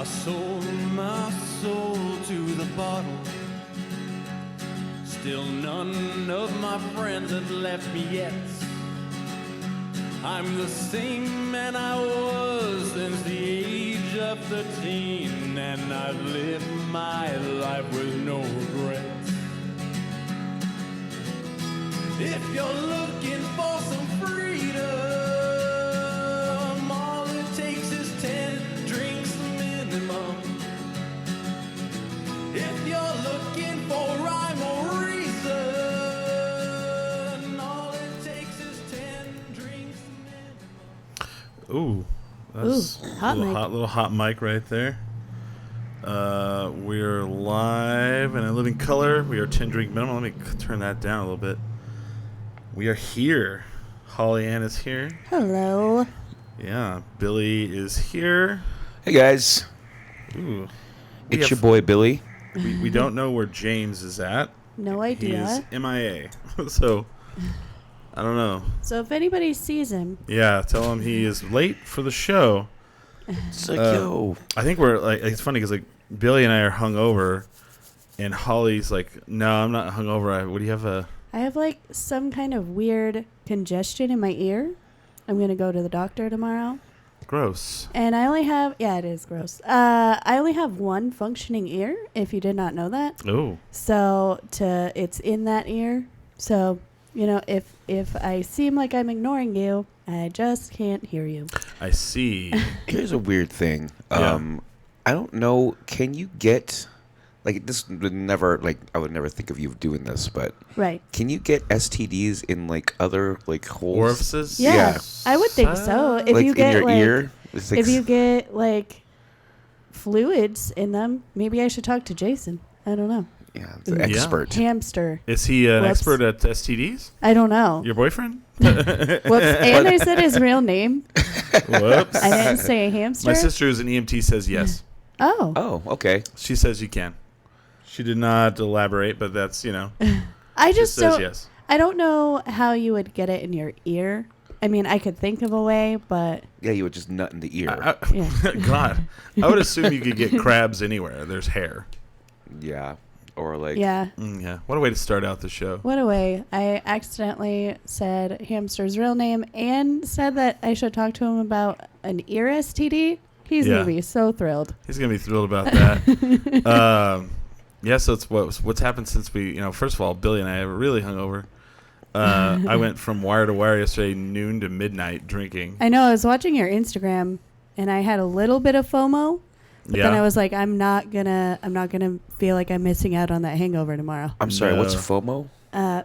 sold my soul to the bottle. Still none of my friends have left me yet. I'm the same man I was since the age of 13, and I've lived my life with no regrets. If you're looking for some freedom, all it takes is 10 drinks minimum. If you're looking for rhyme or reason, all it takes is 10 drinks minimum. Ooh, that's hot mic. little hot mic right there. We're live and in living color. We are 10 drink minimum. Let me turn that down a little bit. We are here. Holly Ann is here. Hello. Yeah, Billy is here. Hey guys, Ooh, it's your boy Billy. we don't know where James is at. No He idea. is MIA. So, I don't know. So if anybody sees him, Yeah, tell him he is late for the show. It's like, yo, I think we're like, it's funny because like Billy and I are hungover, and Holly's like, no, I'm not hungover. What do you have? I have like some kind of weird congestion in my ear. I'm going to go to the doctor tomorrow. Gross. And I only have, it is gross. I only have one functioning ear, if you did not know that. Oh. So it's in that ear. So, if I seem like I'm ignoring you, I just can't hear you. I see. here's a weird thing. Yeah. I don't know. Can you get this? Would never I would never think of you doing this, but Right. can you get STDs in other holes? Orifices? Yeah, Yeah. I would think so. If you in get your ear? It's if you get fluids in them, maybe I should talk to Jason. I don't know. yeah, the expert. Hamster. Is he an Whoops. expert at STDs? I don't know. Your boyfriend? Whoops. And I said his real name. Whoops. I didn't say hamster. My sister who's an EMT says yes. Oh. Oh, okay. She says you can. She did not elaborate, but that's, I just says don't. yes. I don't know how you would get it in your ear. I mean, I could think of a way, but Yeah, you would just nut in the ear. Yeah. God. I would assume you could get crabs anywhere. There's hair. yeah, or yeah. Yeah. What a way to start out the show. What a way. I accidentally said hamster's real name and said that I should talk to him about an ear STD. He's Yeah. going to be so thrilled. He's going to be thrilled about that. Yeah, so it's what's happened since we, first of all, Billy and I are really hungover. I went from wire to wire yesterday, noon to midnight drinking. I know. I was watching your Instagram, and I had a little bit of FOMO. But then I was like, I'm not gonna feel like I'm missing out on that hangover tomorrow. I'm sorry. No. What's FOMO?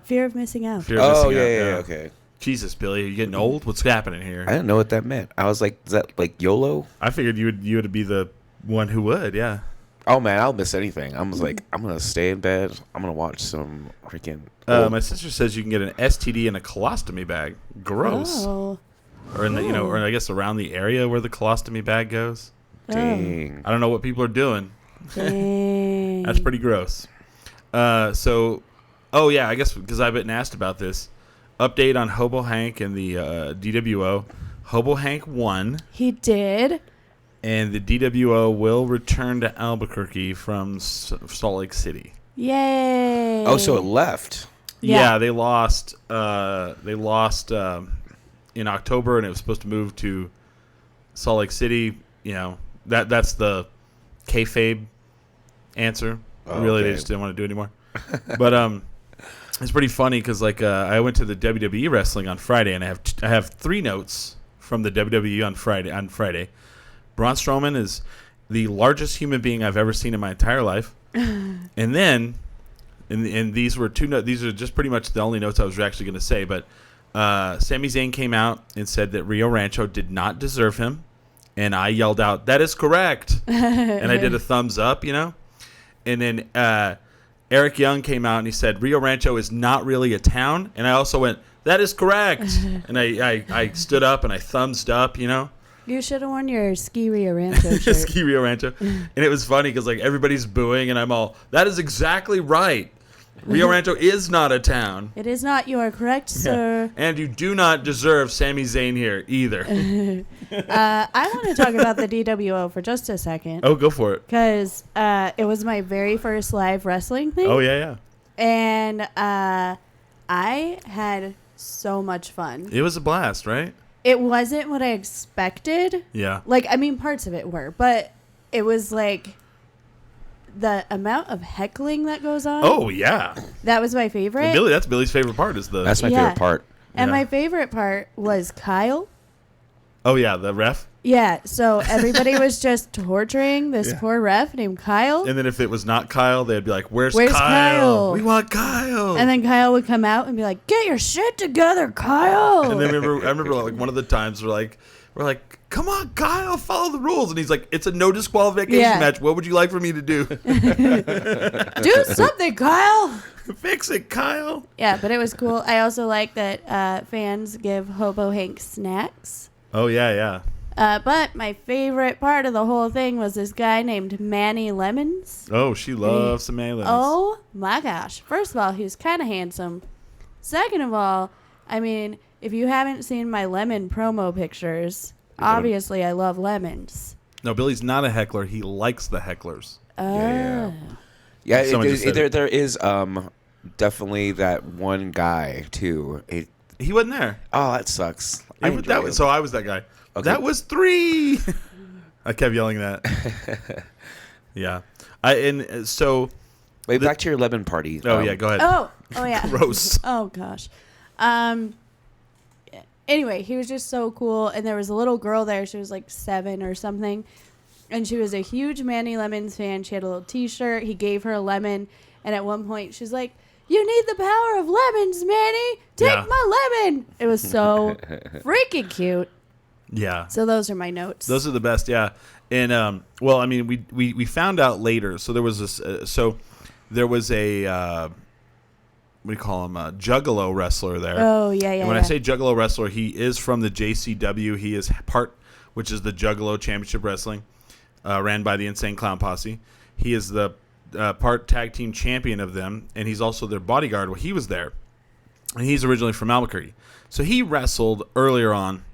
Fear of missing out. Fear of missing out, yeah, okay. Jesus, Billy, are you getting old? What's happening here? I didn't know what that meant. I was like, is that YOLO? I figured you would be the one who would, yeah. Oh man, I'll miss anything. I was like, I'm gonna stay in bed. I'm gonna watch some freaking. My sister says you can get an STD in a colostomy bag. Gross. Oh. Or in the, or I guess around the area where the colostomy bag goes. Dang. I don't know what people are doing. Dang. That's pretty gross. I guess because I've been asked about this. Update on Hobo Hank and the DWO. Hobo Hank won, He did. and the DWO will return to Albuquerque from Salt Lake City. Yay. Oh, so it left. Yeah, they lost. In October, and it was supposed to move to Salt Lake City. That's the kayfabe answer. Oh, Really, okay. they just didn't want to do it anymore. But it's pretty funny because I went to the WWE wrestling on Friday, and I have 3 notes from the WWE on Friday. Braun Strowman is the largest human being I've ever seen in my entire life. And then, and these were 2 notes. These are just pretty much the only notes I was actually going to say. But Sami Zayn came out and said that Rio Rancho did not deserve him. And I yelled out, "That is correct." And I did a thumbs up, And then Eric Young came out and he said, "Rio Rancho is not really a town." And I also went, "That is correct." And I stood up and I thumbs up, You should have worn your Ski Rio Rancho shirt. Ski Rio Rancho. And it was funny because everybody's booing and I'm all, "That is exactly right." Rio Rancho is not a town. It is not. You are correct, sir. And you do not deserve Sami Zayn here either. I want to talk about the DWO for just a second. Oh, go for it. Because it was my very first live wrestling thing. Oh, yeah. And I had so much fun. It was a blast, right? It wasn't what I expected. Yeah. Like, I mean, parts of it were. But it was like the amount of heckling that goes on. Oh, yeah. That was my favorite. And that's Billy's favorite part. That's my favorite part. And Yeah. my favorite part was Kyle. Oh, yeah, the ref. Yeah, so everybody was just torturing this poor ref named Kyle. And then if it was not Kyle, they'd be like, Where's Kyle? Kyle? We want Kyle. And then Kyle would come out and be like, "Get your shit together, Kyle." And then I remember like one of the times we're like, come on, Kyle, follow the rules. And he's like, it's a no disqualification match. What would you like for me to do? Do something, Kyle. Fix it, Kyle. Yeah, but it was cool. I also like that fans give Hobo Hank snacks. Oh, yeah. But my favorite part of the whole thing was this guy named Manny Lemons. Oh, she loves some aliens. Oh, my gosh. First of all, he was kind of handsome. Second of all, I mean, if you haven't seen my lemon promo pictures, obviously I love lemons. No, Billy's not a heckler. He likes the hecklers. Oh. Yeah, Someone just said there is definitely that one guy too. He wasn't there. Oh, that sucks. So I was that guy. Okay. That was 3. I kept yelling that. Yeah. Wait, back to your lemon party. Oh, yeah, go ahead. Oh, yeah. Gross. Oh, gosh. Anyway, he was just so cool. And there was a little girl there. She was like 7 or something. And she was a huge Manny Lemons fan. She had a little T-shirt. He gave her a lemon. And at one point, she's like, "You need the power of lemons, Manny. Take my lemon." It was so freaking cute. Yeah. So those are my notes. Those are the best, yeah. And well, I mean, we found out later. So there was this. There was a what do you call him? A Juggalo wrestler there. Oh yeah. And when I say Juggalo wrestler, he is from the JCW. He is part, which is the Juggalo Championship Wrestling, ran by the Insane Clown Posse. He is the part tag team champion of them, and he's also their bodyguard. Well, he was there, and he's originally from Albuquerque. So he wrestled earlier on.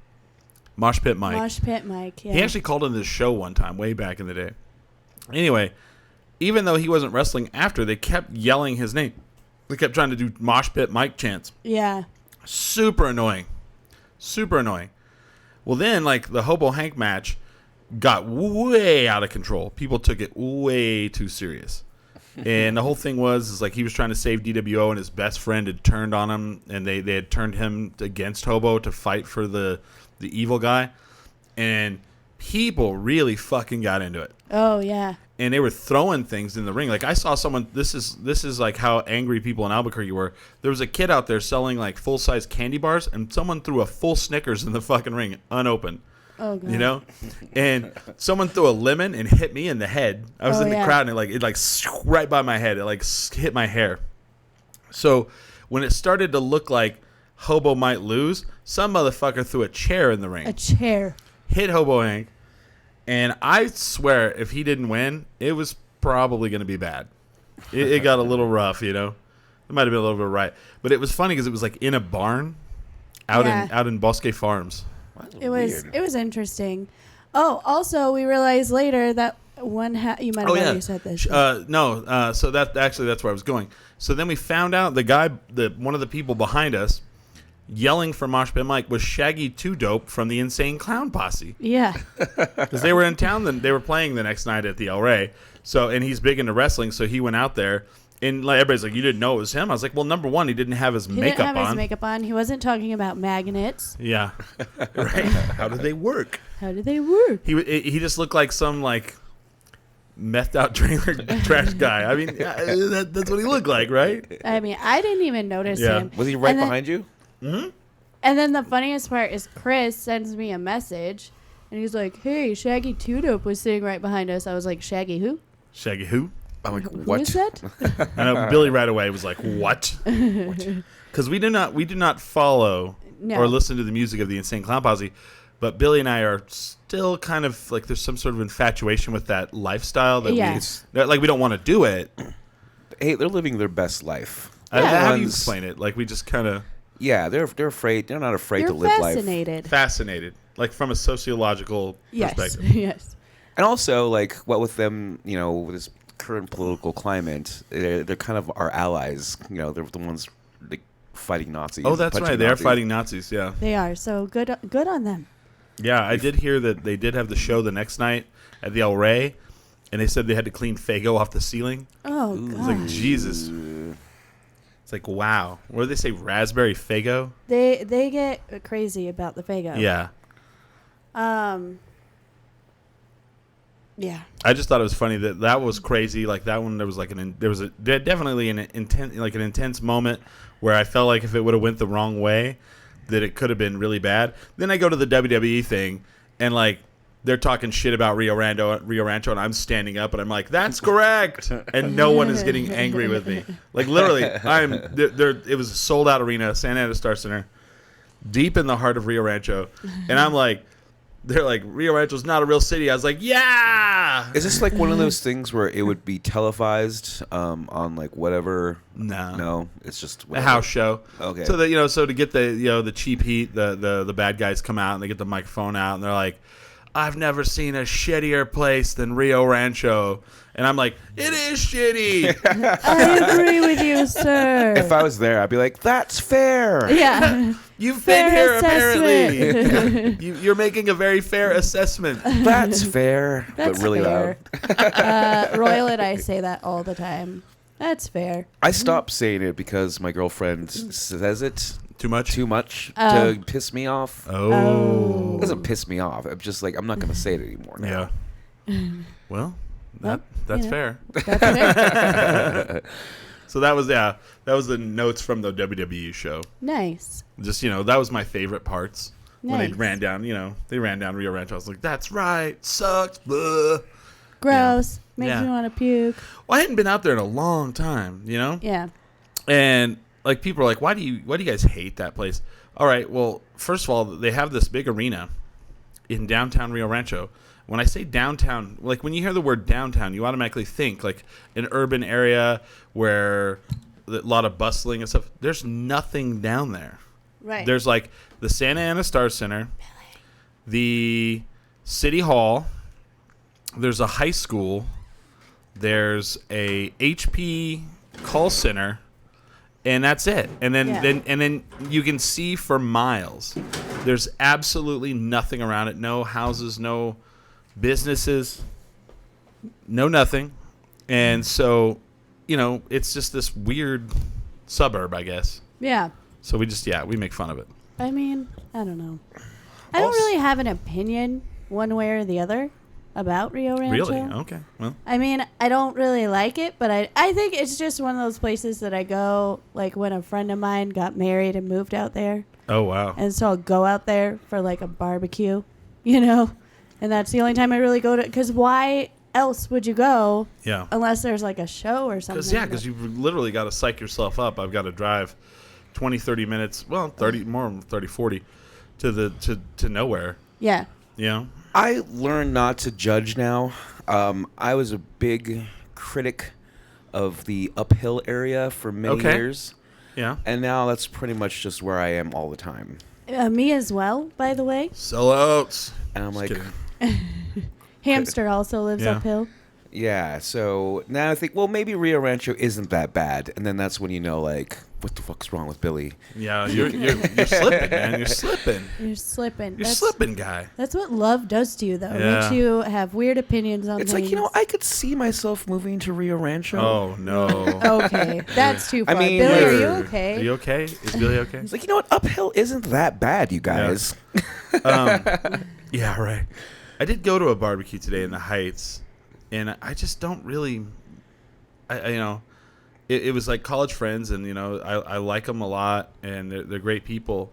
Mosh Pit Mike. Mosh Pit Mike, yeah. He actually called in this show one time, way back in the day. Anyway, even though he wasn't wrestling after, they kept yelling his name. They kept trying to do Mosh Pit Mike chants. Yeah. Super annoying. Well, then, like, the Hobo Hank match got way out of control. People took it way too serious. And the whole thing was like he was trying to save DWO, and his best friend had turned on him, and they had turned him against Hobo to fight for the evil guy. And people really fucking got into it. Oh, yeah. And they were throwing things in the ring. Like, I saw someone, this is like how angry people in Albuquerque were. There was a kid out there selling like full-size candy bars, and someone threw a full Snickers in the fucking ring, unopened. Oh, God. You know? And someone threw a lemon and hit me in the head. I was in the crowd, and it right by my head. It like hit my hair. So when it started to look like Hobo might lose, some motherfucker threw a chair in the ring. A chair. Hit Hobo Hank. And I swear, if he didn't win, it was probably going to be bad. It got a little rough, you know? It might have been a little bit right. But it was funny because it was like in a barn out in Bosque Farms. It was interesting. Oh, also we realized later that one you might have already said this. No, so that's where I was going. So then we found out one of the people behind us yelling for Mosh Pit Mike was Shaggy 2 Dope from the Insane Clown Posse. Yeah. Because they were in town, they were playing the next night at the El Rey. So, and he's big into wrestling, so he went out there. And like everybody's like, "You didn't know it was him?" I was like, "Well, number one, he didn't have his makeup on. He didn't have his makeup on. He wasn't talking about magnets. Yeah, right. How do they work? He just looked like some like methed out trailer trash guy. I mean, that's what he looked like, right? I mean, I didn't even notice him. Was he right behind you? Mm-hmm. And then the funniest part is Chris sends me a message, and he's like, "Hey, Shaggy 2 Dope was sitting right behind us." I was like, "Shaggy who?" Shaggy who? I'm like, Who what? is that? I know Billy right away was like, "What?" Because we do not follow or listen to the music of the Insane Clown Posse, but Billy and I are still kind of like there's some sort of infatuation with that lifestyle that we don't want to do it. hey, they're living their best life. How do you Ones- explain it? Like we just kind of Yeah, they're afraid. They're not afraid You're to live life. fascinated. like from a sociological Yes. perspective. Yes. And also, like, what with them, with this current political climate, they're kind of our allies. They're the ones like, fighting Nazis. Oh, that's punching right. They are Nazis. fighting Nazis. Yeah. They are. So good on them. Yeah, I did hear that they did have the show the next night at the El Rey, and they said they had to clean Fago off the ceiling. Oh, It's God. like, Jesus. It's like, wow. What do they say? Raspberry Fago? They get crazy about the Fago. Yeah. Yeah. I just thought it was funny that was crazy. Like that one, there was definitely an intense moment where I felt like if it would have went the wrong way, that it could have been really bad. Then I go to the WWE thing, and like they're talking shit about Rio Rancho, and I'm standing up and I'm like, "That's correct," and no one is getting angry with me. Like literally, I'm there. It was a sold out arena, Santa Ana Star Center, deep in the heart of Rio Rancho, and I'm like. They're like, Rio Rancho's not a real city. I was like, yeah. Is this like one of those things where it would be televised on like whatever? No, it's just A whatever. house show. Okay. So that so to get the cheap heat, the bad guys come out and they get the microphone out and they're like, I've never seen a shittier place than Rio Rancho. And I'm like, it is shitty. I agree with you, sir. If I was there, I'd be like, that's fair. Yeah. You've Fair been here assessment. apparently. You're making a very fair assessment. That's fair, That's but really fair. loud. Royal and I say that all the time. That's fair. I stopped saying it because my girlfriend says it Too much? too much Oh. to piss me off. Oh. It doesn't piss me off. I'm just like, I'm not going to say it anymore. Yeah. Well, Well, that's you know. fair. That's fair. So that was the notes from the WWE show. Nice. Just that was my favorite parts when they Nice. ran down. They ran down Rio Rancho. I was like, that's right, sucks. Blah. Gross. Makes Yeah. me want to puke. Well, I hadn't been out there in a long time, Yeah. and like people are like, why do you guys hate that place? All right, well, first of all, they have this big arena in downtown Rio Rancho. When I say downtown, like when you hear the word downtown, you automatically think like an urban area where a lot of bustling and stuff. There's nothing down there. Right. There's like the Santa Ana Star Center, the City Hall, there's a high school, there's a HP call center, and that's it. And then, Yeah. then you can see for miles. There's absolutely nothing around it. No houses, no businesses, no nothing. And so, it's just this weird suburb, I guess. Yeah. So we make fun of it. I mean, I don't know. I don't Also- really have an opinion one way or the other about Rio Rancho. Really? Okay. Well, I mean, I don't really like it, but I think it's just one of those places that I go, like when a friend of mine got married and moved out there. oh wow. And so I'll go out there for like a barbecue, And that's the only time I really go to, because why else would you go Yeah. unless there's like a show or something? Because you've literally got to psych yourself up. I've got to drive 20, 30 minutes, well, 30, more, 30, 40 to nowhere. Yeah. I learned not to judge now. I was a big critic of the uphill area for many Okay. years. Yeah. And now that's pretty much just where I am all the time. Me as well, by the way. Sellouts. And I'm like, kidding. Hamster also lives Yeah. uphill. yeah. So now I think, well, maybe Rio Rancho isn't that bad. And then that's when like, what the fuck's wrong with Billy? Yeah, you're slipping, man. You're slipping. You're slipping. You're That's- slipping, guy. That's what love does to you, though. It Yeah. makes you have weird opinions on It's things. like, I could see myself moving to Rio Rancho. Oh no. Okay, that's too I far. mean, Billy, are you Are okay? you okay? Is Billy okay? It's like, what? Uphill isn't that bad, you guys. Yeah, right. I did go to a barbecue today in the Heights, and I just don't really, it was like college friends, and I like them a lot, and they're great people,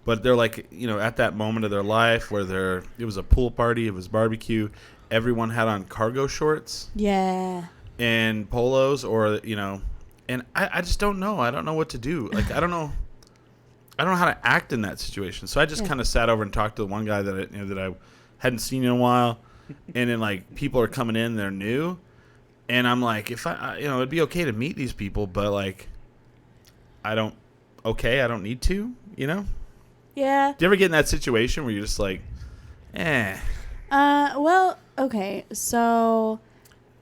but they're like at that moment of their life where it was a pool party, it was barbecue, everyone had on cargo shorts Yeah. and polos, or and I just don't know. I don't know what to do. Like I don't know how to act in that situation. So I just Yeah. kind of sat over and talked to the one guy that I hadn't seen in a while, and then like people are coming in, they're new, And I'm like, if it'd be okay to meet these people, but like, I don't need to, Yeah. Do you ever get in that situation where you're just like, eh? Well, okay. So,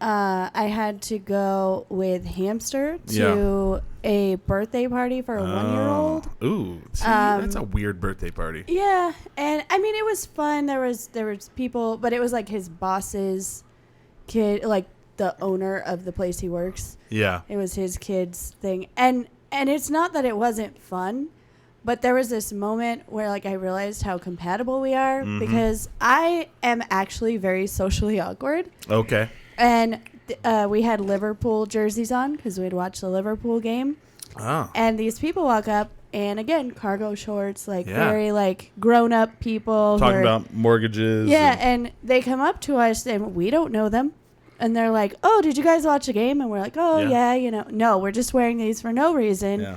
I had to go with Hamster to a birthday party for a 1-year-old. Ooh, see, that's a weird birthday party. Yeah, and I mean it was fun. There was people, but it was like his boss's kid, like the owner of the place he works. Yeah. It was his kid's thing, and it's not that it wasn't fun, but there was this moment where like I realized how compatible we are because I am actually very socially awkward. Okay. And we had Liverpool jerseys on because we'd watch the Liverpool game. Oh. And these people walk up, and again, cargo shorts, like very like grown-up people. Talking about mortgages. Yeah, and they come up to us, and we don't know them. And they're like, oh, did you guys watch the game? And we're like, oh, yeah, no, we're just wearing these for no reason. Yeah.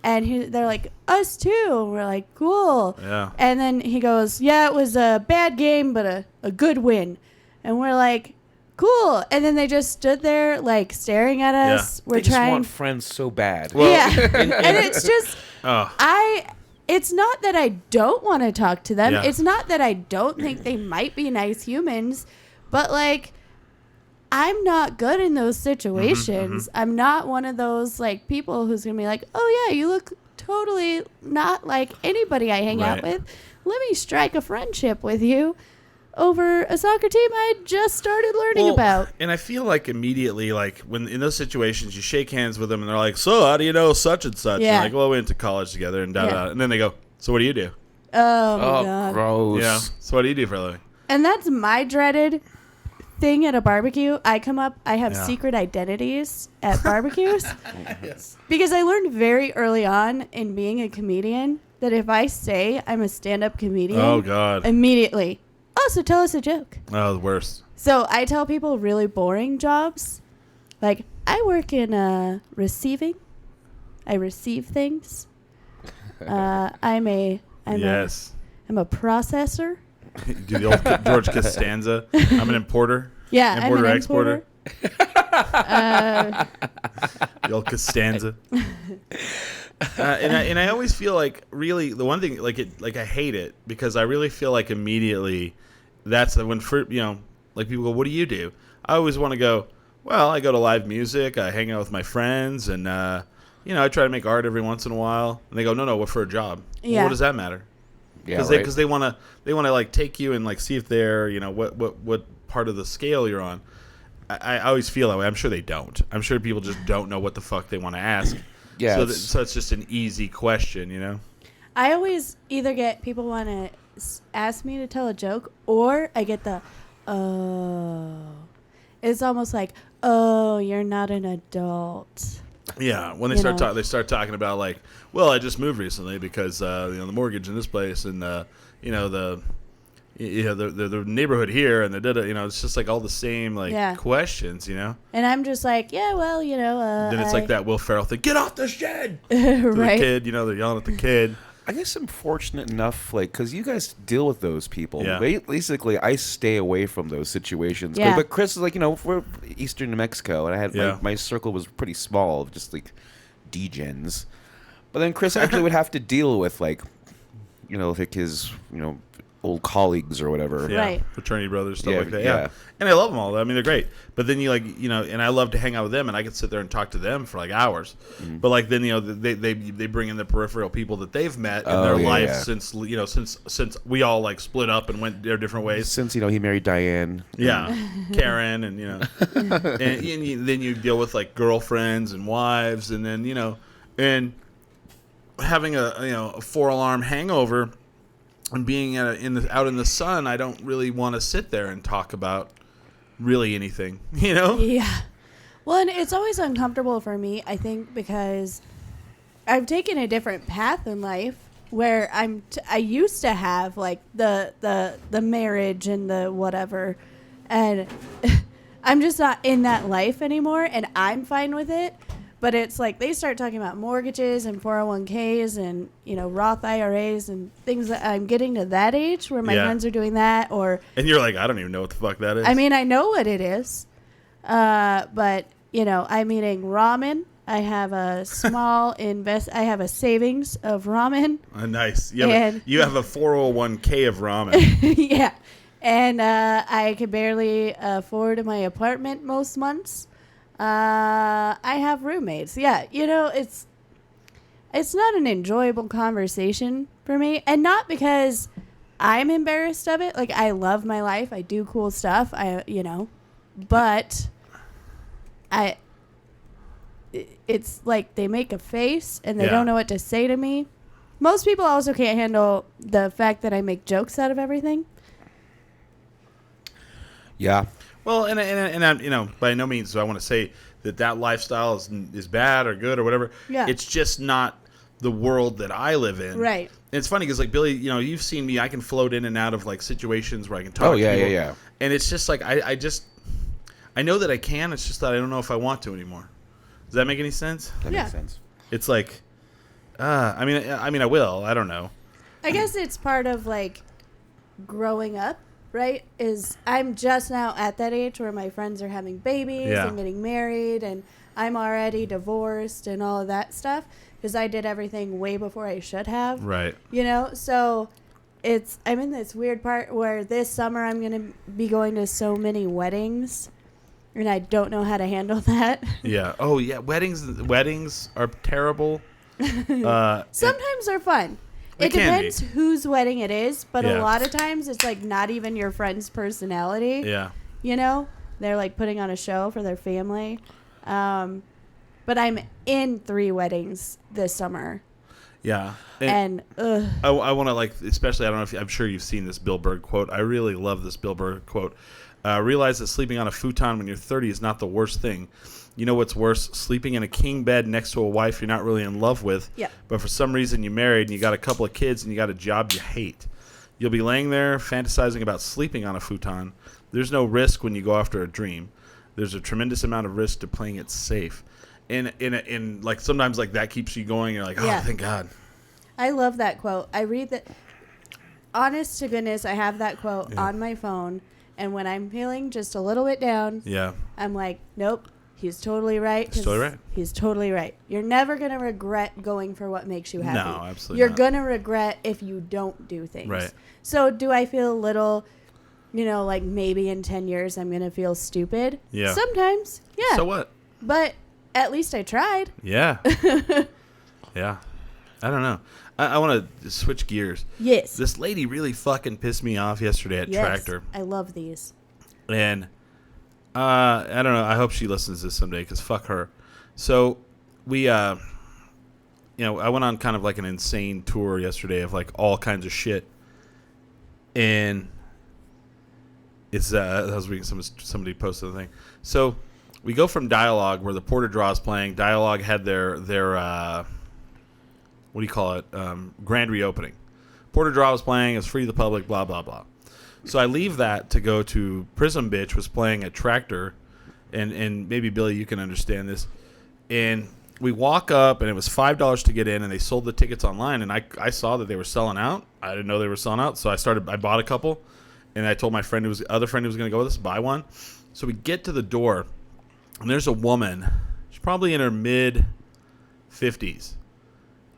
And they're like, us too. And we're like, cool. Yeah. And then he goes, yeah, it was a bad game, but a good win. And we're like, cool. And then they just stood there, like, staring at us. They just want friends so bad. Well, and it's just, it's not that I don't want to talk to them. Yeah. It's not that I don't think they might be nice humans. But, like, I'm not good in those situations. I'm not one of those, like, people who's going to be like, oh, yeah, you look totally not like anybody I hang out with. Let me strike a friendship with you over a soccer team I just started learning about. And I feel like immediately, like, when in those situations, you shake hands with them, and they're like, so how do you know such and such? Yeah. And like, well, we went to college together, and da-da-da. And then they go, so what do you do? Oh, my God. Gross. Yeah. So what do you do for a living? And that's my dreaded thing at a barbecue. I come up, I have secret identities at barbecues. Because I learned very early on in being a comedian that if I say I'm a stand-up comedian, Oh, God. immediately, so tell us a joke. Oh, the worst. So I tell people really boring jobs. Like, I work in receiving. I receive things. I'm a processor. Do the old George Costanza. I'm an importer. Yeah, Importer, I'm an exporter. The old Costanza. And I always feel like, really, the one thing, like I hate it because I really feel like immediately that's when like people go, what do you do? I always want to go, well, I go to live music, I hang out with my friends, and I try to make art every once in a while. And they go, no, we're for a job. Yeah. Well, what does that matter? Yeah, Because they want to like take you and like see if they're what part of the scale you're on. I always feel that way. I'm sure they don't. I'm sure people just don't know what the fuck they want to ask. Yeah. So it's just an easy question, I always either get people want to ask me to tell a joke, or I get the, oh. It's almost like, oh, you're not an adult. Yeah, when they start talking about like, well, I just moved recently because the mortgage in this place and the neighborhood here and it's just like all the same questions, And I'm just like, yeah, well, then it's like that Will Ferrell thing, get off the shed, to right? the kid, they're yelling at the kid. I guess I'm fortunate enough, like, because you guys deal with those people. Yeah. Basically, I stay away from those situations. Yeah. But Chris is like, we're Eastern New Mexico, and I had my circle was pretty small, of just like degens. But then Chris actually would have to deal with like his old colleagues or whatever. Yeah, Right. fraternity brothers, stuff like that. Yeah. Yeah, and I love them all. I mean, they're great. But then and I love to hang out with them, and I could sit there and talk to them for like hours. Mm-hmm. But like then they bring in the peripheral people that they've met in their life since we all like split up and went their different ways. Since he married Diane. Yeah, Karen, and and then you deal with like girlfriends and wives, and then and having a 4-alarm hangover. And being out in the sun, I don't really want to sit there and talk about really anything, Yeah. Well, and it's always uncomfortable for me, I think, because I've taken a different path in life where I used to have like the marriage and the whatever, and I'm just not in that life anymore, and I'm fine with it. But it's like they start talking about mortgages and 401ks and, Roth IRAs and things that I'm getting to that age where my friends are doing that. And you're like, I don't even know what the fuck that is. I mean, I know what it is. But I'm eating ramen. I have a small I have a savings of ramen. Nice. You have a 401k of ramen. Yeah. And I can barely afford my apartment most months. I have roommates. Yeah, it's not an enjoyable conversation for me. And not because I'm embarrassed of it. Like, I love my life. I do cool stuff. But it's like they make a face and they don't know what to say to me. Most people also can't handle the fact that I make jokes out of everything. Yeah. Well, and I'm, by no means do I want to say that lifestyle is bad or good or whatever. Yeah. It's just not the world that I live in. Right. And it's funny because, like, Billy, you've seen me. I can float in and out of, like, situations where I can talk to people. Yeah. And it's just, like, I know that I can. It's just that I don't know if I want to anymore. Does that make any sense? That makes sense. It's like, I mean, I will. I don't know. I guess it's part of, like, growing up, right? Is I'm just now at that age where my friends are having babies and getting married, and I'm already divorced and all of that stuff because I did everything way before I should have. Right. So I'm in this weird part where this summer I'm going to be going to so many weddings. And I don't know how to handle that. Yeah. Oh, yeah. Weddings are terrible. Sometimes they're fun. It depends whose wedding it is, but a lot of times it's like not even your friend's personality. Yeah. They're like putting on a show for their family. But I'm in 3 weddings this summer. Yeah. And I want to, like, especially, I don't know if I'm sure you've seen this Bill Burr quote. I really love this Bill Burr quote. Realize that sleeping on a futon when you're 30 is not the worst thing. You know what's worse? Sleeping in a king bed next to a wife you're not really in love with, but for some reason you married and you got a couple of kids and you got a job you hate. You'll be laying there fantasizing about sleeping on a futon. There's no risk when you go after a dream. There's a tremendous amount of risk to playing it safe. And like sometimes like that keeps you going. You're like, oh, thank God. I love that quote. I read that. Honest to goodness, I have that quote on my phone. And when I'm feeling just a little bit down, I'm like, nope, he's totally right. He's totally right. He's totally right. You're never going to regret going for what makes you happy. No, absolutely You're not. going to regret if you don't do things. Right. So do I feel a little, like maybe in 10 years I'm going to feel stupid? Yeah. Sometimes, yeah. So what? But at least I tried. Yeah. Yeah. I don't know. I want to switch gears. Yes. This lady really fucking pissed me off yesterday at Tractor. I love these. And I don't know. I hope she listens to this someday because fuck her. So we, I went on kind of like an insane tour yesterday of like all kinds of shit. And it's, I was reading somebody posted the thing. So we go from Dialogue where the Porter Draw is playing. Dialogue had their what do you call it? Grand reopening. Porter Draw was playing. It's free to the public, blah, blah, blah. So I leave that to go to Prism Bitch was playing at Tractor. And maybe, Billy, you can understand this. And we walk up, and it was $5 to get in, and they sold the tickets online. And I saw that they were selling out. I didn't know they were selling out. So I bought a couple. And I told my other friend who was going to go with us, buy one. So we get to the door, and there's a woman. She's probably in her mid-50s.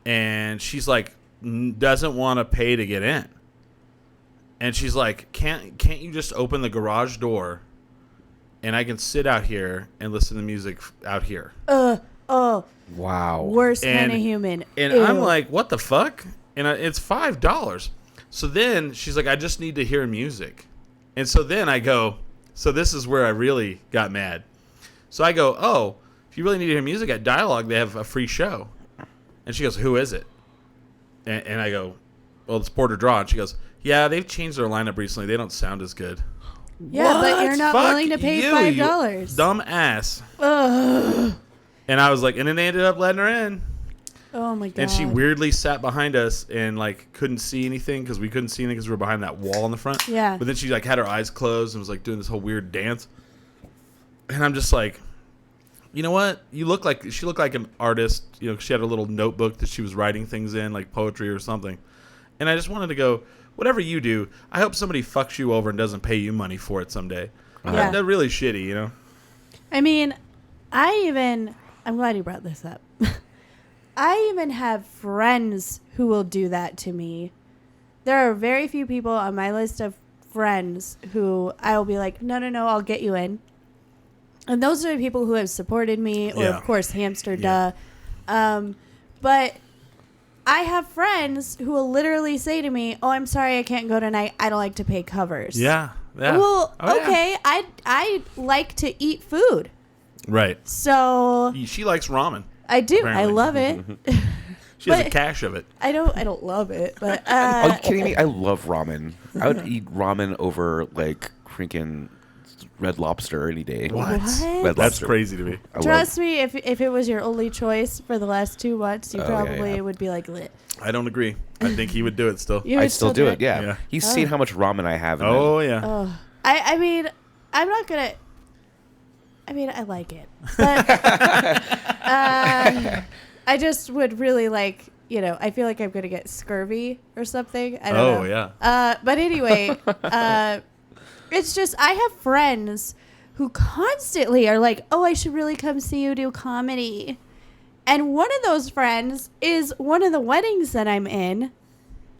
And she's like, doesn't want to pay to get in. And she's like, can't you just open the garage door and I can sit out here and listen to music out here? Wow. Worst kind of human. And Ew. I'm like, what the fuck? And it's $5. So then she's like, I just need to hear music. And so then I go, so this is where I really got mad. So I go, oh, if you really need to hear music at Dialogue, they have a free show. And she goes, who is it? And I go, well, it's Porter Draw. And she goes, yeah, they've changed their lineup recently. They don't sound as good. Yeah, what? But you're not Fuck willing to pay you, $5. Dumb ass. Ugh. And I was like, and then they ended up letting her in. Oh, my God. And she weirdly sat behind us and, like, couldn't see anything because we couldn't see anything because we were behind that wall in the front. Yeah. But then she, like, had her eyes closed and was, like, doing this whole weird dance. And I'm just like, you know what? She looked like an artist. You know, she had a little notebook that she was writing things in, like poetry or something. And I just wanted to go, whatever you do, I hope somebody fucks you over and doesn't pay you money for it someday. Yeah. That's really shitty, you know? I mean, I'm glad you brought this up. I even have friends who will do that to me. There are very few people on my list of friends who I will be like, no, I'll get you in. And those are the people who have supported me, or of course, Hamster, duh. But I have friends who will literally say to me, "Oh, I'm sorry, I can't go tonight. I don't like to pay covers." Yeah. Well, okay. Yeah. I like to eat food. Right. So She likes ramen. I do. Apparently. I love it. She has a cache of it. I don't love it, but Are you kidding me? I love ramen. I would eat ramen over like freaking Red Lobster any day. What? Red That's Lobster. crazy to me. Trust me, if it was your only choice for the last 2 months, you probably would be like lit. I don't agree. I think he would do it still. You would I'd still do it. Yeah. Yeah. He's seen how much ramen I have. Oh yeah. Oh, I mean, I'm not gonna. I mean, I like it, but I just would really like. I feel like I'm gonna get scurvy or something. I don't know. Yeah. But anyway, it's just I have friends who constantly are like, "Oh, I should really come see you do comedy," and one of those friends is one of the weddings that I'm in,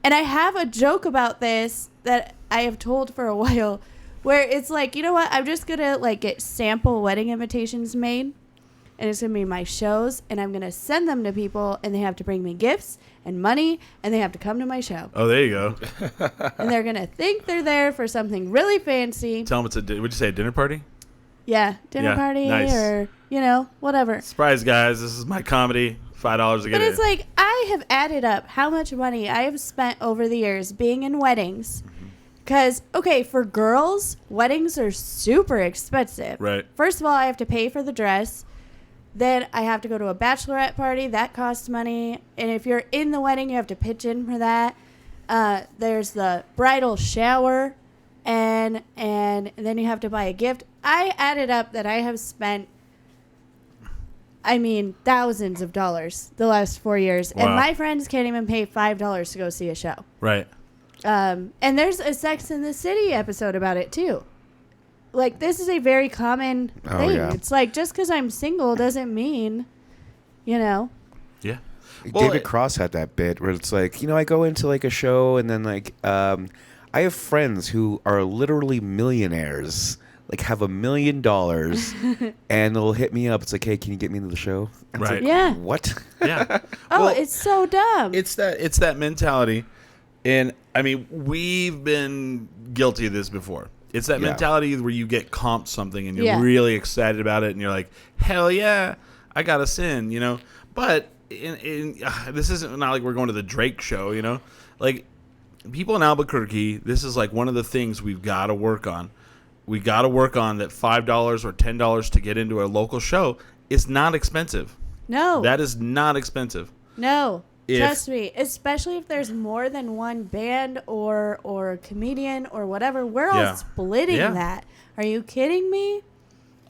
and I have a joke about this that I have told for a while, where it's like, you know what? I'm just gonna like get sample wedding invitations made. And it's going to be my shows, and I'm going to send them to people, and they have to bring me gifts and money, and they have to come to my show. Oh, there you go. And they're going to think they're there for something really fancy. Tell them it's would you say a dinner party? Yeah, dinner party nice. or, whatever. Surprise, guys. This is my comedy. $5 to get But in. it's like, I have added up how much money I have spent over the years being in weddings. Because, okay, for girls, weddings are super expensive. Right. First of all, I have to pay for the dress. Then I have to go to a bachelorette party. That costs money. And if you're in the wedding, you have to pitch in for that. There's the bridal shower. And then you have to buy a gift. I added up that I have spent, thousands of dollars the last 4 years. Wow. And my friends can't even pay $5 to go see a show. Right. And there's a Sex and the City episode about it, too. Like, this is a very common thing. Yeah. It's like, just because I'm single doesn't mean, Yeah. David Cross had that bit where it's like, I go into like a show and then like, I have friends who are literally millionaires, like have $1 million, and they'll hit me up. It's like, hey, can you get me into the show? And it's Right. like, Yeah. What? Yeah. oh, Well, it's so dumb. It's that mentality. And, we've been guilty of this before. It's that mentality where you get comped something and you're really excited about it and you're like, hell yeah, I got us in, But this isn't not like we're going to the Drake show, Like, people in Albuquerque, this is like one of the things we've got to work on. We got to work on that $5 or $10 to get into a local show is not expensive. No. That is not expensive. No. Trust me. Especially if there's more than one band or comedian or whatever. We're all splitting that. Are you kidding me?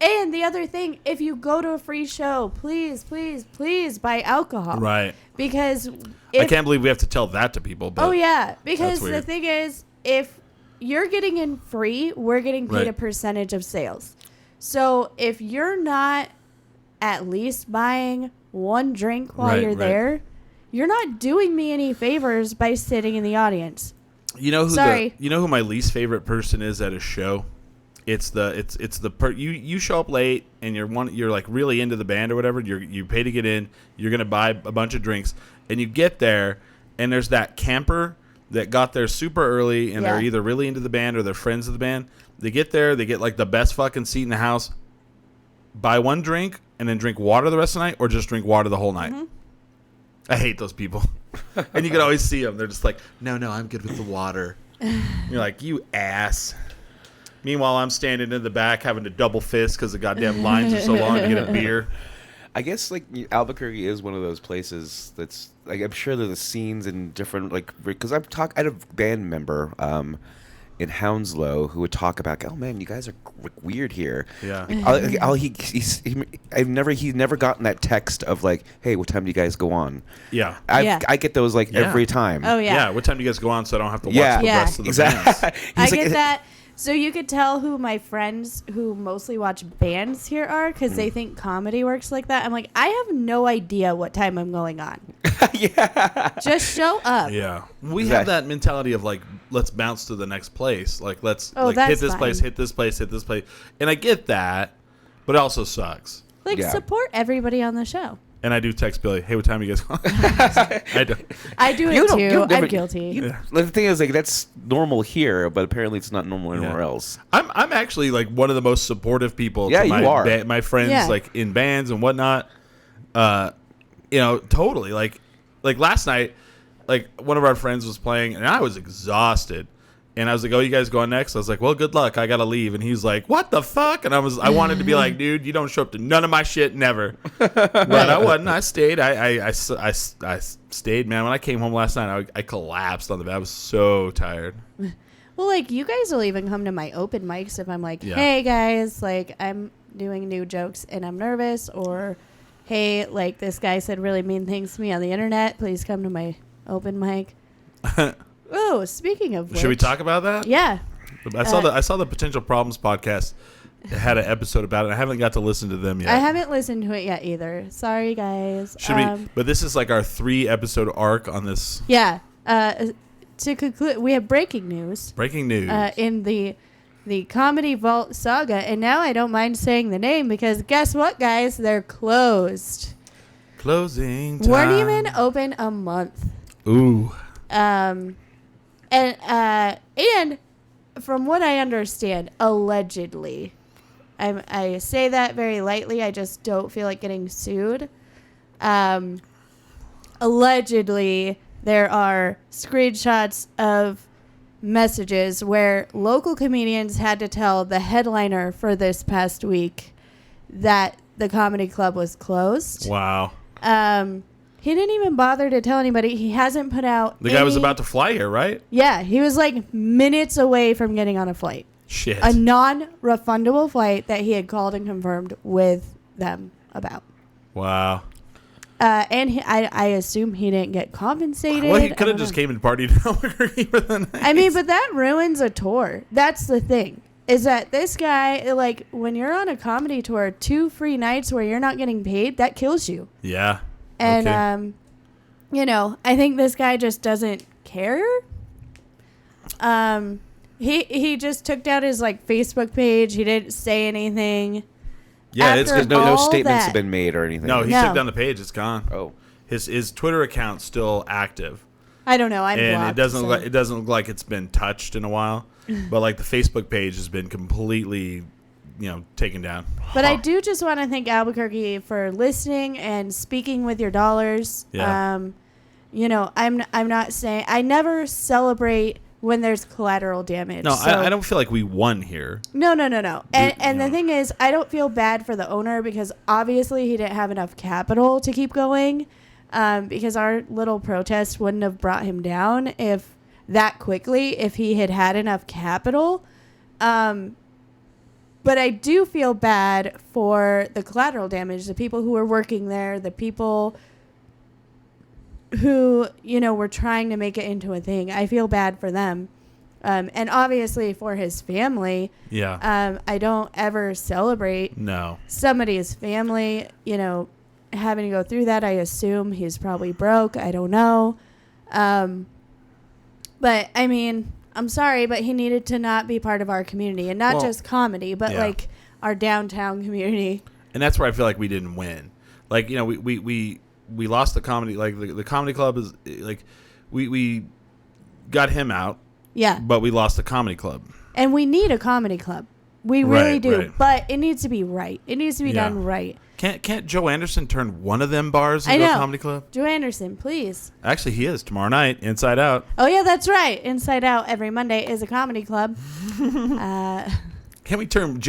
And the other thing, if you go to a free show, please, please, please buy alcohol. Right. Because I can't believe we have to tell that to people. But oh, yeah. Because that's weird. the thing is, if you're getting in free, we're getting paid Right. a percentage of sales. So if you're not at least buying one drink while you're there, you're not doing me any favors by sitting in the audience. You know who Sorry. you know who my least favorite person is at a show? It's you show up late and you're like really into the band or whatever. You pay to get in. You're gonna buy a bunch of drinks and you get there and there's that camper that got there super early and they're either really into the band or they're friends of the band. They get there, they get like the best fucking seat in the house. Buy one drink and then drink water the rest of the night, or just drink water the whole night. Mm-hmm. I hate those people. And you can always see them. They're just like, no, I'm good with the water. You're like, you ass. Meanwhile, I'm standing in the back having to double fist because the goddamn lines are so long to get a beer. I guess like Albuquerque is one of those places that's like, I'm sure there's scenes in different, like, because I had a band member in Hounslow who would talk about, oh man, you guys are weird here. Yeah. He's never gotten that text of like, hey, what time do you guys go on? Yeah. I get those like every time. Oh yeah. Yeah. What time do you guys go on so I don't have to watch the rest of the bands? I get that. So you could tell who my friends who mostly watch bands here are because they think comedy works like that. I'm like, I have no idea what time I'm going on. Yeah. Just show up. Yeah, we have that mentality of like, let's bounce to the next place. Like, let's Oh, like that's hit this fine. place, hit this place, hit this place. And I get that, but it also sucks. Like, Yeah. support everybody on the show. And I do text Billy, hey, what time you guys going? I do. I do You it don't- too. you I'm never- guilty. The thing is, like, that's normal here, but apparently it's not normal anywhere else. I'm actually like one of the most supportive people. Yeah, to my you are. my friends Yeah. like in bands and whatnot. Totally. Like last night, like one of our friends was playing, and I was exhausted. And I was like, "Oh, you guys going next?" I was like, "Well, good luck. I gotta leave." And he's like, "What the fuck?" And I wanted to be like, "Dude, you don't show up to none of my shit, never." But I wasn't. I stayed. I stayed, man. When I came home last night, I collapsed on the bed. I was so tired. Well, like, you guys will even come to my open mics if I'm like, Yeah. hey, guys, like, I'm doing new jokes and I'm nervous. Or, hey, like, this guy said really mean things to me on the internet. Please come to my open mic. Oh, speaking of which. Should we talk about that? Yeah. I saw the Potential Problems podcast. It had an episode about it. I haven't got to listen to them yet. I haven't listened to it yet either. Sorry, guys. Should we? But this is like our 3-episode arc on this. Yeah. To conclude, we have breaking news. Breaking news. In the Comedy Vault saga, and now I don't mind saying the name because guess what, guys? They're closed. Closing time. Weren't even open a month. Ooh. And from what I understand, allegedly, I say that very lightly. I just don't feel like getting sued. Allegedly, there are screenshots of messages where local comedians had to tell the headliner for this past week that the comedy club was closed. Wow. He didn't even bother to tell anybody. He hasn't put out The guy was about to fly here, right? Yeah, he was like minutes away from getting on a flight. Shit. A non-refundable flight that he had called and confirmed with them about. Wow. And I assume he didn't get compensated. Well, he I could have don't just know. came and partied in Albuquerque for the night. I mean, but that ruins a tour. That's the thing. Is that this guy, like, when you're on a comedy tour, 2 free nights where you're not getting paid, that kills you. Yeah. And, Okay. I think this guy just doesn't care. He just took down his, like, Facebook page. He didn't say anything. Yeah, it's after good. No all statements that- have been made or anything. No, he No. took down the page. It's gone. Oh. His Twitter account's still active, I don't know. I'm and blocked, it doesn't so. look like it's been touched in a while. But like the Facebook page has been completely, taken down. But I do just want to thank Albuquerque for listening and speaking with your dollars. Yeah. I'm not saying I never celebrate when there's collateral damage. No, so, I don't feel like we won here. No. And no. the thing is, I don't feel bad for the owner because obviously he didn't have enough capital to keep going. Because our little protest wouldn't have brought him down that quickly if he had enough capital. But I do feel bad for the collateral damage, the people who were working there, the people who, were trying to make it into a thing. I feel bad for them. And obviously for his family, Yeah. I don't ever celebrate No. somebody's family, having to go through that. I assume he's probably broke. I don't know. But I mean, I'm sorry, but he needed to not be part of our community, and not Well, just comedy, but yeah. like our downtown community. And that's where I feel like we didn't win. Like, we lost the comedy. Like the comedy club is like we got him out, Yeah. but we lost the comedy club. And we need a comedy club. We really Right, do. right. But it needs to be right. It needs to be Yeah. done right. Can't Joe Anderson turn one of them bars I into a know. comedy club? Joe Anderson, please. Actually, he is tomorrow night. Inside Out. Oh, yeah, that's right. Inside Out every Monday is a comedy club. Can we turn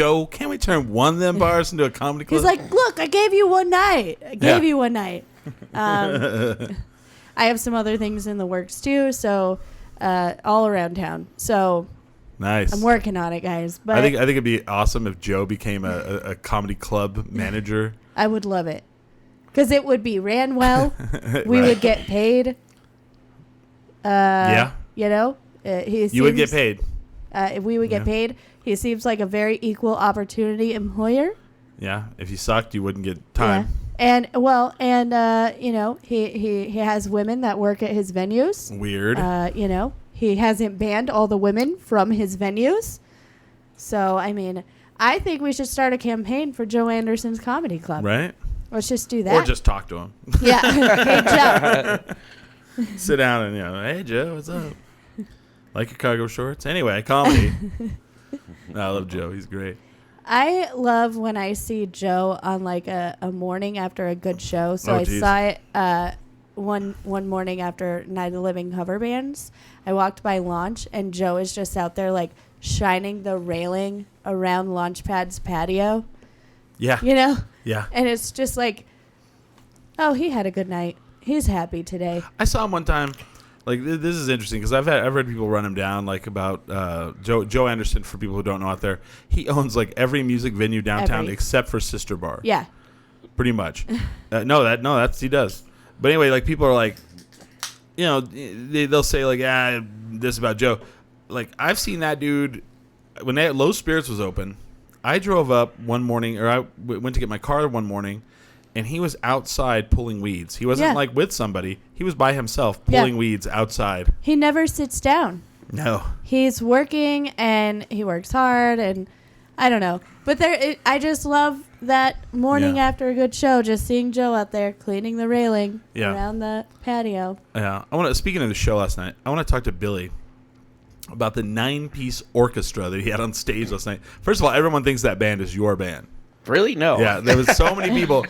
one of them bars into a comedy club? He's like, look, I gave you one night. I have some other things in the works too, so all around town. So nice. I'm working on it, guys. But I think it'd be awesome if Joe became a comedy club manager. I would love it because it would be ran well. We Right. would get paid. Yeah. You would You would get paid. if we would get paid. He seems like a very equal opportunity employer. Yeah. If you sucked, you wouldn't get time. Yeah. He has women that work at his venues. Weird. He hasn't banned all the women from his venues. So, I mean, I think we should start a campaign for Joe Anderson's Comedy Club. Right? Let's just do that. Or just talk to him. Yeah. Hey, Joe. Sit down and, hey, Joe, what's up? Like your cargo shorts? Anyway, comedy. No, I love Joe. He's great. I love when I see Joe on like a morning after a good show. So I saw it one morning after Night of the Living cover bands. I walked by Launch and Joe is just out there like shining the railing around Launchpad's patio. Yeah. Yeah. And it's just like, oh, he had a good night. He's happy today. I saw him one time. Like, this is interesting because I've heard people run him down, like, about Joe Anderson. For people who don't know out there, he owns like every music venue downtown except for Sister Bar. Yeah, pretty much. That's he does. But anyway, like, people are like, they'll say like, this about Joe. Like, I've seen that dude when Low Spirits was open. I drove up one morning, or I went to get my car one morning. And he was outside pulling weeds. He wasn't like with somebody. He was by himself pulling weeds outside. He never sits down. No. He's working and he works hard and I don't know. But I just love that morning after a good show, just seeing Joe out there cleaning the railing around the patio. Yeah. Speaking of the show last night, I want to talk to Billy about the 9-piece orchestra that he had on stage last night. First of all, everyone thinks that band is your band. Really? No. Yeah, there was so many people,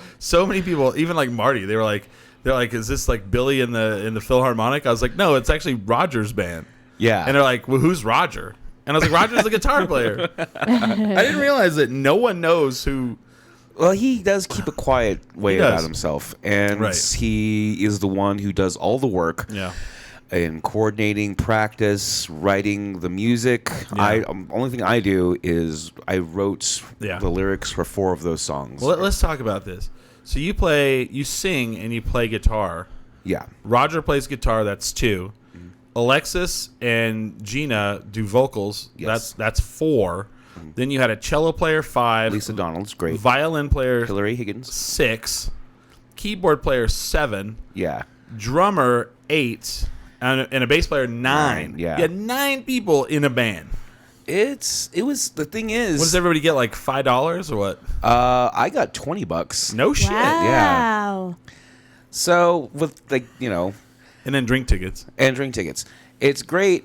even like Marty. They're like, is this like Billy in the Philharmonic? I was like, no, it's actually Roger's band. Yeah. And they're like, well, who's Roger? And I was like, Roger's the guitar player. I didn't realize that no one knows who. Well, he does keep a quiet way about himself, and he is the one who does all the work. Yeah. In coordinating, practice, writing the music. Only thing I do is I wrote the lyrics for 4 of those songs. Well, let's talk about this. So you sing and you play guitar. Yeah. Roger plays guitar. That's 2. Mm-hmm. Alexis and Gina do vocals. Yes. That's 4. Mm-hmm. Then you had a cello player, 5. Lisa Donald's great. Violin player, Hillary Higgins, 6. Keyboard player, 7. Yeah. Drummer, 8. And a bass player, 9. Yeah. You had 9 people in a band. The thing is, What does everybody get, like $5 or what? I got $20. No shit. Wow. Yeah. So with And then drink tickets. It's great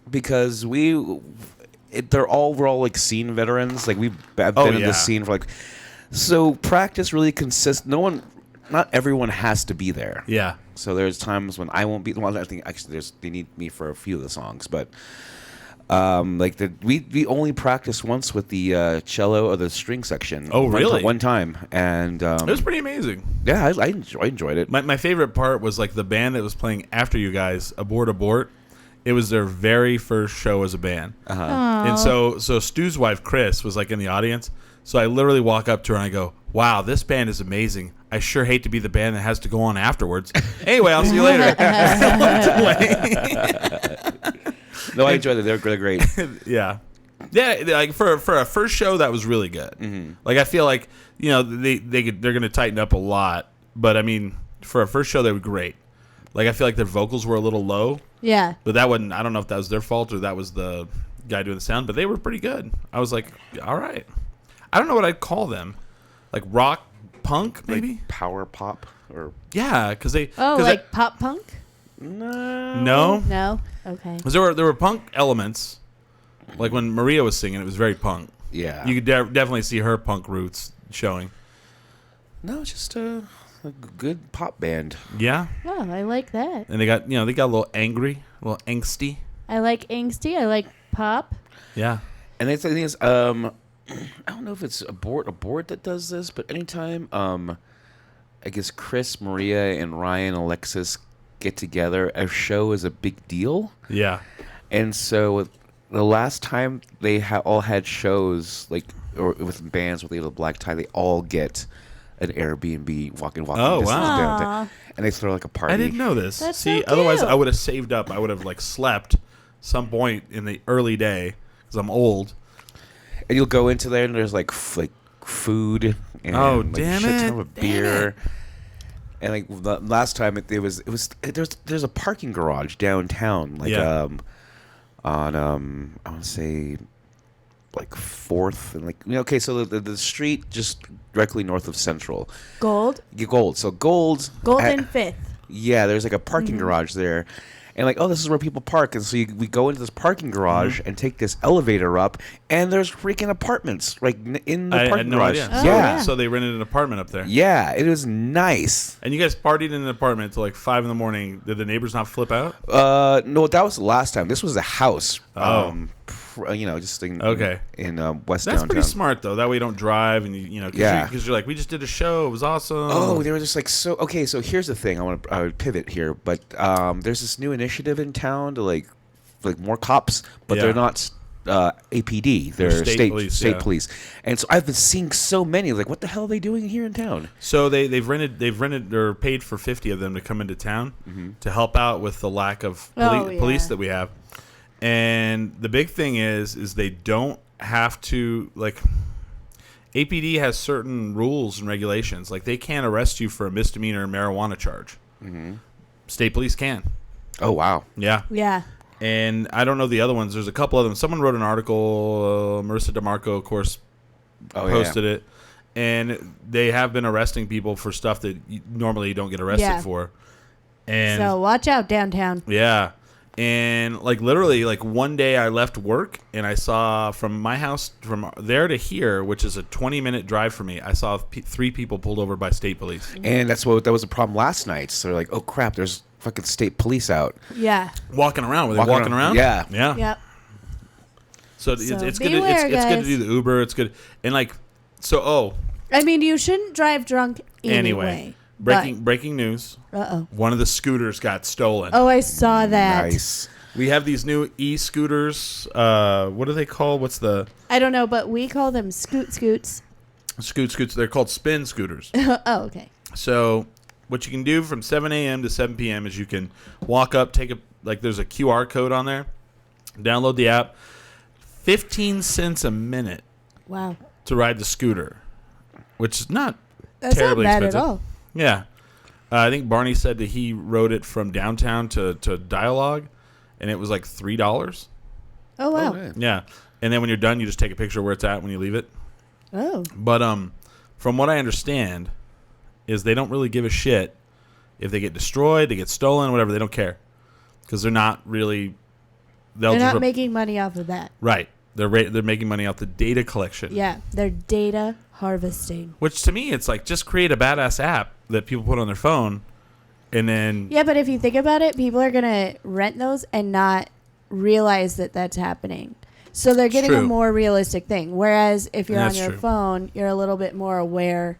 because we're all like scene veterans. Like we've been in the scene for so practice really consists. Not everyone has to be there. Yeah. So there's times when I won't be. Well, I think actually they need me for a few of the songs, but we only practiced once with the cello or the string section. Oh, really? One time, and it was pretty amazing. Yeah, I enjoyed it. My favorite part was like the band that was playing after you guys, Abort. It was their very first show as a band, and so Stu's wife Chris was like in the audience. So I literally walk up to her and I go, "Wow, this band is amazing. I sure hate to be the band that has to go on afterwards. Anyway, I'll see you later." No, I enjoyed it. They're great. Yeah. Like for a first show, that was really good. Mm-hmm. Like I feel like they're going to tighten up a lot, but I mean for a first show they were great. Like I feel like their vocals were a little low. Yeah. But that wasn't. I don't know if that was their fault or that was the guy doing the sound, but they were pretty good. I was like, all right. I don't know what I'd call them, like rock punk maybe, like power pop or because they pop punk. No. Okay. Because there were punk elements, like when Maria was singing, it was very punk. Yeah, you could definitely see her punk roots showing. No, just a good pop band. Yeah. Oh, I like that. And they got a little angry, a little angsty. I like angsty. I like pop. Yeah. And the thing is, I don't know if it's Abort that does this, but anytime I guess Chris, Maria, and Ryan, Alexis get together, a show is a big deal. Yeah. And so the last time they all had shows or with bands with the black tie, they all get an Airbnb walking. Oh, wow. And they throw like a party. I didn't know this. That's See, so otherwise cute. I would have saved up. I would have slept some point in the early day because I'm old. And you'll go into there and there's like food and like a shit ton of beer. And like the last time there's a parking garage downtown, like on I want to say like 4th and like okay, so the street just directly north of Central. Gold. So Gold and 5th. Yeah, there's like a parking garage there. And like, oh, this is where people park. And so we go into this parking garage and take this elevator up, and there's freaking apartments like in the parking garage. Idea. Oh, yeah. So they rented an apartment up there. Yeah, it was nice. And you guys partied in an apartment until like 5 a.m. Did the neighbors not flip out? No, that was the last time. This was a house. Oh. Just in West That's downtown. pretty smart though. That way you don't drive and because you're like, we just did a show. It was awesome. Oh, they were just like so. Okay, so here's the thing. I would pivot here, but there's this new initiative in town to like more cops, but they're not APD. They're state police. And so I've been seeing so many. Like, what the hell are they doing here in town? So they've rented or paid for 50 of them to come into town to help out with the lack of police that we have. And the big thing is they don't have to, like, APD has certain rules and regulations. Like, they can't arrest you for a misdemeanor marijuana charge. State police can. Oh, wow. Yeah. Yeah. And I don't know the other ones. There's a couple of them. Someone wrote an article. Marissa DeMarco, of course, posted it. And they have been arresting people for stuff that normally you don't get arrested for. And so watch out downtown. Yeah. And like literally like one day I left work and I saw from my house from there to here, which is a 20-minute drive for me, I saw 3 people pulled over by state police. And that was a problem last night. So they're like, oh crap, there's fucking state police out. Yeah. Walking around. Were they walking around? Yeah. Yeah. Yep. So it's good. It's good to do the Uber. It's good. And like, I mean, you shouldn't drive drunk anyway. Breaking news. Uh-oh. One of the scooters got stolen. Oh, I saw that. Nice. We have these new e-scooters. What are they called? What's the... I don't know, but we call them scoots. Scoots. They're called spin scooters. Oh, okay. So what you can do from 7 a.m. to 7 p.m. is you can walk up, there's a QR code on there, download the app, 15 cents a minute. Wow. To ride the scooter, which is not That's terribly not bad expensive. at all. Yeah. I think Barney said that he rode it from downtown to Dialogue, and it was like $3. Oh, wow. Oh, Yeah. And then when you're done, you just take a picture of where it's at when you leave it. Oh. But from what I understand is they don't really give a shit if they get destroyed, they get stolen, whatever. They don't care because they're not really... They're not making money off of that. Right. They're making money off the data collection. Yeah. They're data harvesting. Which to me, it's like just create a badass app that people put on their phone and then... Yeah, but if you think about it, people are going to rent those and not realize that that's happening. So they're getting a more realistic thing. Whereas if you're on your phone, you're a little bit more aware.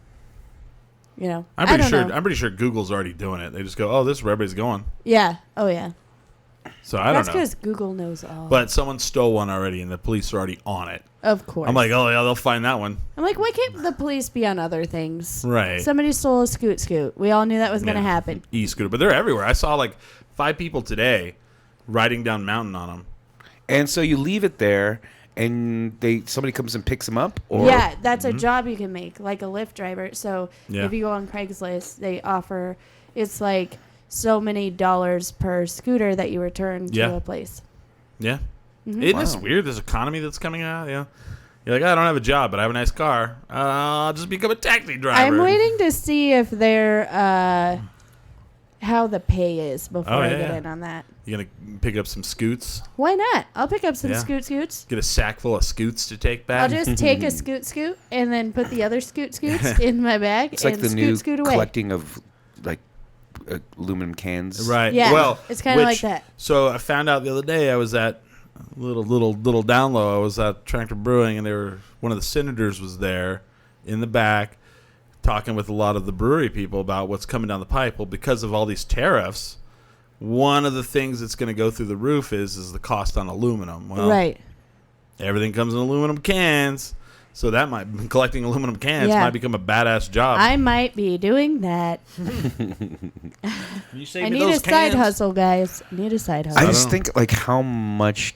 You know, I'm pretty sure Google's already doing it. They just go, "Oh, this is where everybody's going." Yeah. Oh, yeah. So I don't know. That's because Google knows all. But someone stole one already, and the police are already on it. Of course. I'm like, oh yeah, they'll find that one. I'm like, why can't the police be on other things? Right. Somebody stole a scoot. We all knew that was going to happen. E-scooter, but they're everywhere. I saw like 5 people today riding down mountain on them. And so you leave it there, and somebody comes and picks them up? Or? Yeah, that's a job you can make, like a Lyft driver. So if you go on Craigslist, they offer, it's like so many dollars per scooter that you return to a place. Yeah. Mm-hmm. Isn't this weird, this economy that's coming out? Yeah. You're like, I don't have a job, but I have a nice car. I'll just become a taxi driver. I'm waiting to see if they're, how the pay is before I get in on that. You gonna pick up some scoots? Why not? I'll pick up some scoots. Get a sack full of scoots to take back. I'll just take a scoot and then put the other scoots in my bag it's like and the new scoot away. collecting of like aluminum cans. Right. Yeah. Well, it's kind of like that. So I found out the other day I was at little down low. I was at Tractor Brewing, and one of the senators was there in the back talking with a lot of the brewery people about what's coming down the pipe. Well, because of all these tariffs, one of the things that's going to go through the roof is the cost on aluminum. Well, right. Everything comes in aluminum cans. So that collecting aluminum cans might become a badass job. I might be doing that. You save I me need a those side cans. hustle, guys. I need a side hustle. I just think like how much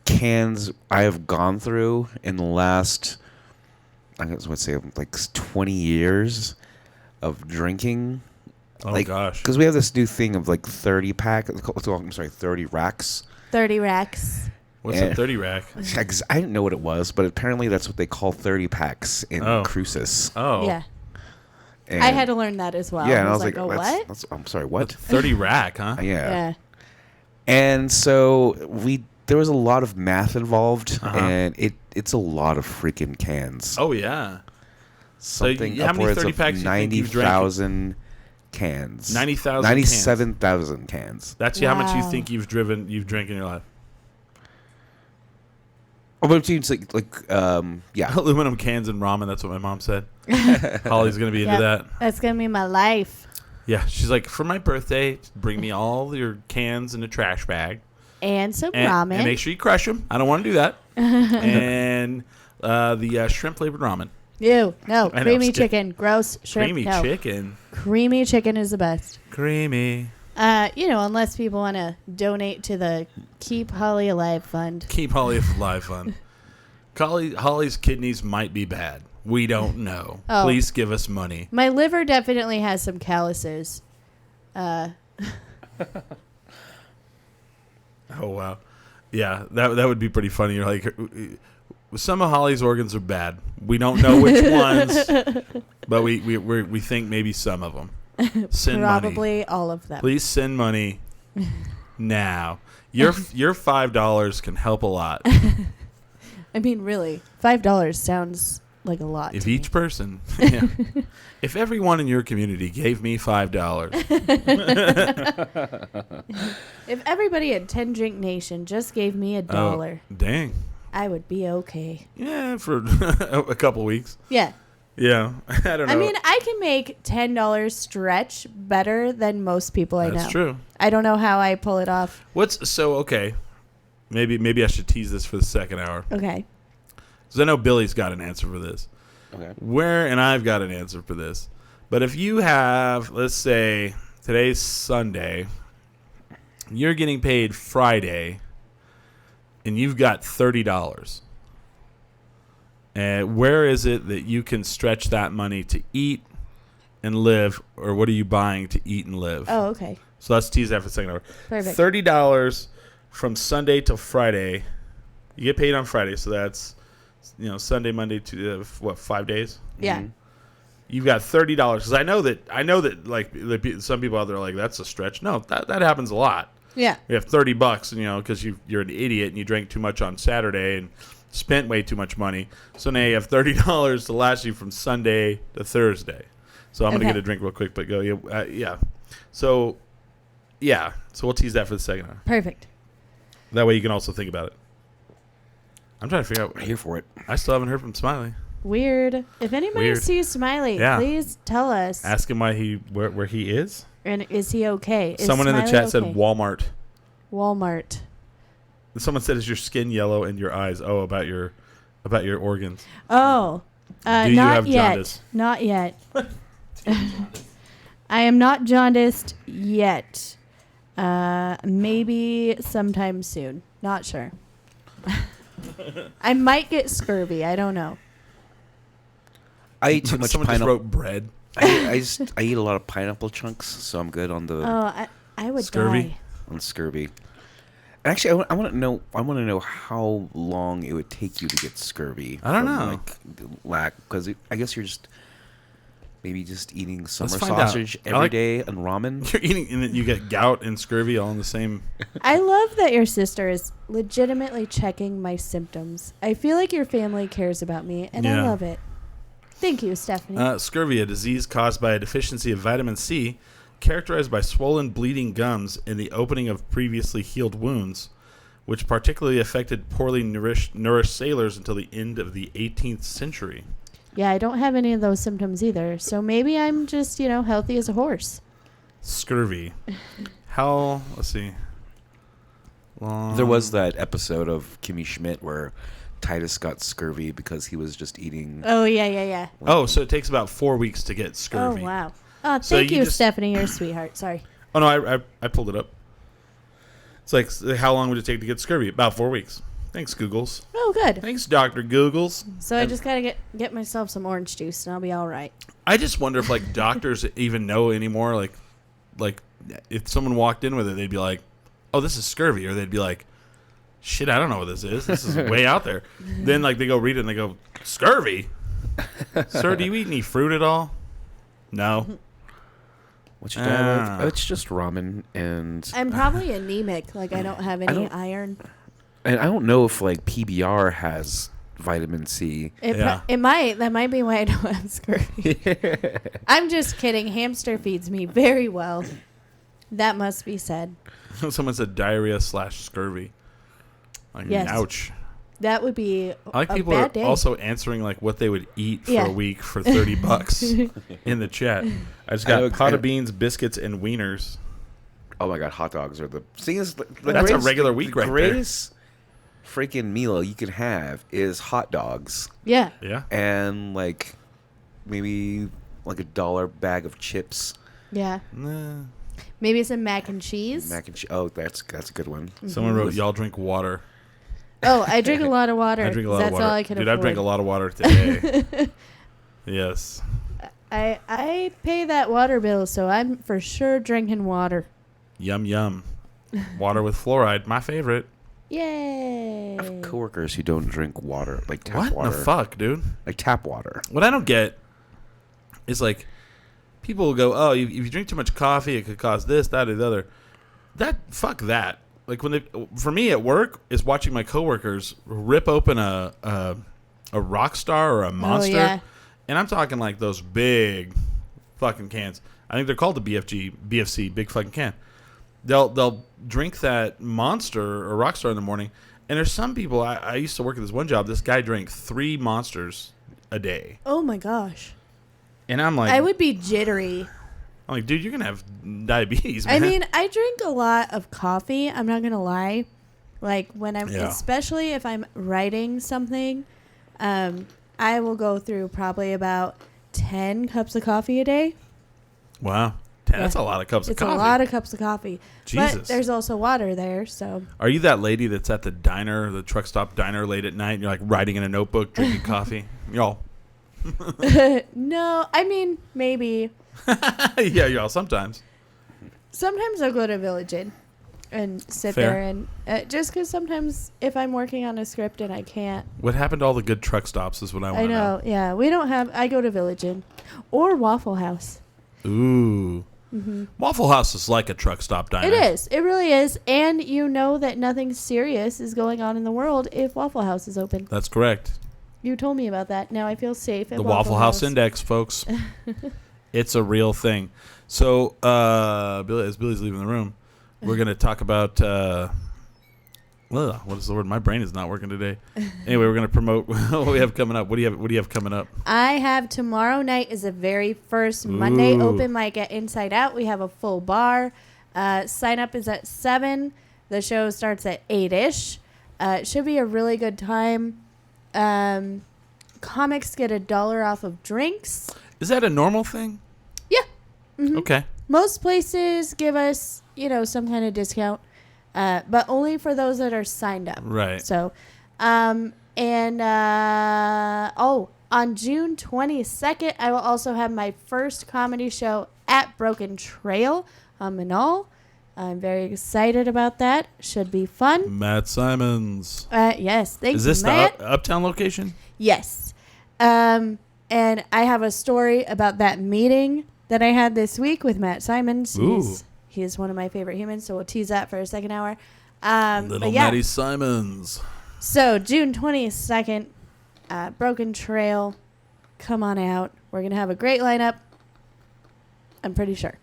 cans I have gone through in the last, I guess let's say like 20 years of drinking. Oh like, gosh. Because we have this new thing of like 30 racks. 30 racks. What's a 30 rack? Yeah, 'cause I didn't know what it was, but apparently that's what they call 30 packs in Cruces. Oh. Yeah. And I had to learn that as well. Yeah, and I was like, oh, what? I'm sorry, what? 30 rack, huh? Yeah. And so there was a lot of math involved, and it's a lot of freaking cans. Oh yeah. Something how many upwards 30 of packs you think you've drank? 90,000 cans. 90,000 97,000 cans. That's how much you Wow. think you've drank in your life. Oh, but it's yeah. Aluminum cans and ramen. That's what my mom said. Holly's gonna be into that. That's going to be my life. Yeah, she's like, for my birthday, bring me all your cans in a trash bag. And some And ramen. make sure you crush them. I don't want to do that. And the shrimp flavored ramen. Ew. No. I know, Creamy stick- chicken. Gross. Shrimp. Creamy no. chicken. Creamy chicken is the best. Creamy. Unless people want to donate to the Keep Holly Alive Fund. Keep Holly alive fun. Holly's kidneys might be bad. We don't know. Oh. Please give us money. My liver definitely has some calluses. Oh wow, yeah, that would be pretty funny. You're like, some of Holly's organs are bad. We don't know which ones, but we think maybe some of them. Send Probably money. all of them. Please send money now. Your $5 can help a lot. I mean, really, $5 sounds like a lot. If to each me. person, if everyone in your community gave me $5, If everybody at 10 Drink Nation just gave me $1, dang, I would be okay. yeah, for a couple weeks. Yeah. Yeah, I don't know. I mean, I can make $10 stretch better than most people I know. That's true. I don't know how I pull it off. Okay? Maybe I should tease this for the second hour. Okay. Because I know Billy's got an answer for this. Okay. And I've got an answer for this. But if you have, let's say, today's Sunday, you're getting paid Friday, and you've got $30. And where is it that you can stretch that money to eat and live, or what are you buying to eat and live? Oh, okay. So let's tease that for the second hour. Perfect. $30 from Sunday till Friday. You get paid on Friday, so that's Sunday, Monday, to 5 days. Yeah. Mm-hmm. You've got $30 because I know that like some people out there are like, that's a stretch. No, that happens a lot. Yeah. You have $30, because you're an idiot and you drank too much on Saturday and spent way too much money. So now you have $30 to last you from Sunday to Thursday. So I'm gonna get a drink real quick, but go yeah. So we'll tease that for the second hour. Perfect. That way you can also think about it. I'm trying to figure out. I'm here for it. I still haven't heard from Smiley. Weird. If anybody Weird. sees Smiley, Yeah. please tell us. Ask him why where he is. And is he okay? Is Someone in the Smiley chat said okay? Walmart. Walmart. Someone said, "Is your skin yellow and your eyes?" Oh, about your organs. Oh. Do you not have yet. jaundice? Not yet. I am not jaundiced yet. Maybe sometime soon. Not sure. I might get scurvy. I don't know. I eat too much Someone just pineapple. wrote bread. I eat a lot of pineapple chunks, so I'm good on the Oh, I would Scurvy? die. on scurvy. Actually, I want to know. I want to know how long it would take you to get scurvy. I don't from, know. Like lack, because I guess you're just maybe just eating summer find out. sausage I every like- day and ramen. You're eating, and then you get gout and scurvy all in the same. I love that your sister is legitimately checking my symptoms. I feel like your family cares about me, and I Yeah. love it. Thank you, Stephanie. Scurvy, a disease caused by a deficiency of vitamin C, characterized by swollen, bleeding gums in the opening of previously healed wounds, which particularly affected poorly nourished sailors until the end of the 18th century. Yeah, I don't have any of those symptoms either. So maybe I'm just, healthy as a horse. Scurvy. Let's see. Long. There was that episode of Kimmy Schmidt where Titus got scurvy because he was just eating. Oh, yeah. Oh, so it takes about 4 weeks to get Oh, scurvy. wow. So Thank you you, just- Stephanie. You're a sweetheart. Sorry. Oh, no, I pulled it up. It's like, how long would it take to get scurvy? About 4 weeks. Thanks, Googles. Oh, good. Thanks, Dr. Googles. So I just got to get myself some orange juice, and I'll be all right. I just wonder if, like, doctors even know anymore. Like, if someone walked in with it, they'd be like, oh, this is scurvy. Or they'd be like, shit, I don't know what this is. This is way out there. Then, like, they go read it, and they go, scurvy? Sir, do you eat any fruit at all? No. What's your diet like? It's just ramen and. I'm probably anemic. Like, I don't have any iron. And I don't know if like PBR has vitamin C. It might. That might be why I don't have scurvy. I'm just kidding. Hamster feeds me very well. That must be said. Someone said diarrhea / scurvy. Like, Yes. ouch. That would be I like a people bad are day. also answering like what they would eat for Yeah. a week for $30 in the chat. I just got pot of beans, biscuits, and wieners. Oh my god, hot dogs are the thing is the That's a regular week the right there. greatest freaking meal you can have is hot dogs Yeah. Yeah. and like maybe like $1 bag of chips, Yeah. Nah. Maybe some mac and cheese. mac and cheese. Oh, that's a good one. Someone wrote, y'all drink water. Oh, I drink a lot of water. I drink a lot That's of water. all I can Dude, afford. I drank a lot of water today. Yes. I pay that water bill, so I'm for sure drinking water. Yum, yum. Water with fluoride, my favorite. Yay. I have coworkers who don't drink water, like tap What water. the fuck, dude? Like tap water. What I don't get is like people will go, oh, if you drink too much coffee, it could cause this, that, or the other. Fuck that. Like for me at work is watching my coworkers rip open a Rockstar or a Monster, yeah. and I'm talking like those big fucking cans. I think they're called the BFC, big fucking can. They'll drink that Monster or Rockstar in the morning, and there's some people. I used to work at this one job. This guy drank 3 Monsters a day, Oh my gosh. and I'm like, I would be jittery. I'm like, dude, you're gonna have diabetes, man. I mean, I drink a lot of coffee. I'm not gonna lie. Like when I'm, especially if I'm writing something, I will go through probably about 10 cups of coffee a day. Wow. That's a lot of cups of coffee. It's a lot of cups of coffee. Jesus. But there's also water there, so. Are you that lady that's at the diner, the truck stop diner late at night, and you're like writing in a notebook, drinking coffee? Y'all. No, I mean, maybe. Yeah, y'all, sometimes. Sometimes I'll go to Village Inn and sit Fair. there and just because sometimes if I'm working on a script and I can't. What happened to all the good truck stops is what I want I to know, yeah. We don't have, I go to Village Inn or Waffle House. Ooh. Mm-hmm. Waffle House is like a truck stop diner. It is. It really is. And you know that nothing serious is going on in the world if Waffle House is open. That's correct. You told me about that. Now I feel safe at The Waffle House Index, folks. It's a real thing. So, as Billy's leaving the room, we're going to talk about, what is the word? My brain is not working today. Anyway, we're going to promote what we have coming up. What do you have coming up? I have tomorrow night is the very first Monday Ooh. open mic at Inside Out. We have a full bar. Sign up is at 7. The show starts at 8-ish. It should be a really good time. Comics get $1 off of drinks. Is that a normal thing? Yeah. Mm-hmm. Okay. Most places give us, some kind of discount, but only for those that are signed up. Right. So, on June 22nd, I will also have my first comedy show at Broken Trail on Manal. I'm very excited about that. Should be fun. Matt Simons. Yes. Thanks, Is this Matt. the Uptown location? Yes. And I have a story about that meeting that I had this week with Matt Simons. Ooh. He is one of my favorite humans, so we'll tease that for a second hour. Little Matty Simons. So June 22nd, Broken Trail. Come on out. We're going to have a great lineup. I'm pretty sure.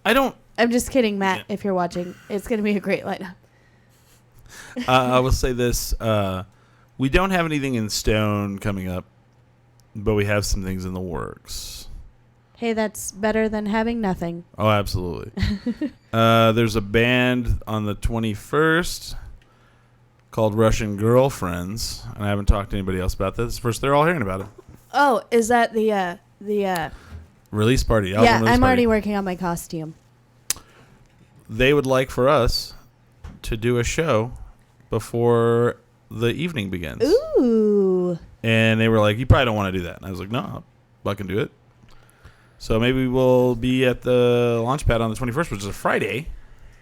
I'm just kidding, Matt, if you're watching. It's going to be a great lineup. I will say this. We don't have anything in stone coming up, but we have some things in the works. Hey, that's better than having nothing. Oh, absolutely. There's a band on the 21st. called Russian Girlfriends, and I haven't talked to anybody else about this. First, they're all hearing about it. Oh, is that the Release party. Album Yeah, release I'm party. already working on my costume. They would like for us to do a show before the evening begins. Ooh. And they were like, you probably don't want to do that. And I was like, no, I'll fucking do it. So maybe we'll be at the Launchpad on the 21st, which is a Friday,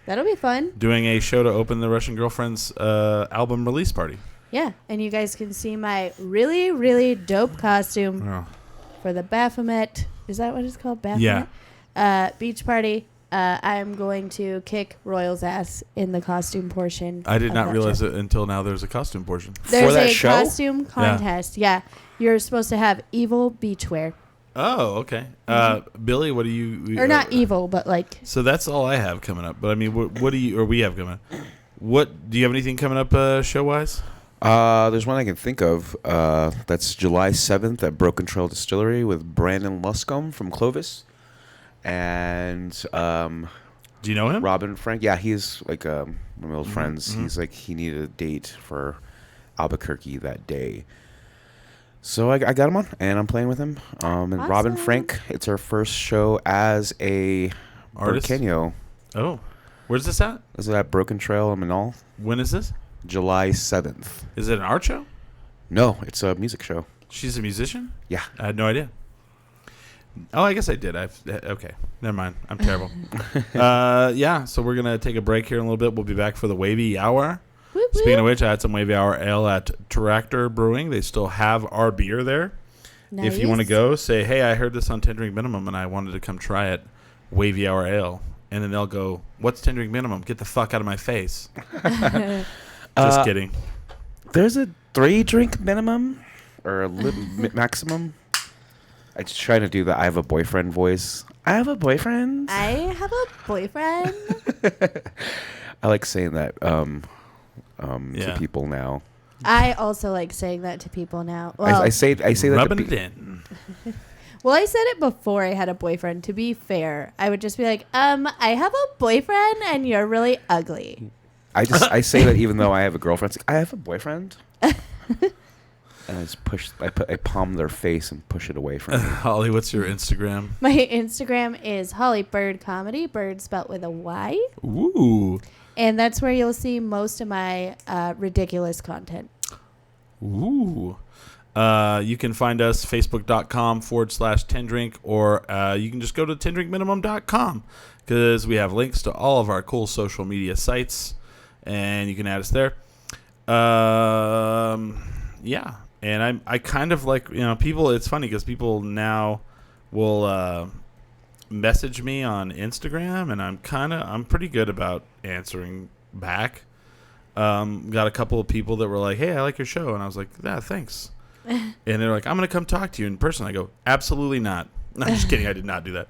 That'll be fun. doing a show to open the Russian Girlfriend's album release party. Yeah, and you guys can see my really, really dope costume Oh. for the Baphomet. Is that what it's called? Baphomet? Yeah. Beach party. I'm going to kick Royal's ass in the costume portion. I did of not that realize show. it until now there's a costume portion. There's that a show? costume contest. Yeah. You're supposed to have evil beachwear. Oh, okay. Billy, what do you... Or not evil, but like... So that's all I have coming up. But I mean, what do you... Or we have coming up. What... Do you have anything coming up show-wise? There's one I can think of. That's July 7th at Broken Trail Distillery with Brandon Luscombe from Clovis. And Do you know him? Robin Frank. Yeah, he's like one of my old friends. Mm-hmm. He's like, he needed a date for Albuquerque that day. So I got him on, and I'm playing with him. And Robin Awesome. Frank, it's her first show as a Artist? Burkenio. Oh. Where's this at? Is it at Broken Trail in Manal? When is this? July 7th. Is it an art show? No, it's a music show. She's a musician? Yeah. I had no idea. Oh, I guess I did. Okay. Never mind. I'm terrible. Yeah, so we're going to take a break here in a little bit. We'll be back for the Wavy Hour. Whoop, Speaking of whoop. which, I had some Wavy Hour ale at Tractor Brewing. They still have our beer there. If you want to Nice. go, say, hey, I heard this on 10 Drink Minimum and I wanted to come try it. Wavy Hour Ale. And then they'll go, what's 10 Drink Minimum? Get the fuck out of my face. Just kidding. There's a 3-drink minimum or a maximum. I just try to do the I have a boyfriend voice. I have a boyfriend. I have a boyfriend. I like saying that Yeah. to people now. I also like saying that to people now. I Well, say that to Rubbing it in. well, I said it before I had a boyfriend. To be fair, I would just be like, I have a boyfriend and you're really ugly. I say that even though I have a girlfriend. It's like, I have a boyfriend. And I just I palm their face and push it away from me. Holly, what's your Instagram? My Instagram is Holly Bird Comedy, bird spelt with a Y. Ooh. And that's where you'll see most of my ridiculous content. Ooh. You can find us facebook.com/10drink, or you can just go to 10drinkminimum.com because we have links to all of our cool social media sites, and you can add us there. Yeah. And I kind of like, people, it's funny because people now will message me on Instagram, and I'm pretty good about answering back. Got a couple of people that were like, hey, I like your show. And I was like, yeah, thanks. And they're like, I'm going to come talk to you in person. I go, absolutely not. No, I'm just kidding. I did not do that.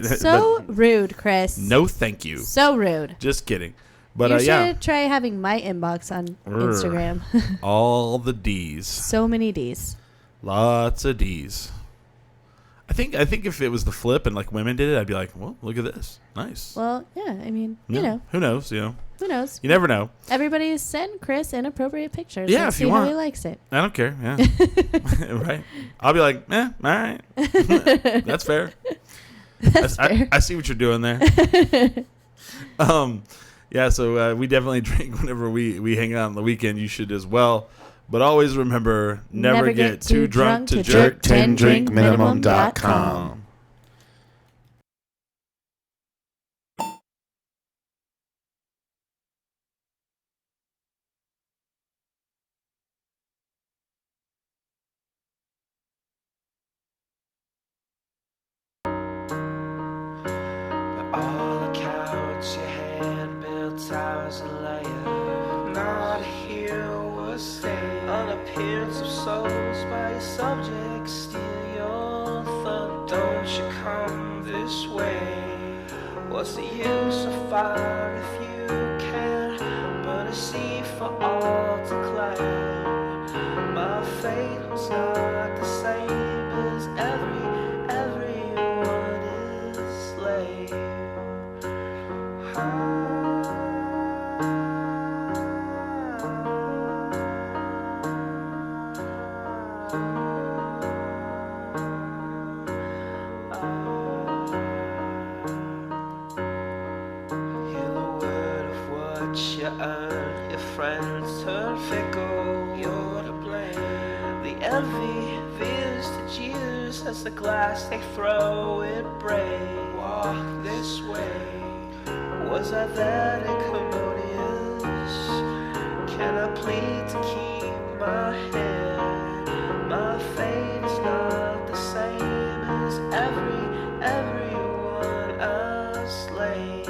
So rude, Chris. No, thank you. So rude. Just kidding. But you should yeah, try having my inbox on Instagram. all the D's. So many D's. Lots of D's. I think if it was the flip and like women did it, I'd be like, well, look at this. Nice. Well, yeah, I mean, Yeah. Who knows? who knows? You never know. Everybody send Chris inappropriate pictures. Yeah, Let's if you see how want. he likes it. I don't care. Yeah. Right. I'll be like, all right. That's fair. That's fair. I see what you're doing there. Yeah, so we definitely drink whenever we hang out on the weekend. You should as well. But always remember, never get too drunk to jerk. 10drinkminimum.com. All the cowards you had built towers and layers. Not a hero was saved. An appearance of souls by your subjects. Steal your thumb. Don't you come this way. What's the use of fire if you can't burn a sea for all to climb? My fate was not the same as everyone is slave. friends turn fickle, you're to blame. The envy veers to jeers as the glass they throw it break. Walk this way. Was I that incommodious? Can I plead to keep my head? My fate is not the same as everyone I slay.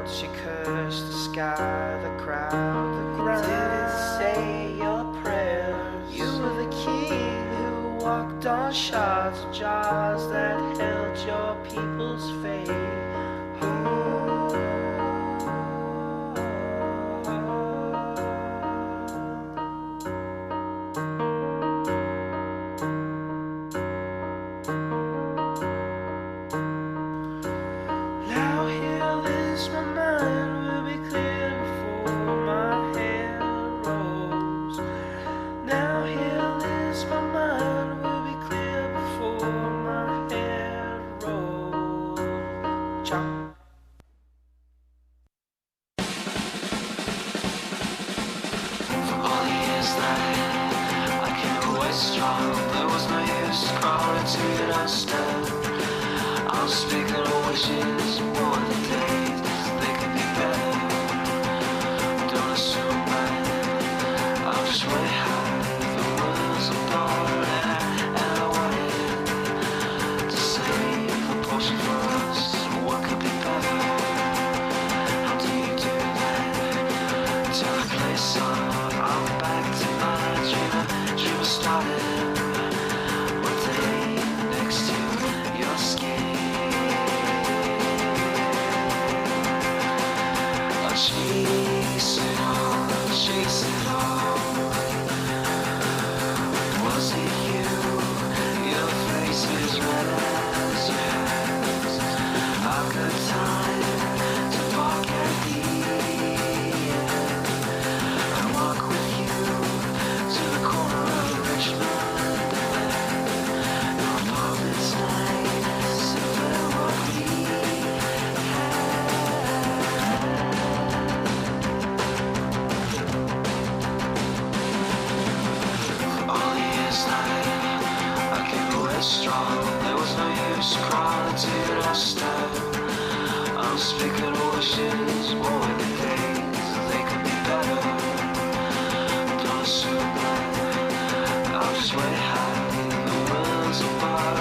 She cursed the sky, the crowd, the ground. Didn't say your prayers. You were the king who walked on shards of jars that held your people's fate. Now here lives my mind will be clear before my head rolls. Now here lives my mind will be clear before my head rolls. Chop. For all the years that I came away strong, there was no use crawling to the dust. I'm speaking of wishes more than days. They could be better. Don't assume that I'm just way high. The world's apart, and I wanted to save a portion for us. What could be better? How do you do that? Turn the place on. I'm back to my dream started. One day next to your skin. Chase it on. Was it you? Your face is red as your hands. I've got time to forget the end. I walk with you to the corner of Richmond. No apartments nights if there won't be. I came away strong. There was no use crawling to the dust. I'm speaking of wishes more than days. They could be better. Don't assume that I'm just way high. The world's apart,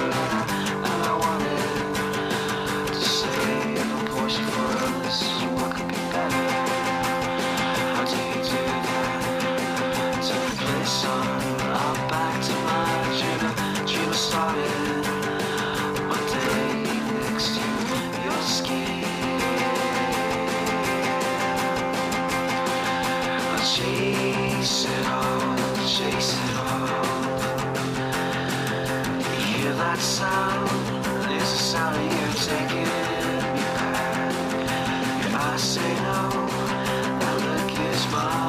and I wanted to save a portion for us. What could be better? How do you do that? Turn the place on. I'm back to my dream started. One day next to your skin. I'll chase it on. You hear that sound? It's the sound of you taking me back. Your eyes say no, that look is mine.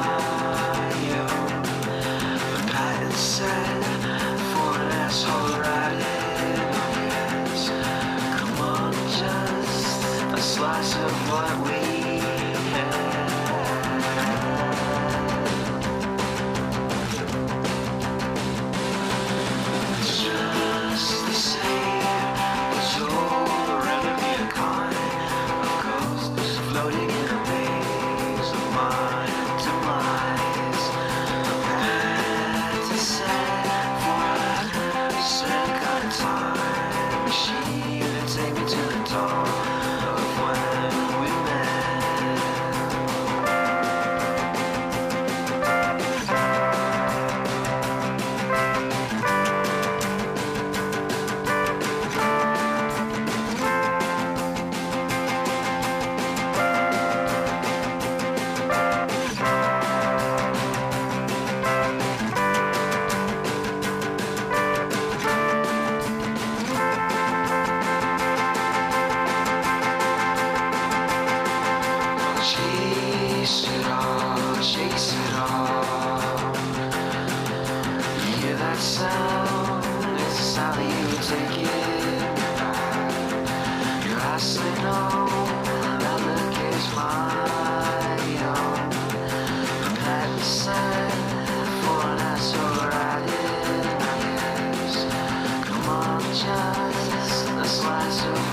Said for an asshole right in your ears. Come on, just a slice of what we had. Just the same, but you're rather be a kind of ghosts floating in a maze of my demise. Time machine and take me to the dawn of when we met.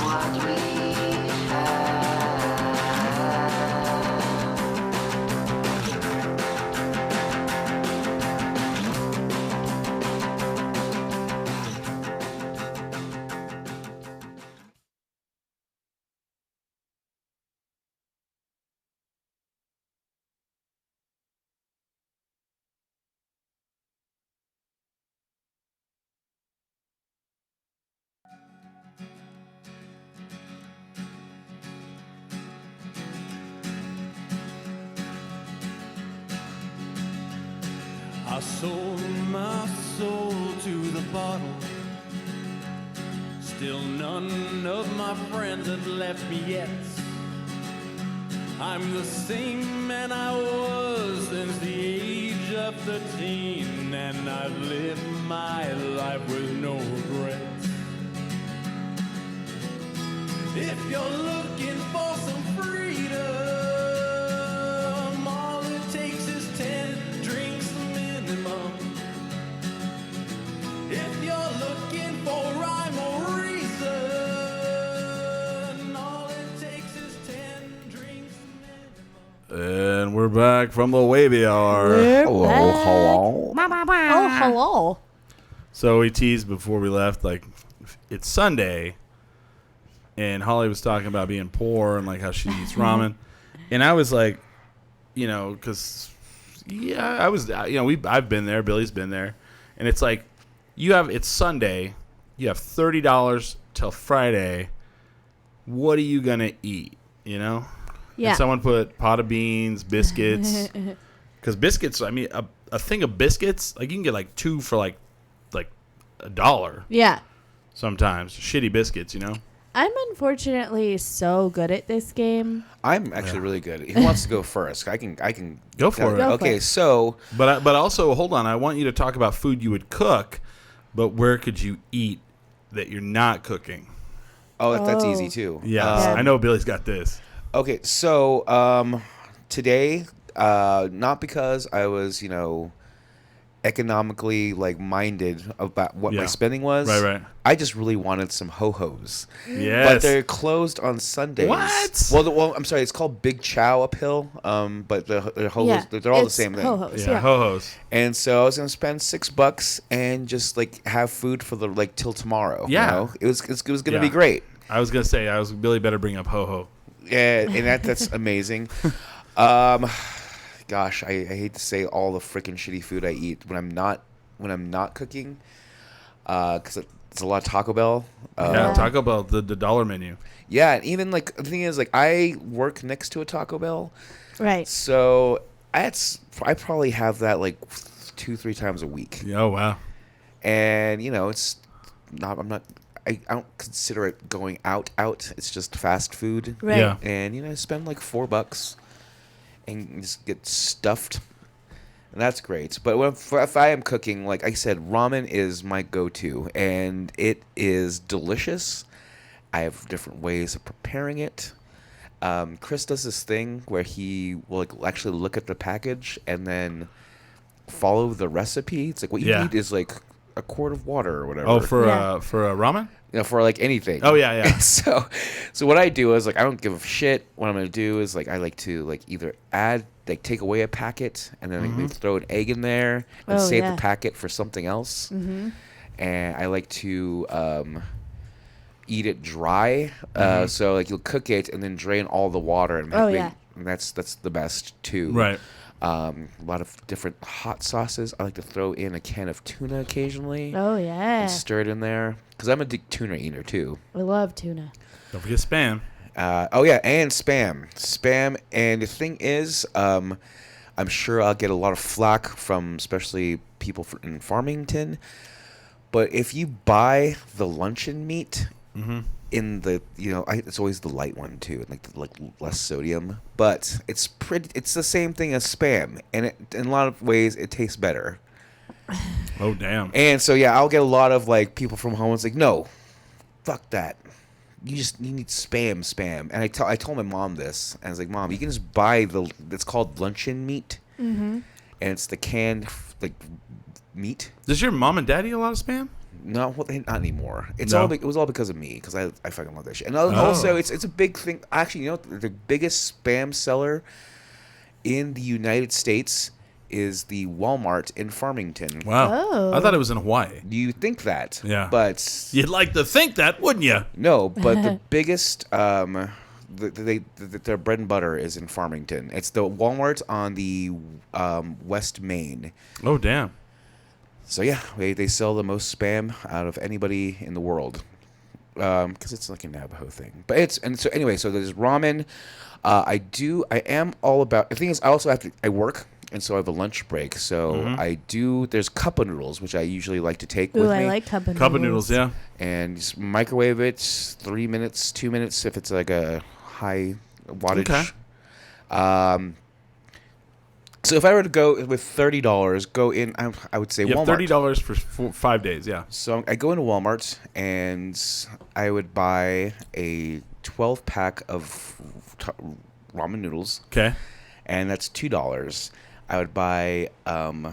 what we have. I sold my soul to the bottle. Still none of my friends have left me yet. I'm the same man I was since the age of 13, and I've lived my life with no regrets. If you're looking for some freedom, all it takes is 10 drinks minimum. If you're looking for rhyme or reason, all it takes is 10 drinks minimum. And we're back from the wavy hour. We're Hello, back. hello. Oh, hello. So we teased before we left, like, it's Sunday, and Holly was talking about being poor and, like, how she eats ramen. And I was like, you know, because, yeah, I was, you know, I've been there. Billy's been there. And it's like, it's Sunday. You have $30 till Friday. What are you going to eat, you know? Yeah. And someone put pot of beans, biscuits. Because biscuits, I mean, a thing of biscuits, like, you can get, like, 2 for, like $1 Yeah. sometimes. Shitty biscuits, you know? I'm unfortunately so good at this game. I'm actually really good. Who wants to go first? I can. Go for it. Go for Okay, it. so But also, hold on. I want you to talk about food you would cook, but where could you eat that you're not cooking? that's Oh. easy too. Yes, Yeah. I know Billy's got this. Okay, so today, not because I was, economically like minded about what my Yeah. spending was. Right. I just really wanted some ho-hos. Yes. But they're closed on Sundays. What? Well, I'm sorry. It's called Big Chow uphill. But the ho-hos, Yeah, they're all the it's same thing. Ho-hos, yeah, yeah. ho-hos. And so I was gonna spend $6 and just like have food for till tomorrow. Yeah. You know? It was gonna Yeah. be great. I was going to say, Billy better bring up ho-ho. Yeah, and that's amazing. Gosh, I hate to say all the freaking shitty food I eat when I'm not cooking, because it's a lot of Taco Bell. Yeah, Taco Bell, the dollar menu. Yeah, and even like the thing is, like, I work next to a Taco Bell, Right. so I probably have that like 2-3 times a week, Yeah, oh, wow. and it's not. I don't consider it going out. It's just fast food. Right. Yeah. And I spend like $4 and just get stuffed, and that's great. But if I am cooking, like I said, ramen is my go-to, and it is delicious. I have different ways of preparing it. Chris does this thing where he will like actually look at the package and then follow the recipe. It's like what you Yeah. need is like a quart of water or whatever. Oh, for Yeah. ramen? for like anything. Oh, yeah. so what I do is like I don't give a shit. What I'm gonna do is like I like to like either take away a packet and then maybe throw an egg in there and Oh, save yeah. the packet for something else. Mm-hmm. And I like to eat it dry. So like you'll cook it and then drain all the water and Oh, yeah. and that's the best too. Right. A lot of different hot sauces. I like to throw in a can of tuna occasionally. Oh, yeah. And stir it in there because I'm a tuna eater too. I love tuna. Don't forget Spam. Oh yeah, and spam. And the thing is, I'm sure I'll get a lot of flack from especially people in Farmington. But if you buy the luncheon meat in the, it's always the light one too, like less sodium. But it's the same thing as spam, and in a lot of ways it tastes better. Oh, damn. And so yeah, I'll get a lot of like people from home. It's like, no, fuck that. You need spam. And I told my mom this, and I was like, Mom, you can just buy it's called luncheon meat, and it's the canned like meat. Does your mom and dad eat a lot of Spam? No, well, not anymore. It's No? all. It was all because of me, because I fucking love that shit. And also, it's a big thing. Actually, you know, the biggest spam seller in the United States is the Walmart in Farmington. Wow. Oh. I thought it was in Hawaii. You think that? Yeah. But You'd like to think that, wouldn't you? no. But the biggest, their bread and butter is in Farmington. It's the Walmart on the West Main. Oh, damn. So yeah, they sell the most spam out of anybody in the world, because it's like a Navajo thing. But so anyway, so there's ramen. I am all about. The thing is, I also I work, and so I have a lunch break. So I do. There's cup of noodles, which I usually like to take Ooh, with I me. like cup of noodles. Cup of noodles, yeah. And just microwave it 3 minutes, 2 minutes if it's like a high wattage. Okay. So if I were to go with $30, go in, I would say You have Walmart. $30 for 5 days, yeah. So I go into Walmart and I would buy a 12-pack of ramen noodles, Okay. and that's $2. I would buy, I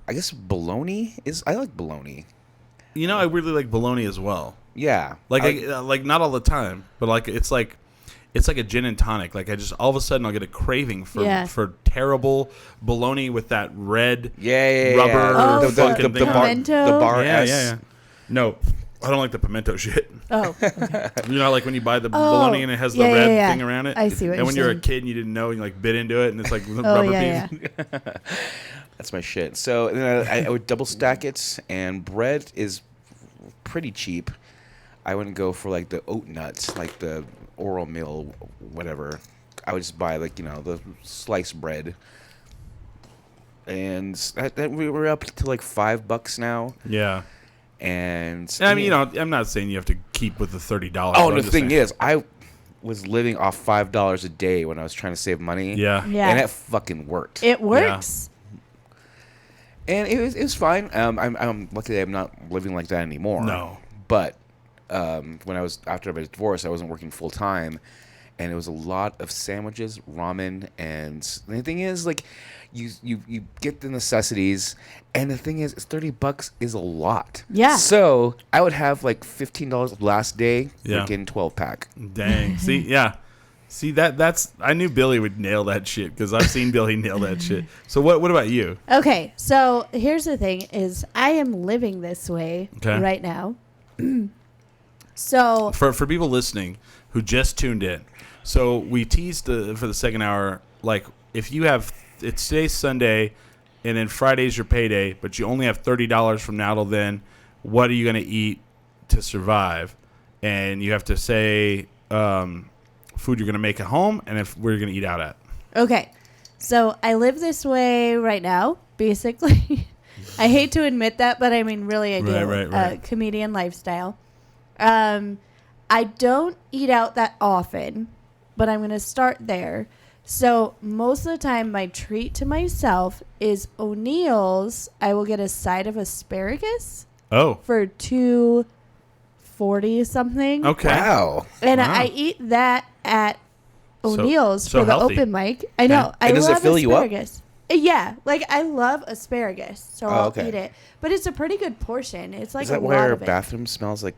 guess bologna is. I like bologna. You know, I really like bologna as well. Yeah, Like, like not all the time, but like it's like a gin and tonic. Like I just all of a sudden I'll get a craving for terrible bologna with that red rubber Oh, fucking the thing on it. pimento? the bar Yeah, S. yeah. No, I don't like the pimento shit. Oh, okay. You know, like when you buy the bologna and it has the yeah, red yeah. thing around it. I see what And you're when you're a saying. kid and you didn't know, and you like bit into it, and it's like Oh, rubber yeah, piece. That's my shit. So then I would double stack it, and bread is pretty cheap. I wouldn't go for like the oat nuts, like the Oral Meal, whatever. I would just buy like, you know, the sliced bread. And we were up to like $5 now. Yeah. And I mean, you know, I'm not saying you have to keep with the $30. oh, but the I'm just thing saying. is, I was living off $5 a day when I was trying to save money. Yeah. Yeah. And that fucking worked. It works. And it was fine. I'm lucky I'm not living like that anymore. No. But when I was after my divorce, I wasn't working full time, and it was a lot of sandwiches, ramen, and the thing is, like, you get the necessities, and the thing is, $30 is a lot. Yeah. So I would have like $15 last day, Yeah. freaking 12-pack. Dang. See, yeah. See that's I knew Billy would nail that shit because I've seen Billy nail that shit. So what about you? Okay, so here's the thing: is I am living this way right now. So For people listening who just tuned in, so we teased for the second hour, like if you have it's today's Sunday, and then Friday's your payday, but you only have $30 from now till then. What are you gonna eat to survive? And you have to say food you're gonna make at home, and if we're gonna eat out at. okay, so I live this way right now, basically. I hate to admit that, but I mean, really, I do. Right. Comedian lifestyle. I don't eat out that often, but I'm going to start there. So most of the time, my treat to myself is O'Neill's. I will get a side of asparagus Oh, for $2.40 something. okay. Wow. And Wow. I eat that at O'Neill's so for the healthy. open mic. I know. I And does it love fill you up? asparagus. Yeah, like I love asparagus, so I'll okay. eat it. But it's a pretty good portion. It's like Is a that lot why our of it. bathroom smells like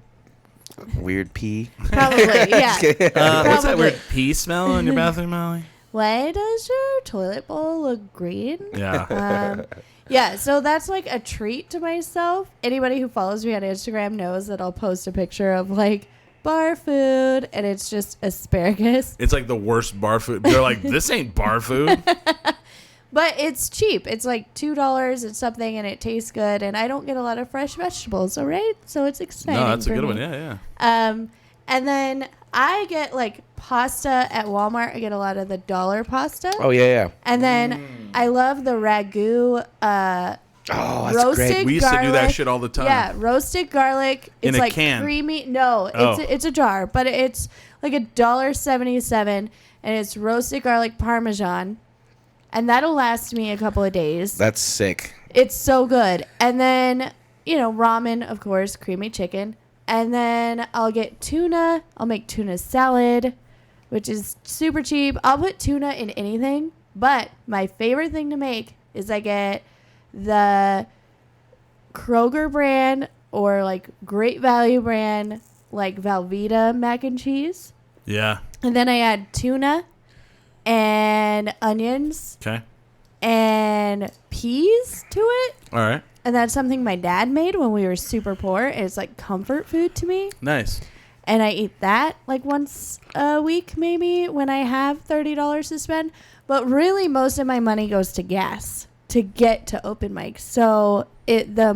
weird pee? Probably, yeah. What's that Probably. weird pee smell in your bathroom, Molly? Why does your toilet bowl look green? Yeah. Yeah, so that's like a treat to myself. Anybody who follows me on Instagram knows that I'll post a picture of like bar food, and it's just asparagus. It's like the worst bar food. They're like, this ain't bar food. But it's cheap. It's like $2 and something, and it tastes good. And I don't get a lot of fresh vegetables, all right? So it's exciting. No, that's a for good me. one. Yeah. And then I get like pasta at Walmart. I get a lot of the dollar pasta. Oh, yeah. And then I love the ragu. Oh, that's Roasted great. We used to do that garlic. shit all the time. Yeah, roasted garlic. In It's a like can. creamy. No, Oh. it's a jar, but it's like $1.77, and it's roasted garlic parmesan, and that'll last me a couple of days. That's sick. It's so good. And then, ramen, of course, creamy chicken. And then I'll get tuna. I'll make tuna salad, which is super cheap. I'll put tuna in anything. But my favorite thing to make is I get the Kroger brand or like Great Value brand, like Velveeta mac and cheese. Yeah. And then I add tuna and onions Okay. and peas to it. All right. And that's something my dad made when we were super poor. It's like comfort food to me. Nice. And I eat that like once a week maybe when I have $30 to spend. But really most of my money goes to gas to get to open mics. So the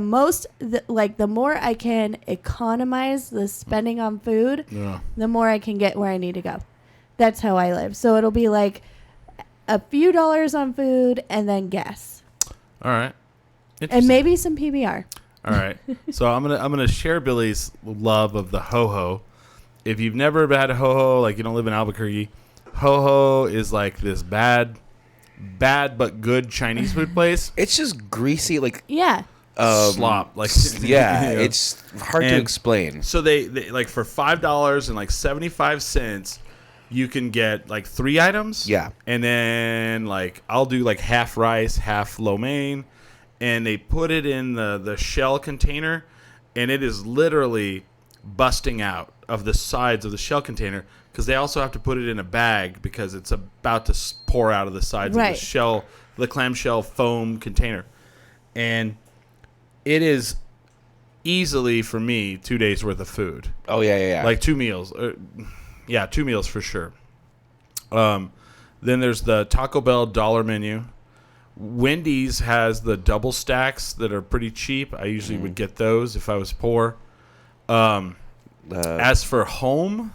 more I can economize the spending on food, the more I can get where I need to go. That's how I live. So it'll be like a few dollars on food and then gas. All right. And maybe some PBR. All right. So I'm gonna share Billy's love of the ho-ho. If you've never had a ho-ho, like you don't live in Albuquerque, ho-ho is like this bad but good Chinese food place. It's just greasy, like Yeah. Slop. Like yeah, you know. it's hard to And explain. So they like for $5 and like 75 cents, you can get like 3 items. Yeah. And then like I'll do like half rice, half lo mein, and they put it in the shell container, and it is literally busting out of the sides of the shell container because they also have to put it in a bag because it's about to pour out of the sides of the shell, the clamshell foam container. And it is easily for me 2 days worth of food. Oh yeah. Like 2 meals. 2 meals for sure. Then there's the Taco Bell dollar menu. Wendy's has the double stacks that are pretty cheap. I usually would get those if I was poor. As for home,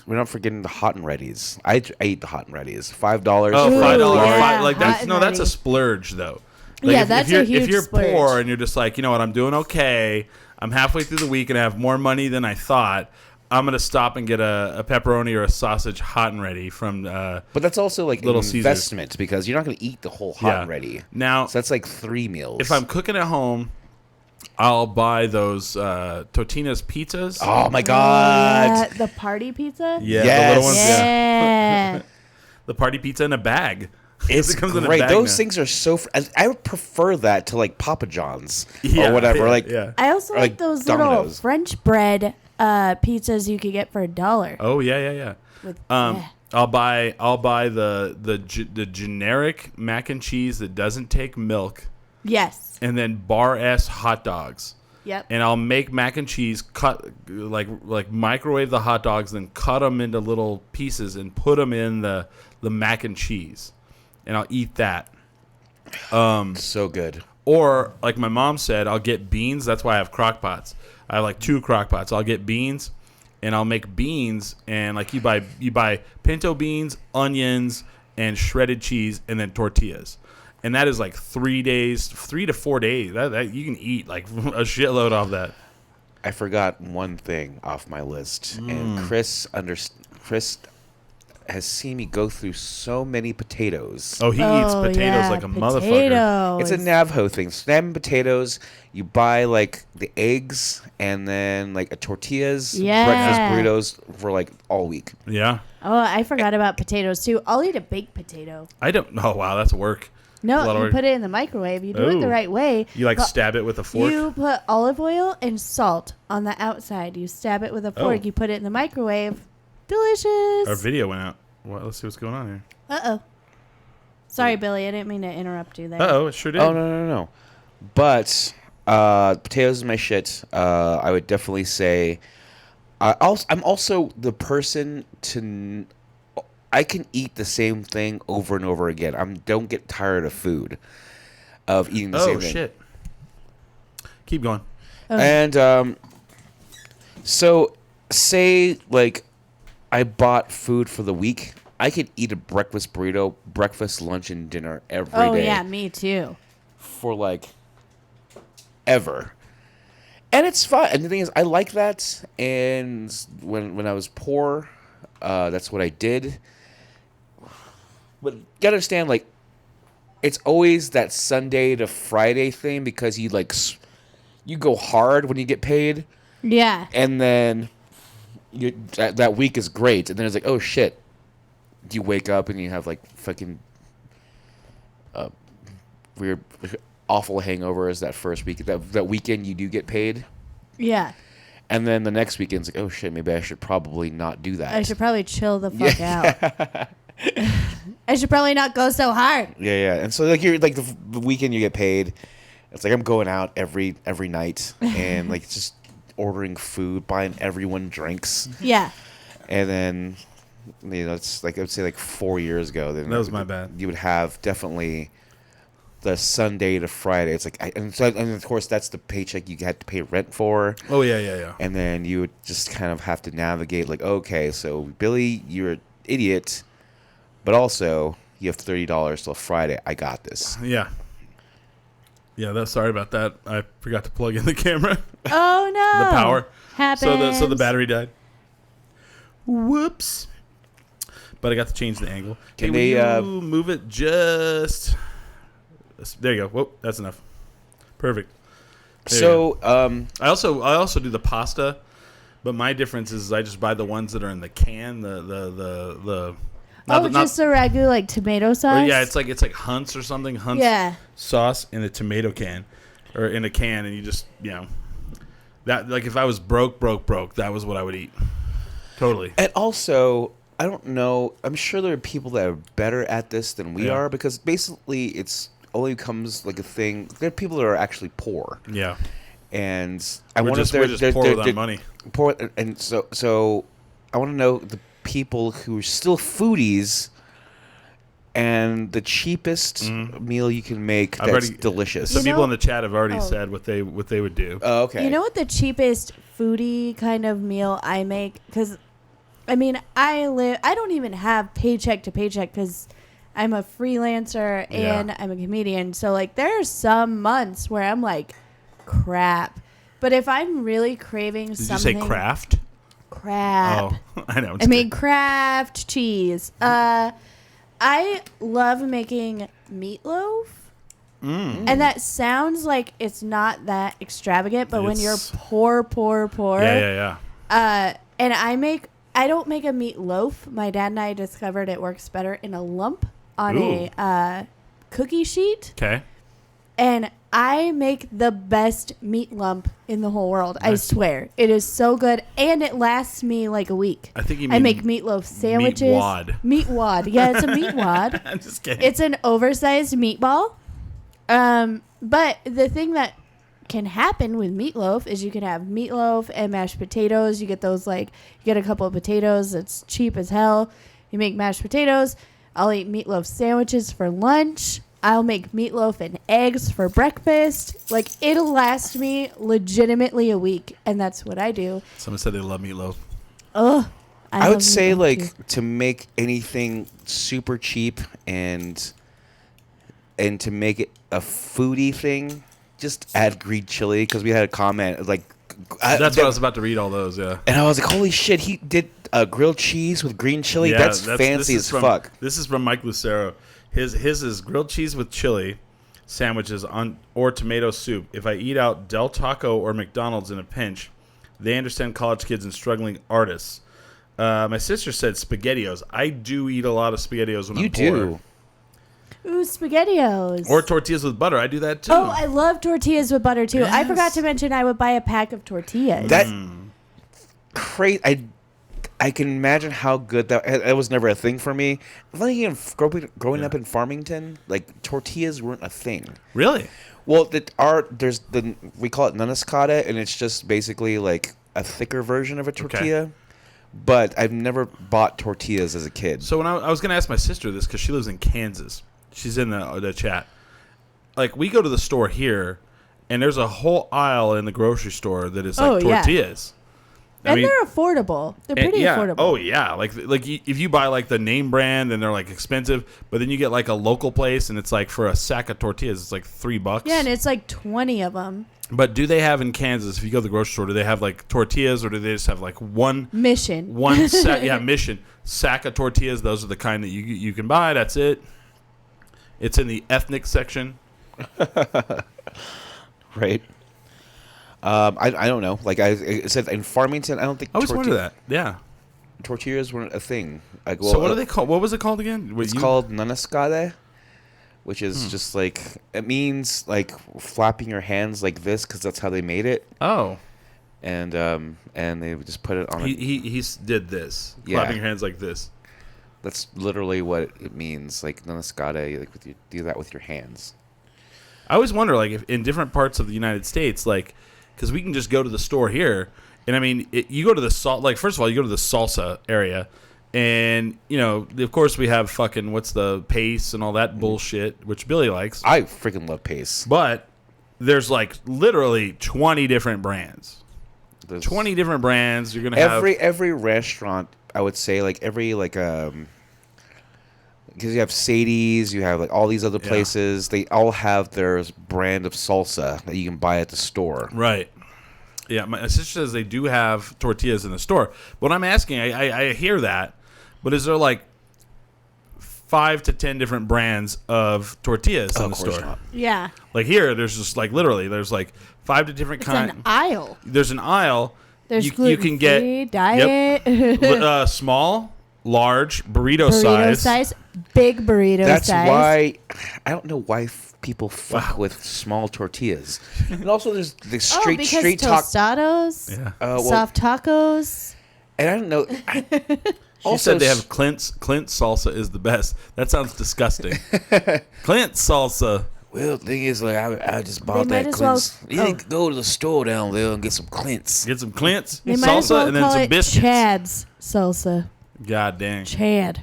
we're not forgetting the hot and readies. I eat the hot and readies. $5. $5. Yeah, Like hot and that's a ready. splurge though. Like Yeah, that's a huge If you're splurge. poor and you're just like, you know what, I'm doing okay. I'm halfway through the week and I have more money than I thought. I'm gonna stop and get a pepperoni or a sausage hot and ready from. But that's also like Little an Caesars. investment because you're not going to eat the whole hot and ready. Now, So that's like 3 meals. if I'm cooking at home, I'll buy those Totino's pizzas. Oh my god. The party pizza? Yeah, Yes. the little ones. Yeah. The party pizza in a bag. It's It comes in a great. bag Those now. things are so. I would prefer that to like Papa John's Yeah, or whatever. yeah, like yeah. I also Or like like those little Domino's. French bread pizzas you could get for $1. Oh yeah. With, I'll buy the generic mac and cheese that doesn't take milk, Yes. and then bar S hot dogs. Yep. And I'll make mac and cheese, cut like microwave the hot dogs, then cut them into little pieces and put them in the mac and cheese, and I'll eat that. so good. Or like my mom said, I'll get beans. That's why I have crock pots. I have like 2 crock pots. I'll get beans, and I'll make beans. And like you buy pinto beans, onions, and shredded cheese, and then tortillas. And that is like 3 to 4 days. That you can eat like a shitload off that. I forgot one thing off my list, and Chris has seen me go through so many potatoes. Oh, he eats potatoes like a motherfucker. potatoes. It's a Navajo thing. Snap and potatoes. You buy like the eggs and then like a tortillas, Yeah. breakfast burritos for like all week. Yeah. Oh, I forgot about potatoes too. I'll eat a baked potato. I don't. Oh wow, that's work. A lot No, of you work. put it in the microwave. You do it the Ooh. right way. You like but stab it with a fork. You put olive oil and salt on the outside. You stab it with a fork. Oh. You put it in the microwave. Delicious. Our video went out. Well, let's see what's going on here. Uh-oh. Sorry, Billy. I didn't mean to interrupt you there. Oh, it sure did. Oh no. But potatoes is my shit. I would definitely say. I'm also the person to. I can eat the same thing over and over again. I don't get tired of food, of eating the same Oh thing. shit. Keep going. And so say like I bought food for the week. I could eat a breakfast burrito, breakfast, lunch, and dinner every day Oh, yeah, me too. for like ever. And it's fun. And the thing is, I like that. And when I was poor, that's what I did. But you gotta understand, like, it's always that Sunday to Friday thing because you you go hard when you get paid, Yeah. and then that week is great, and then it's like, oh shit, you wake up and you have like fucking weird awful hangovers that first week. That weekend you do get paid. Yeah. And then the next weekend's like, oh shit, maybe I should probably not do that. I should probably chill the fuck out. I should probably not go so hard. Yeah. And so like you're like the weekend you get paid, it's like I'm going out every night and like just ordering food, buying everyone drinks. Yeah. And then it's like I would say like 4 years ago. Then That was my bad. You would have definitely the Sunday to Friday. It's like and of course that's the paycheck you had to pay rent for. Oh yeah. And then you would just kind of have to navigate like, okay, so Billy, you're an idiot, but also you have $30 till Friday. I got this. Yeah. Sorry about that. I forgot to plug in the camera. Oh no. The power. Happens. So the battery died. Whoops. But I got to change the angle. Can Will they you move it just? There you go. Whoop, that's enough. Perfect. There So I also do the pasta, but my difference is I just buy the ones that are in the can. The Just the ragu like tomato sauce. yeah, it's like Hunt's or something. Hunt's sauce in a tomato can, or in a can, and you just that like if I was broke, that was what I would eat. Totally. and also I don't know. I'm sure there are people that are better at this than we Yeah. are because basically it's only becomes like a thing. There are people that are actually poor, Yeah. and I We're wonder just, if we're just poor without money. poor, and so I want to know the people who are still foodies and the cheapest meal you can make I've that's already- delicious. Some You people know- in the chat have already Oh. said what they would do. Oh, okay. You know what the cheapest foodie kind of meal I make? Because, I mean, I don't even have paycheck to paycheck because I'm a freelancer and I'm a comedian. So, like, there are some months where I'm like, crap. But if I'm really craving Did something. you say craft? Crap. Oh, I know. I mean, Kraft cheese. I love making meatloaf. And that sounds like it's not that extravagant, but when you're It's- poor, yeah. and I don't make a meatloaf. My dad and I discovered it works better in a lump on a cookie sheet, Okay. and I make the best meat lump in the whole world. I Nice. swear, it is so good, and it lasts me like a week. I think you I mean make meatloaf sandwiches. Meat wad. Meat wad. Yeah, it's a meat wad. I'm just kidding. It's an oversized meatball. But the thing that can happen with meatloaf is you can have meatloaf and mashed potatoes. You get those you get a couple of potatoes. It's cheap as hell. You make mashed potatoes. I'll eat meatloaf sandwiches for lunch. I'll make meatloaf and eggs for breakfast. Like, it'll last me legitimately a week, and that's what I do. Someone said they love meatloaf. Ugh. I love would say meatloaf, like too. to make anything super cheap and to make it a foodie thing, just add green chili because we had a comment like That's what I was about to read. All those, yeah. and I was like, holy shit, he did grilled cheese with green chili. That's fancy this as is from, fuck. This is from Mike Lucero. His is grilled cheese with chili sandwiches or tomato soup. If I eat out Del Taco or McDonald's in a pinch, they understand college kids and struggling artists. My sister said SpaghettiOs. I do eat a lot of SpaghettiOs when You I'm poor. do. Ooh, SpaghettiOs. Or tortillas with butter. I do that too. Oh, I love tortillas with butter too. I forgot Yes. to mention I would buy a pack of tortillas. That crazy. I can imagine how good that was never a thing for me. Like, growing up in Farmington, like tortillas weren't a thing. Really? Well, we call it nanascada, and it's just basically like a thicker version of a tortilla. But I've never bought tortillas as a kid. So when I was going to ask my sister this because she lives in Kansas. She's in the chat. Like, we go to the store here, and there's a whole aisle in the grocery store that is like Oh, yeah. tortillas. And they're affordable. They're pretty affordable. Oh yeah, like if you buy like the name brand, then they're like expensive. But then you get like a local place, and it's like for a sack of tortillas, it's like $3. Yeah, and it's like 20 of them. But do they have in Kansas? If you go to the grocery store, do they have like tortillas, or do they just have like one Mission. sack? Yeah, Mission sack of tortillas. Those are the kind that you can buy. That's it. It's in the ethnic section. Right. I don't know. Like I said, in Farmington, I don't think I always wondered that. Yeah. tortillas weren't a thing. Like, So what are they called? What was it called again? It's called nanascada, which is just like, it means like flapping your hands like this because that's how they made it. Oh. And they would just put it on. He did this. Clapping your hands like this. That's literally what it means. Like Namaskade, like you do that with your hands. I always wonder, like, if in different parts of the United States, like, because we can just go to the store here, and I mean, you go to the first of all, you go to the salsa area, and you know, of course, we have fucking what's the pace and all that bullshit, which Billy likes. I freaking love pace, but there's like literally 20 different brands. There's 20 different brands. You're gonna have every restaurant. I would say like every because you have Sadie's, you have like all these other places. They all have their brand of salsa that you can buy at the store. Right. Yeah, my sister says they do have tortillas in the store. But what I'm asking, I hear that, but is there like 5 to 10 different brands of tortillas in the store? Not. Yeah. Like here, there's just like literally, there's like 5 to different It's kinds. an aisle. There's an aisle. There's you gluten-free, can get diet. small, large, burrito burrito size. big burrito That's size. why I don't know why people fuck with small tortillas. And also, there's the because straight talk. tostados, Yeah. soft tacos. And I don't know. She said they have Clint's salsa is the best. That sounds disgusting. Clint's salsa. Well, the thing is, like, I just bought They might that as well- Clint's. You need to go to the store down there and get some Clint's. Get some Clint's They might as salsa well and then call some it biscuits. Chad's salsa. God dang. Chad.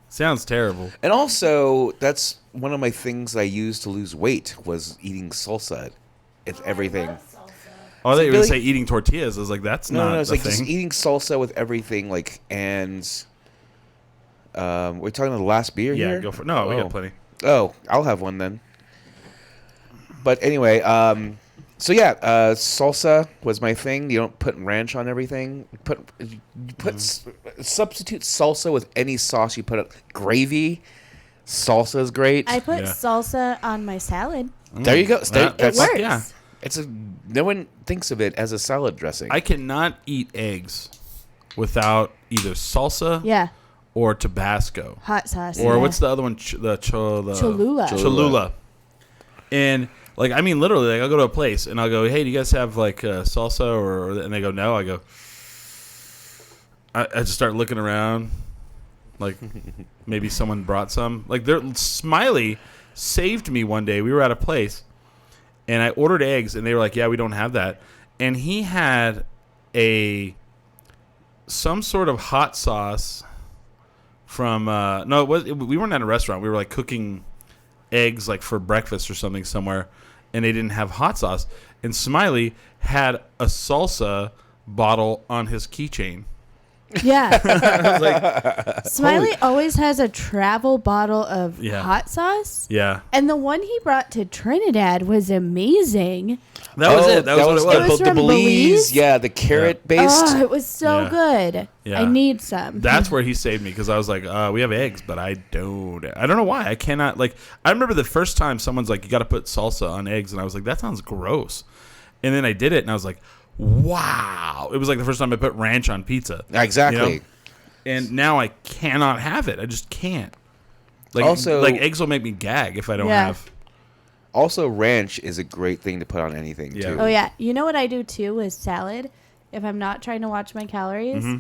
Sounds terrible. And also, that's one of my things I used to lose weight was eating salsa. It's everything. Oh, I thought you were going to Billy- say eating tortillas. I was like, that's not It's the like just thing. eating salsa with everything, like, and we're talking about the last beer Yeah, here? go for it. No, we Oh. got plenty. Oh, I'll have one then. But anyway, so yeah, salsa was my thing. You don't put ranch on everything. Substitute salsa with any sauce you put it. Gravy, salsa is great. I put Yeah. salsa on my salad. There you go. That- It works. Yeah. No one thinks of it as a salad dressing. I cannot eat eggs without either salsa Yeah. or Tabasco. Hot sauce. Or yeah. what's the other one? Cholula. Cholula. And like, I mean, literally, like, I'll go to a place and I'll go, "Hey, do you guys have like salsa?" And they go, "No." I go, I just start looking around, like maybe someone brought some. Like, Smiley saved me one day. We were at a place, and I ordered eggs, and they were like, "Yeah, we don't have that." And he had some sort of hot sauce from we weren't at a restaurant. We were like cooking eggs like for breakfast or something somewhere, and they didn't have hot sauce. And Smiley had a salsa bottle on his keychain. Yeah. I was like, Smiley always has a travel bottle of Yeah. hot sauce. yeah, And the one he brought to Trinidad was amazing. that was it. That was what it was. It was the from Belize? Yeah, the carrot based. Oh, it was so Yeah. good. Yeah. I need some. That's where he saved me, because I was like, we have eggs, but I don't know why. I cannot, like, I remember the first time someone's like, you got to put salsa on eggs, and I was like, that sounds gross. And then I did it, and I was like, wow. It was like the first time I put ranch on pizza. Exactly. You know? And now I cannot have it. I just can't. Like, Also- like eggs will make me gag if I don't Yeah. have. Also, ranch is a great thing to put on anything Yeah. too. Oh, yeah. You know what I do, too, with salad? If I'm not trying to watch my calories, Mm-hmm.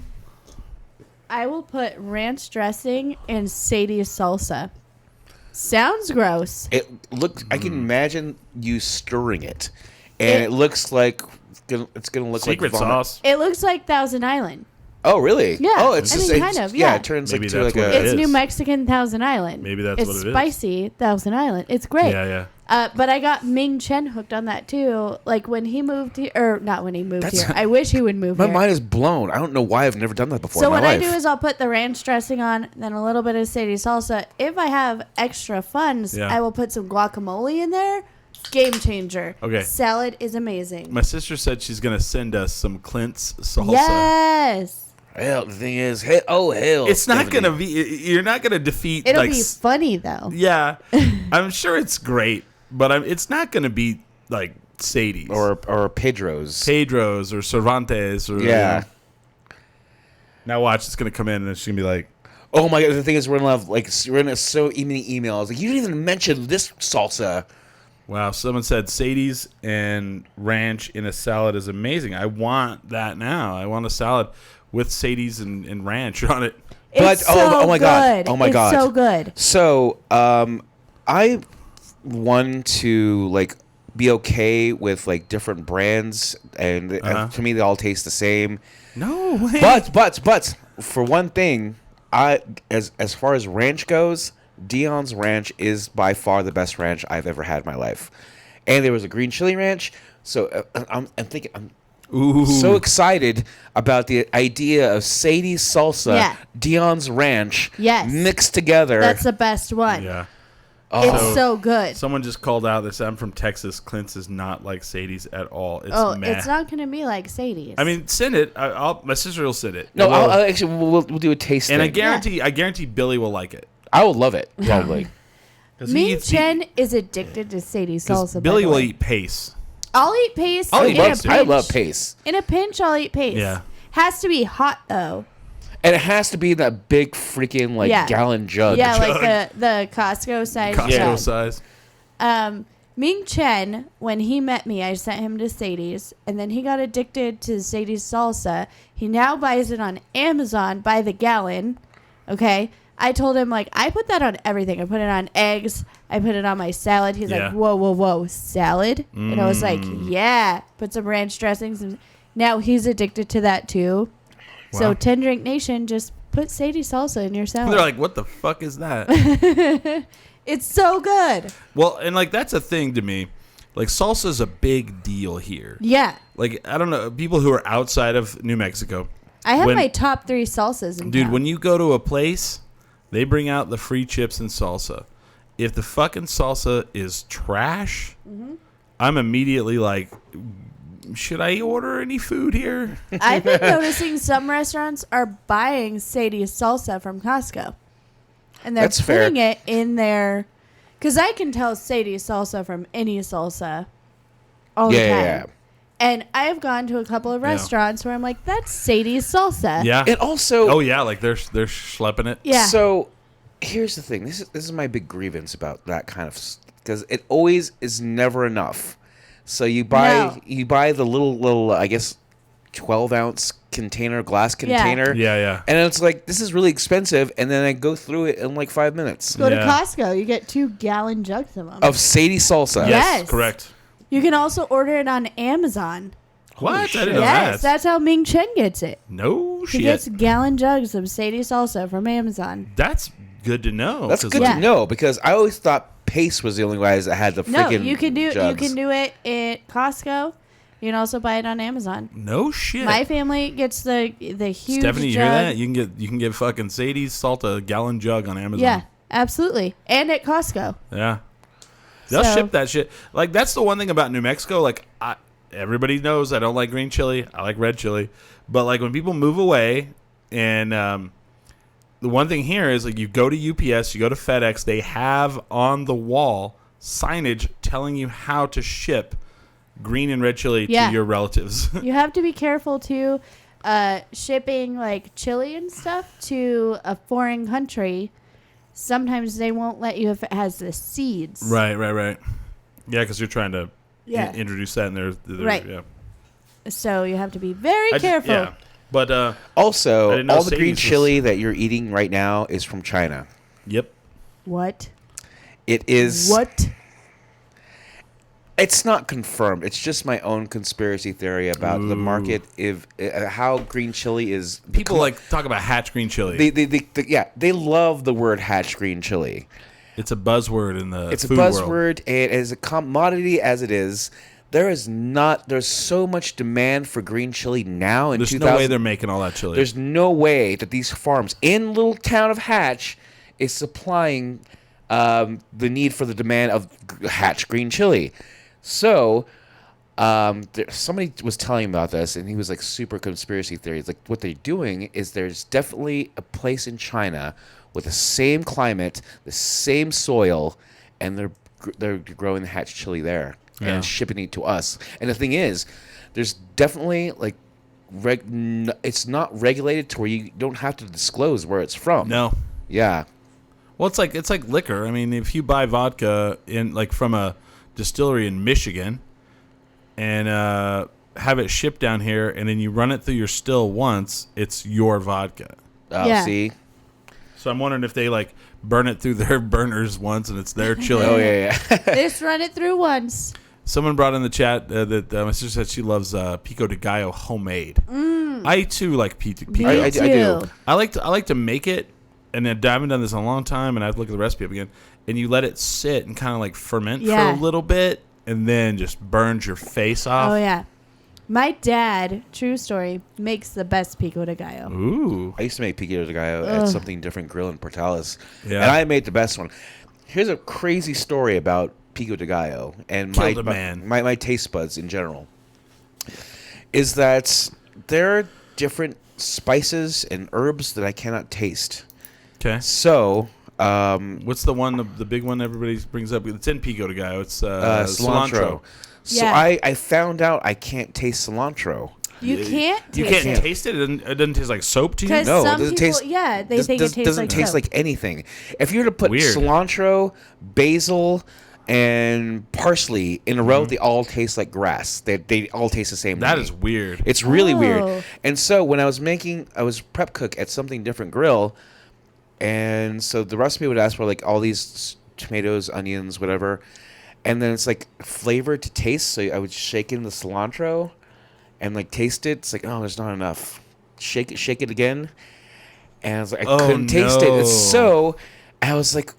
I will put ranch dressing and Sadie's salsa. Sounds gross. It looks. I can imagine you stirring it, and it looks like it's gonna look Secret like vomit. sauce. It looks like Thousand Island. Oh, really? Yeah, Oh, it's I just mean, kind of, yeah. yeah. It turns Maybe like to that's like what a. it It's is. New Mexican Thousand Island. Maybe that's it's what it is. spicy Thousand Island. It's great. Yeah, yeah. But I got Ming Chen hooked on that too. Like when he moved here, or not when he moved That's- here. I wish he would move My here. mind is blown. I don't know why I've never done that before So in my what I life. do is I'll put the ranch dressing on, then a little bit of Sadie salsa. If I have extra funds, Yeah. I will put some guacamole in there. Game changer. Okay. Salad is amazing. My sister said she's going to send us some Clint's salsa. Yes. Hell, the thing is, hell, It's not Stephanie. going to be, you're not going to defeat, It'll like, be funny though. yeah, I'm sure it's great, but it's not going to be like Sadie's or Pedro's. Pedro's or Cervantes or Yeah. Now watch, it's going to come in and she's going to be like, Oh my god! The thing is, we're in so many emails. Like, you didn't even mention this salsa. Wow, someone said Sadie's and ranch in a salad is amazing. I want that now. I want a salad with Sadie's and ranch on it. It's so my good. god! Oh my it's god! so good. So, I want to like be okay with like different brands, and to me they all taste the same. No way. But for one thing, as far as ranch goes, Dion's Ranch is by far the best ranch I've ever had in my life. And there was a green chili ranch, so I'm so excited about the idea of Sadie's salsa, Dion's Ranch, mixed together. That's the best one. Yeah. It's so good. Someone just called out this. I'm from Texas. Clint's is not like Sadie's at all. It's meh. It's not going to be like Sadie's. I mean, send it. My sister will send it. No, I'll actually we'll do a taste. And thing. I guarantee Billy will like it. I will love it probably. Ming Chen is addicted to Sadie's salsa. Billy will eat pace. I'll eat paste. I love pace. In a pinch, I'll eat paste. Yeah. Has to be hot though. And it has to be that big freaking gallon jug. Yeah, like the Costco size. Costco size. Ming Chen, when he met me, I sent him to Sadie's, and then he got addicted to Sadie's salsa. He now buys it on Amazon by the gallon. Okay. I told him, like, I put that on everything. I put it on eggs. I put it on my salad. He's like, whoa, salad? And I was like, yeah. Put some ranch dressings. And now he's addicted to that, too. Wow. So 10 Drink Nation, just put Sadie salsa in your salad. They're like, what the fuck is that? It's so good. Well, and, like, that's a thing to me. Like, salsa is a big deal here. Yeah. Like, I don't know. People who are outside of New Mexico. I have my top 3 salsas in town. When you go to a place, they bring out the free chips and salsa. If the fucking salsa is trash, I'm immediately like, should I order any food here? I've been noticing some restaurants are buying Sadie's salsa from Costco. And they're putting it in their... Because I can tell Sadie's salsa from any salsa all the time. Yeah. And I've gone to a couple of restaurants where I'm like, that's Sadie's salsa. Yeah. And also... Oh, yeah, like they're schlepping it. Yeah. So, here's the thing. This is my big grievance about that kind of... Because it always is never enough. So you buy the little I guess 12-ounce container, glass container. Yeah. And it's like, this is really expensive, and then I go through it in like 5 minutes. Go to Costco, you get 2-gallon jugs of them. Of Sadie salsa. Yes. Correct. You can also order it on Amazon. What? I didn't know that. Yes, that's how Ming Chen gets it. No shit. He gets gallon jugs of Sadie salsa from Amazon. That's good to know. That's good to know, because I always thought Pace was the only guys that had the freaking No, you can do it at Costco. You can also buy it on Amazon. No shit. My family gets the huge Stephanie, you jug. hear that? You can get fucking Sadie's salsa gallon jug on Amazon. Yeah, absolutely. And at Costco. Yeah. They'll ship that shit. Like, that's the one thing about New Mexico. Like, everybody knows I don't like green chili. I like red chili. But, like, when people move away, and the one thing here is, like, you go to UPS, you go to FedEx, they have on the wall signage telling you how to ship green and red chili to your relatives. You have to be careful, too. Shipping, like, chili and stuff to a foreign country, sometimes they won't let you if it has the seeds. Right. Yeah, because you're trying to introduce that in there. Right. Yeah. So you have to be very careful. But also, all the green chili that you're eating right now is from China. Yep. What? It is. What? It's not confirmed. It's just my own conspiracy theory about the market. If how green chili is. People like talk about hatch green chili. They love the word hatch green chili. It's a buzzword in the It's food a buzzword, world. and as a commodity as it is, there's so much demand for green chili now in 2000. There's no way they're making all that chili. There's no way that these farms in little town of Hatch is supplying the need for the demand of Hatch green chili. So, somebody was telling him about this, and he was like super conspiracy theories. Like, what they're doing is there's definitely a place in China with the same climate, the same soil, and they're growing the Hatch chili there and shipping it to us. And the thing is, there's definitely like it's not regulated to where you don't have to disclose where it's from. No. Yeah. Well, it's like liquor. I mean, if you buy vodka from a distillery in Michigan and have it shipped down here, and then you run it through your still once, it's your vodka. Oh, Yeah. see. So I'm wondering if they like burn it through their burners once, and it's their chili. Oh yeah. Just run it through once. Someone brought in the chat that my sister said she loves pico de gallo homemade. I too like pico. Me I too. do. I like to make it, and then I haven't done this in a long time, and I have to look at the recipe up again. And you let it sit and kind of like ferment for a little bit, and then just burns your face off. Oh yeah. My dad, true story, makes the best pico de gallo. Ooh. I used to make pico de gallo at Something Different Grill in Portales, Yeah. and I made the best one. Here's a crazy story about pico de gallo and Killed a man. my taste buds in general. Is that there are different spices and herbs that I cannot taste. Okay. So, What's the one, the big one everybody brings up? It's in pico de gallo. It's cilantro. So Yeah. I found out I can't taste cilantro. You can't taste You can't it. taste it? It doesn't taste like soap to you? Because No, it some doesn't people, taste. yeah, they think it tastes doesn't like taste soap. like anything. If you were to put Weird. cilantro, basil, and parsley in a row, they all taste like grass. They all taste the same. That to me. is weird. It's really Oh. weird. And so when I was prep cook at Something Different Grill, and so the recipe would ask for like all these tomatoes, onions, whatever, and then it's like flavor to taste. So I would shake in the cilantro, and like taste it. It's like, oh, there's not enough. Shake it again, and I was like, I couldn't taste it. no. And so I was like,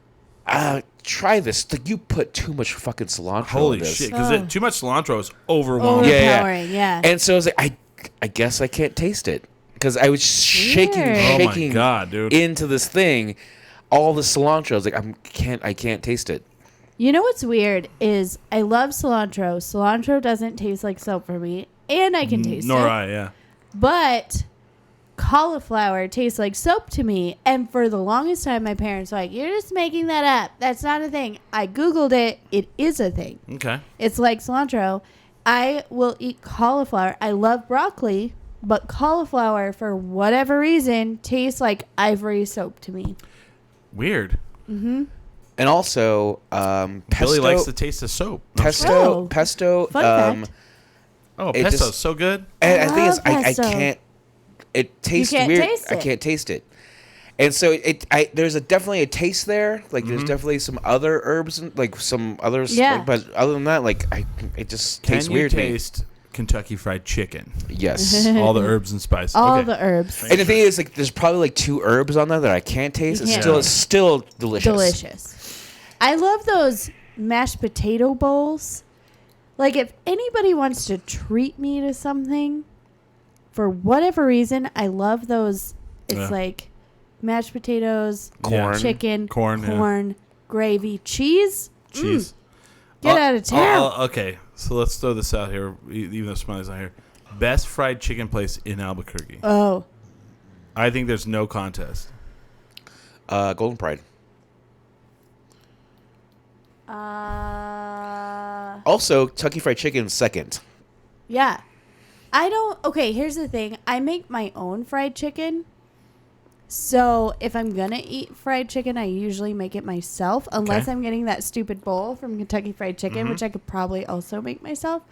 try this. Like, you put too much fucking cilantro Holy in this. shit. Because Oh. too much cilantro is overwhelming. Yeah. Overpowering, yeah. And so I was like, I guess I can't taste it because I was shaking, Weird. Oh my shaking God, dude. into this thing, all the cilantro. I was like, I can't taste it. You know what's weird is I love cilantro. Cilantro doesn't taste like soap for me, and I can taste Nor it. I, yeah. But cauliflower tastes like soap to me. And for the longest time, my parents were like, "You're just making that up. That's not a thing." I Googled it. It is a thing. Okay. It's like cilantro. I will eat cauliflower. I love broccoli, but cauliflower, for whatever reason, tastes like ivory soap to me. Weird. And also, pesto. Billy likes the taste of soap. No, Oh. Pesto. Fun fact. oh, it pesto's just- so good. And I the thing is, love I pesto. can't. It tastes can't weird. taste I it. can't taste it. And so there's definitely a taste there. Like there's definitely some other herbs and like some others. Yeah. But other than that, like it just tastes Can you weird to me. taste Kentucky Fried Chicken? Yes. All the herbs and spices. All Okay. the herbs. And the thing is, like, there's probably like 2 herbs on there that I can't taste. You It's can't. still delicious. Delicious. I love those mashed potato bowls. Like, if anybody wants to treat me to something, for whatever reason, I love those. It's Yeah. like mashed potatoes, Corn. chicken, Corn, yeah. gravy, cheese. Cheese. Get out of town. Okay, so let's throw this out here, even though Smiley's not here. Best fried chicken place in Albuquerque. Oh, I think there's no contest. Golden Pride. Also, Kentucky Fried Chicken second. yeah. I don't. Okay, here's the thing. I make my own fried chicken. So if I'm going to eat fried chicken, I usually make it myself. Unless Okay. I'm getting that stupid bowl from Kentucky Fried Chicken, which I could probably also make myself.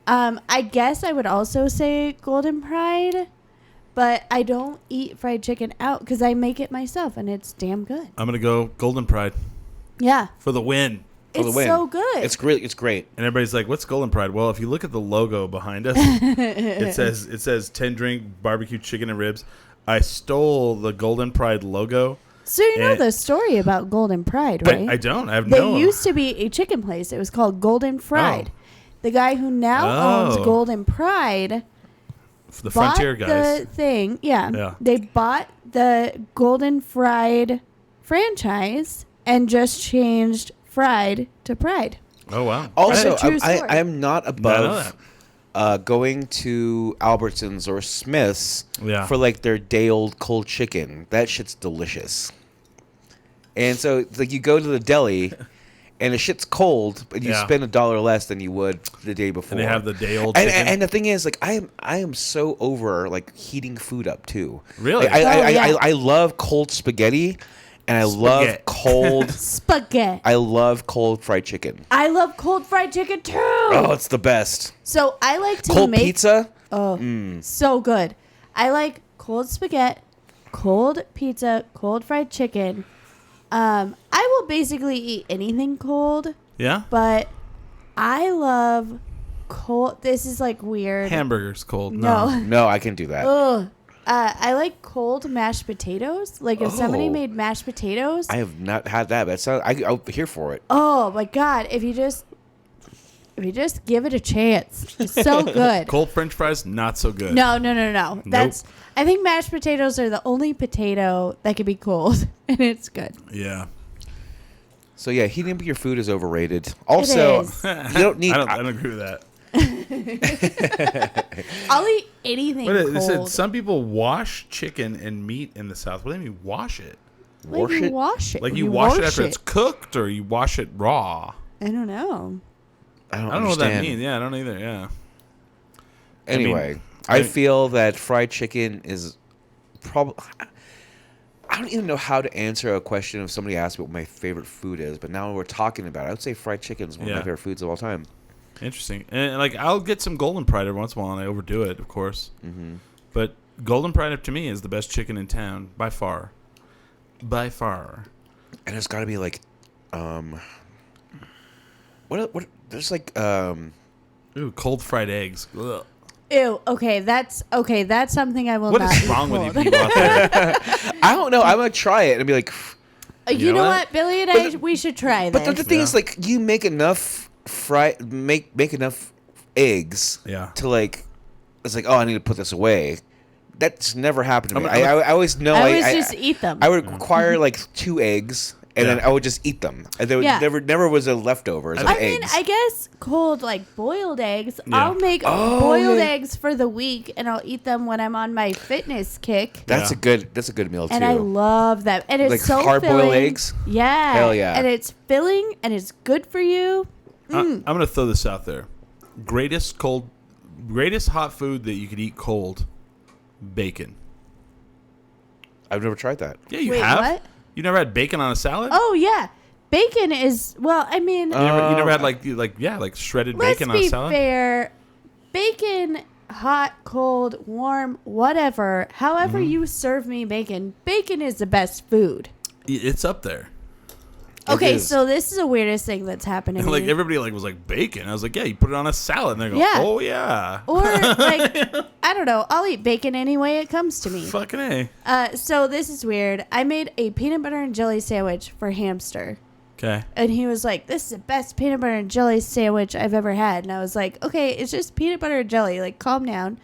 I guess I would also say Golden Pride. But I don't eat fried chicken out because I make it myself. And it's damn good. I'm going to go Golden Pride Yeah. for the win. For the It's win. so good. It's great. It's great. And everybody's like, "What's Golden Pride?" Well, if you look at the logo behind us, it says 10 drink barbecue chicken and ribs. I stole the Golden Pride logo. So you know And- the story about Golden Pride, right? I don't. I have They no. used to be a chicken place. It was called Golden Fried. Oh. The guy who now owns Oh. Golden Pride the bought Frontier guys. the thing. Yeah. Yeah. They bought the Golden Fried franchise and just changed fried to pride. Oh wow. Also, That's a true story. I am not know above going to Albertsons or Smith's Yeah. for like their day old cold chicken. That shit's delicious. And so it's like you go to the deli and the shit's cold, but you Yeah. spend $1 less than you would the day before. And they have the day old And, chicken. and the thing is, like, I am so over like heating food up too. Really? Like, yeah. I love cold spaghetti, and I love Spaghetti. cold. Spaghetti. I love cold fried chicken. I love cold fried chicken too. Oh, it's the best. So I like to Cold make pizza. so good. I like cold spaghetti, cold pizza, cold fried chicken. I will basically eat anything cold, yeah? but I love cold. This is like weird. Hamburgers cold. No. No, I can do that. Ugh. I like cold mashed potatoes. Like if somebody Oh. made mashed potatoes. I have not had that, but I'm here for it. Oh my god! If you just give it a chance, it's so good. Cold French fries, not so good. No. That's. I think mashed potatoes are the only potato that can be cold, and it's good. Yeah. So yeah, heating up your food is overrated. Also, is. you don't need. I don't agree with that. I'll eat anything What cold. it said some people wash chicken and meat in the South. What do you mean wash it? Like wash you it. wash it. Like you wash it after it's cooked, or you wash it raw? I don't know. I don't I don't know what that understand. means. Yeah, I don't either. Yeah. Anyway, I I mean- feel that fried chicken is probably. I don't even know how to answer a question if somebody asked me what my favorite food is, but now we're talking about it. I would say fried chicken is one of my Yeah. favorite foods of all time. Interesting. And like I'll get some golden pride every once in a while, and I overdo it, of course. Mm-hmm. But golden pride to me is the best chicken in town by far. By far. And there's got to be like, what? There's like, Ooh, cold fried eggs. Ugh. Ew. Okay, that's something I will What not is eat wrong with you cold. people out there? I don't know. I'm gonna try it and be like, You know know what, Billy and I, we should try but this. the thing Yeah. is, like, you make enough make enough eggs Yeah. to like, it's like, oh, I need to put this away. That's never happened to me. I'm- I always know. I always just eat them. I would require like 2 eggs, and then Yeah. I would just eat them. And there was Yeah. never was a leftovers of I mean, eggs. I guess cold, like boiled eggs. Yeah. I'll make Oh, boiled yeah. eggs for the week, and I'll eat them when I'm on my fitness kick. That's Yeah. a good meal too. And I love them. And it's Like so hard-boiled filling. eggs? Yeah. Hell yeah. And it's filling, and it's good for you. I'm gonna throw this out there. Greatest hot food that you could eat cold, bacon. I've never tried that. Yeah, you Wait, have. what? You never had bacon on a salad? Oh, yeah. Bacon is, well, I mean, You never had like shredded let's bacon on a be salad? fair. Bacon, hot, cold, warm, whatever. However Mm-hmm. you serve me bacon is the best food. It's up there. Okay, is. so this is the weirdest thing that's happening. Like everybody was like bacon. I was like, yeah, you put it on a salad, and they go, Yeah. oh yeah, Or like, I don't know. I'll eat bacon any way it comes to me. fucking a. So this is weird. I made a peanut butter and jelly sandwich for Hamster. Okay. And he was like, this is the best peanut butter and jelly sandwich I've ever had. And I was like, okay, it's just peanut butter and jelly. Like, calm down.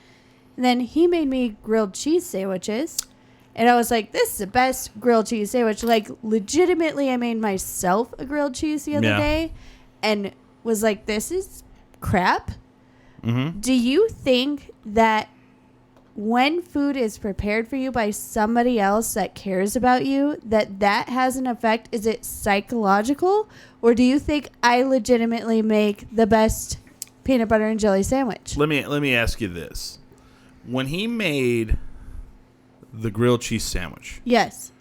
And then he made me grilled cheese sandwiches. And I was like, this is the best grilled cheese sandwich. Like, legitimately, I made myself a grilled cheese the other Yeah. day. And was like, this is crap. Mm-hmm. Do you think that when food is prepared for you by somebody else that cares about you, that has an effect? Is it psychological? Or do you think I legitimately make the best peanut butter and jelly sandwich? Let me ask you this: when he made the grilled cheese sandwich, Yes.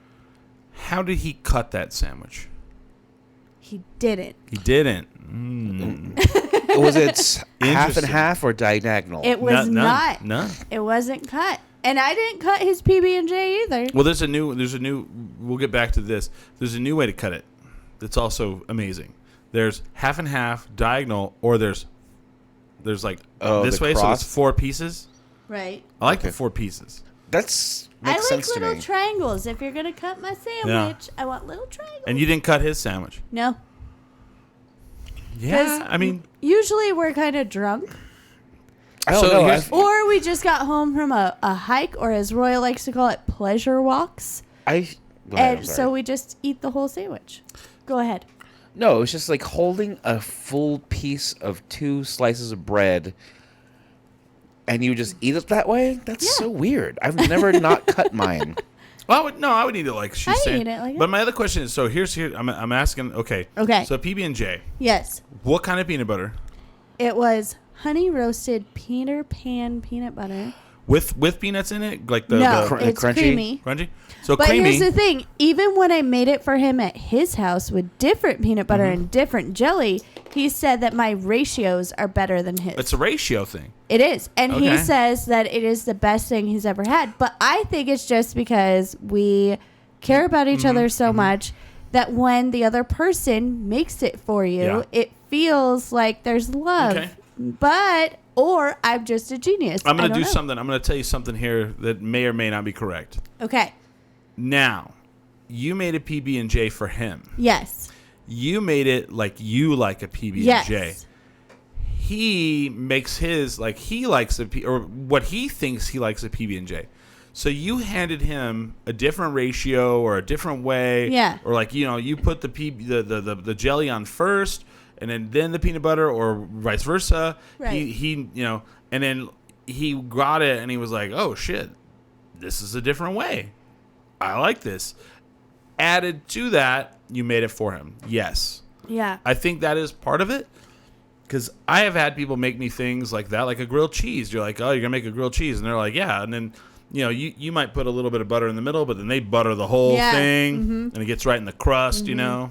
how did he cut that sandwich? He didn't. He didn't. Was it half and Interesting. half or diagonal? It was None. not. None. It wasn't cut. And I didn't cut his PB&J either. Well, there's a new. We'll get back to this. There's a new way to cut it. That's also amazing. There's half and half, diagonal, or there's like this the way, so cross? it's 4 pieces. Right. I like the Okay. 4 pieces. That's I makes like sense to little me. triangles. If you're going to cut my sandwich, I want little triangles. And you didn't cut his sandwich. No. Yeah, I mean, Usually we're kind of drunk. I don't So know. here's- Or we just got home from a hike, or as Roy likes to call it, pleasure walks. Go ahead, I'm And sorry. so we just eat the whole sandwich. Go ahead. No, it's just like holding a full piece of 2 slices of bread, and you just eat it that way. That's Yeah. so weird. I've never not cut mine. Well, I would eat it like she's I saying. eat it like But my other question is, so I'm asking. Okay. Okay. So PB&J. Yes. What kind of peanut butter? It was honey roasted Peter Pan peanut butter. With peanuts in it, like the It's crunchy? creamy. crunchy. So But creamy. here's the thing: even when I made it for him at his house with different peanut butter and different jelly, he said that my ratios are better than his. It's a ratio thing. It is, and he Okay. says that it is the best thing he's ever had. But I think it's just because we care about each other so much that when the other person makes it for you, Yeah. it feels like there's love. Okay. Or I'm just a genius. I'm going I to don't do know. something. I'm going to tell you something here that may or may not be correct. Okay. Now, you made a PB&J for him. Yes. You made it like you like a PB&J. Yes. He makes his like he likes or what he thinks he likes a PB&J. So you handed him a different ratio or a different way. Yeah. Or like, you put the jelly on first and then the peanut butter or vice versa. Right. He and then he got it and he was like, "Oh shit. This is a different way. I like this." Added to that, you made it for him. Yes. Yeah. I think that is part of it. Because I have had people make me things like that, like a grilled cheese. You're like, "Oh, you're going to make a grilled cheese." And they're like, "Yeah." And then, you might put a little bit of butter in the middle, but then they butter the whole thing. And it gets right in the crust, Yeah.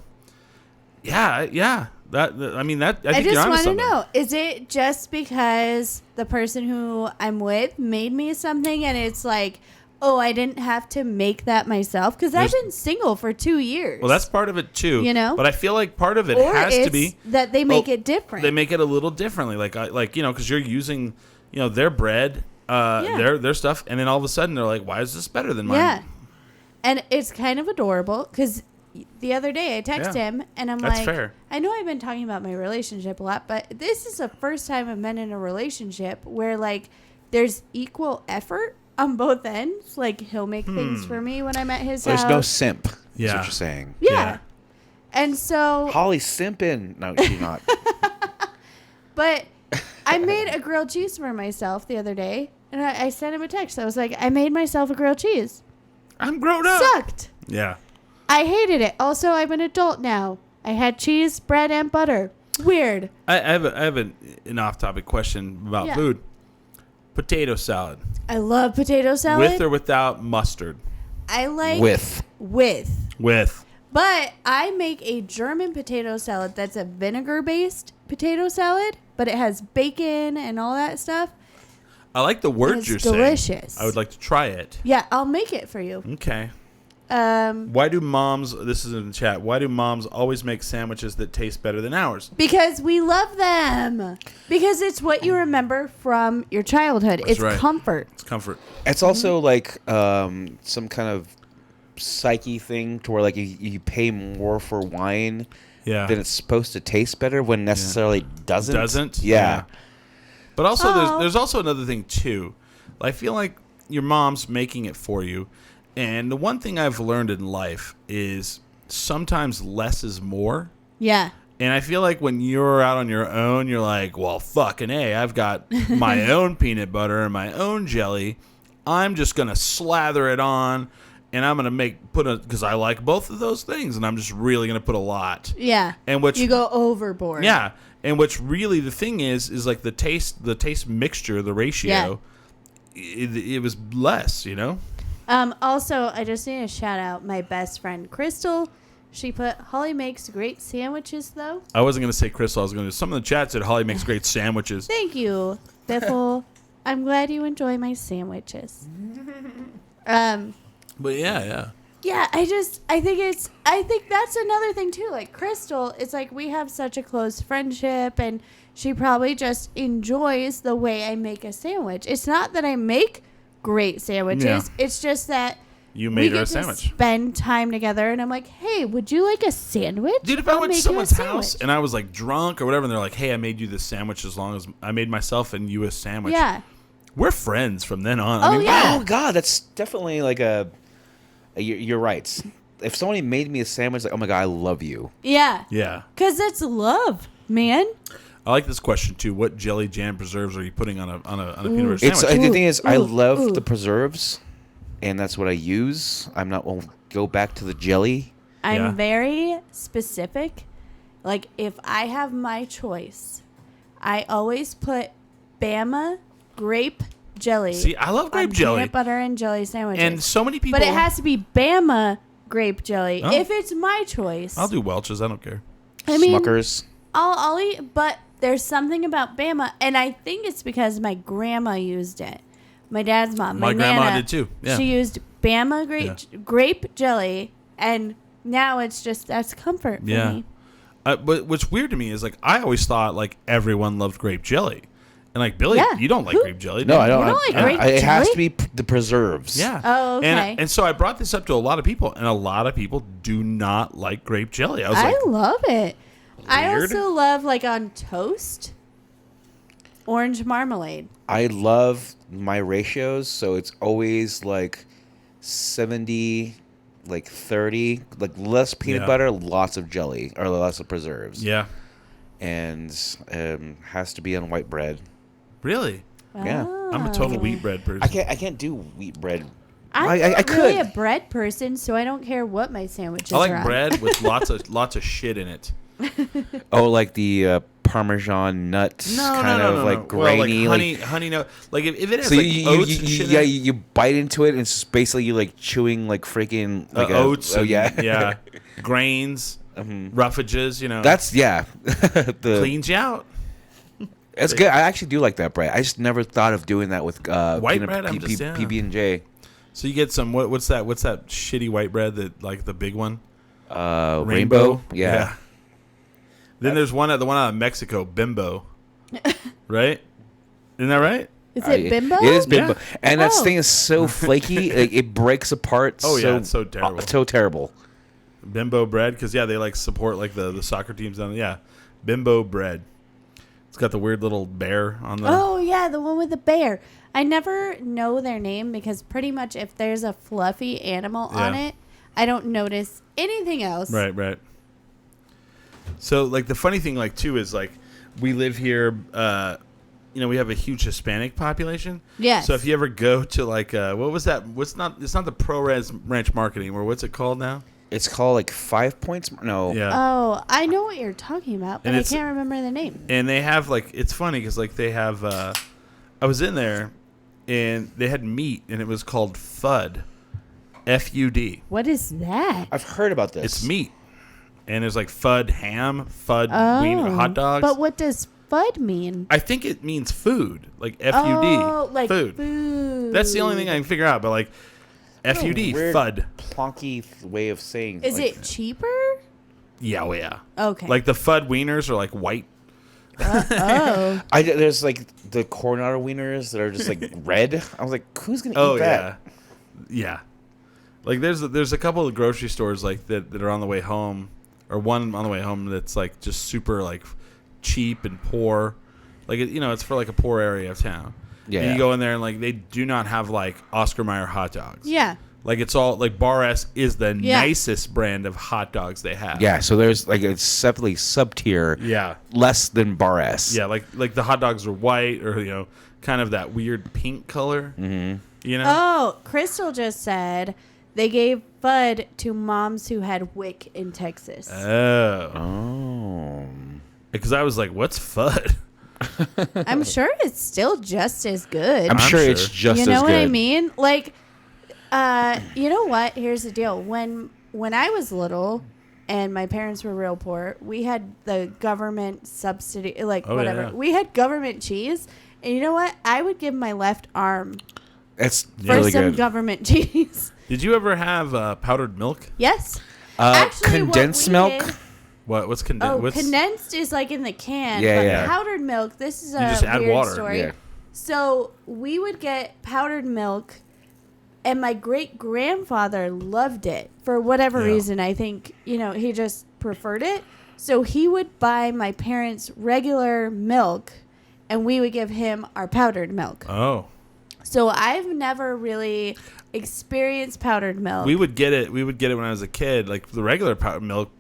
I think I you're just onto want to something. know, is it just because the person who I'm with made me something and it's like, oh, I didn't have to make that myself? Because I've been single for 2 years. Well, that's part of it, too. You But I feel like part of it or has it's to be that they make it different. They make it a little differently. Because you're using, their bread, their stuff. And then all of a sudden they're like, "Why is this better than mine?" Yeah. And it's kind of adorable because the other day I texted him and I'm That's like, fair. I know I've been talking about my relationship a lot, but this is the first time I've been in a relationship where like there's equal effort on both ends. Like he'll make things for me when I'm at his There's house. no simp. Yeah. Is what you're saying. Yeah. Yeah. And so, Holly's simping. No, she's not. but I made a grilled cheese for myself the other day and I sent him a text. I was like, I made myself a grilled cheese. I'm grown up. Sucked. Yeah. I hated it. Also, I'm an adult now. I had cheese, bread, and butter. Weird. I have an off-topic question about Yeah. food. Potato salad. I love potato salad. With or without mustard? I like With. With. But I make a German potato salad that's a vinegar-based potato salad, but it has bacon and all that stuff. I like the words It's you're delicious. saying. I would like to try it. Yeah, I'll make it for you. Okay. Why do moms, this is in the chat, why do moms always make sandwiches that taste better than ours? Because we love them. Because it's what you remember from your childhood. It's right. comfort. It's comfort. It's also like some kind of psyche thing to where like you pay more for wine Yeah. than it's supposed to taste better when necessarily doesn't. Doesn't? Yeah. But also, Oh. there's also another thing, too. I feel like your mom's making it for you. And the one thing I've learned in life is sometimes less is more. Yeah. And I feel like when you're out on your own, you're like, well, fucking A, I've got my own peanut butter and my own jelly. I'm just going to slather it on, and I'm going to because I like both of those things, and I'm just really going to put a lot. Yeah. And which you go overboard. Yeah. And which really the thing is like the taste mixture, the ratio, it was less, Also, I just need to shout out my best friend, Crystal. She put, Holly makes great sandwiches, though. I wasn't going to say Crystal. I was going to. Some of the chat said Holly makes great sandwiches. Thank you, Biffle. I'm glad you enjoy my sandwiches. But yeah. Yeah, I think that's another thing, too. Like, Crystal, it's like we have such a close friendship, and she probably just enjoys the way I make a sandwich. It's not that I make great sandwiches. Yeah. It's just that You made we her a get sandwich. to spend time together, and I'm like, hey, would you like a sandwich? Dude, if I I'll went to make you a someone's house sandwich. and I was like drunk or whatever, and they're like, hey, I made you this sandwich as long as I made myself and you a sandwich. Yeah. We're friends from then on. Oh, yeah. Oh God, that's definitely like you're right. If somebody made me a sandwich, like, oh my God, I love you. Yeah. Yeah. Because it's love, man. I like this question too. What jelly jam preserves are you putting on a peanut butter It's sandwich? the thing is, I Ooh, love ooh. the preserves, and that's what I use. I'm not. Won't go back to the jelly. I'm Yeah. very specific. Like, if I have my choice, I always put Bama grape jelly. See, I love grape on jelly. Peanut butter and jelly sandwiches. And so many people. but it has to be Bama grape jelly Oh. if it's my choice. I'll do Welch's. I don't care. I mean, Smuckers. I'll eat, but there's something about Bama, and I think it's because my grandma used it. My dad's mom, My grandma Nana, did too, yeah. She used Bama grape jelly, and now it's just that's comfort for Yeah. me. But what's weird to me is like I always thought like everyone loved grape jelly, and like Billy, Yeah. you don't like Who- grape jelly. No, do I you? don't. You don't like grape It has jelly? to be the preserves. Yeah. Oh, okay. And so I brought this up to a lot of people, and a lot of people do not like grape jelly. I was I like, love it. I Weird. also love like on toast, orange marmalade. I love my ratios, so it's always like 70, like 30, like less peanut Yeah. butter, lots of jelly, or lots of preserves. yeah, And has to be on white bread. really? Yeah. I'm a total wheat bread person. I can't do wheat bread. I'm I not could. really a bread person, so I don't care what my sandwiches I like are on. bread with lots of shit in it. Oh, like the Parmesan nuts, kind of like grainy, well, like honey. No, like if it has So like you, oats you, and you, shit yeah, in it, you bite into it, and it's just basically you like chewing like freaking like oats. Oh and, yeah, yeah, grains, roughages. You know, That's the cleans you out. It's good. I actually do like that bread. I just never thought of doing that with White bread, I'm just- yeah. PB and J. So you get some. What's that? What's that shitty white bread that like the big one? Rainbow. Yeah. Then there's the one out of Mexico, Bimbo. Right? Isn't that right? Is it bimbo? It is bimbo, Yeah. and that Oh. thing is so flaky, like, it breaks apart. Oh, yeah, it's so terrible. so terrible. Bimbo bread, because they like support like the soccer teams down there. Yeah, Bimbo bread. It's got the weird little bear on the. Oh yeah, the one with the bear. I never know their name because pretty much if there's a fluffy animal on Yeah. it, I don't notice anything else. Right. So like the funny thing like too is like we live here. We have a huge Hispanic population. Yes. So if you ever go to like what was that? It's not the ProRes Ranch Market anymore. What's it called now? It's called like 5 Points. No. Yeah. Oh, I know what you're talking about, but And I it's- can't remember the name. And they have like it's funny because like they have. I was in there, and they had meat, and it was called FUD, FUD. What is that? I've heard about this. It's meat, and there's like FUD ham, FUD wiener, Oh, hot dogs. But what does FUD mean? I think it means food, like FUD, Oh, like food. food. That's the only thing I can figure out. But like FUD, Weird, FUD. plonky way of saying. Is like, it cheaper? Yeah, well, yeah. Okay. Like the FUD wieners are like white. Oh. There's like the Coronado wieners that are just like red. I was like, who's gonna Oh eat that? yeah. Like there's a couple of grocery stores like that are on the way home, or one on the way home that's like just super like cheap and poor, like it's for like a poor area of town. Yeah. And you go in there and like they do not have like Oscar Mayer hot dogs. Yeah. Like it's all like Bar S is the Yeah. nicest brand of hot dogs they have. Yeah, so there's like it's separately sub tier, Yeah. less than Bar S. Yeah. Like the hot dogs are white or kind of that weird pink color. Mm-hmm. Oh, Crystal just said they gave FUD to moms who had WIC in Texas. Oh. Because I was like, what's FUD? I'm sure it's still just as good. I'm sure it's sure. just You know as what good. I mean? Like, you know what? Here's the deal. When I was little and my parents were real poor, we had the government subsidy, like Oh, whatever. yeah. We had government cheese. And you know what? I would give my left arm It's for really some good. government cheese. Did you ever have powdered milk? Yes. Actually, what condensed we milk? did- What's condensed? Oh, condensed is like in the can. Yeah, but yeah. powdered milk, this is a just add weird water. story. Yeah. So we would get powdered milk, and my great grandfather loved it for whatever Yeah. reason. I think he just preferred it. So he would buy my parents regular milk, and we would give him our powdered milk. Oh. So I've never really experienced powdered milk. We would get it when I was a kid, like the regular powdered milk.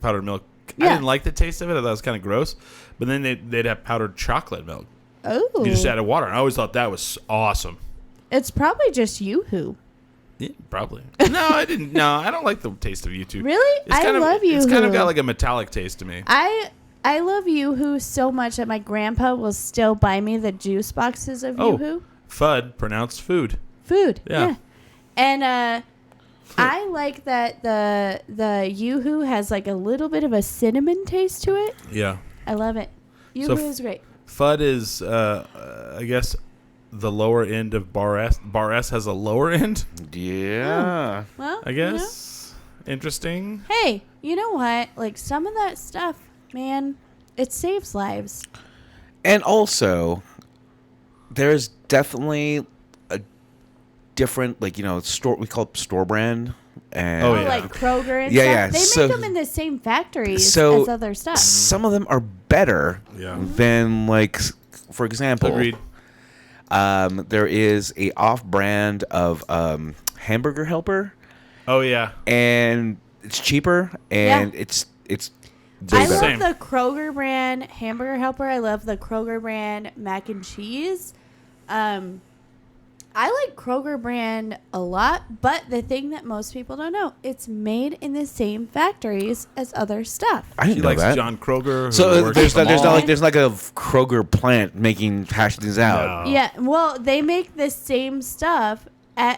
I Yeah. didn't like the taste of it. I thought it was kind of gross. But then they'd have powdered chocolate milk. Oh, You just added water. And I always thought that was awesome. it's probably just Yoo-hoo. Yeah, probably. No, I didn't. No, I don't like the taste of YouTube. Really? It's I kind of, love Yoo-hoo. It's kind of got like a metallic taste to me. I love Yoo-hoo so much that my grandpa will still buy me the juice boxes of Yoo-hoo. FUD, pronounced food. Food. Yeah. And I like that the Yoo-hoo has like a little bit of a cinnamon taste to it. Yeah. I love it. Yoo-hoo is great. FUD is, I guess, the lower end of Bar S. Bar S has a lower end, Yeah. Well, I guess. Interesting. Hey, you know what? Like some of that stuff, man, it saves lives. And also, there's definitely a different, like, store, we call it store brand. And Oh, yeah. Like Kroger and Yeah, stuff. They so- make them in the same factories so as other stuff. some of them are better Yeah. than, like, for example, Agreed. there is a off-brand of Hamburger Helper, Oh, yeah. and it's cheaper, and Yeah. it's I way love Same. the Kroger brand hamburger helper. I love the Kroger brand mac and cheese. I like Kroger brand a lot, but the thing that most people don't know, it's made in the same factories as other stuff. I She didn't know likes that. John Kroger. Who So works there's at the not mall. there's like a Kroger plant making hash things out. No. Yeah, well, they make the same stuff.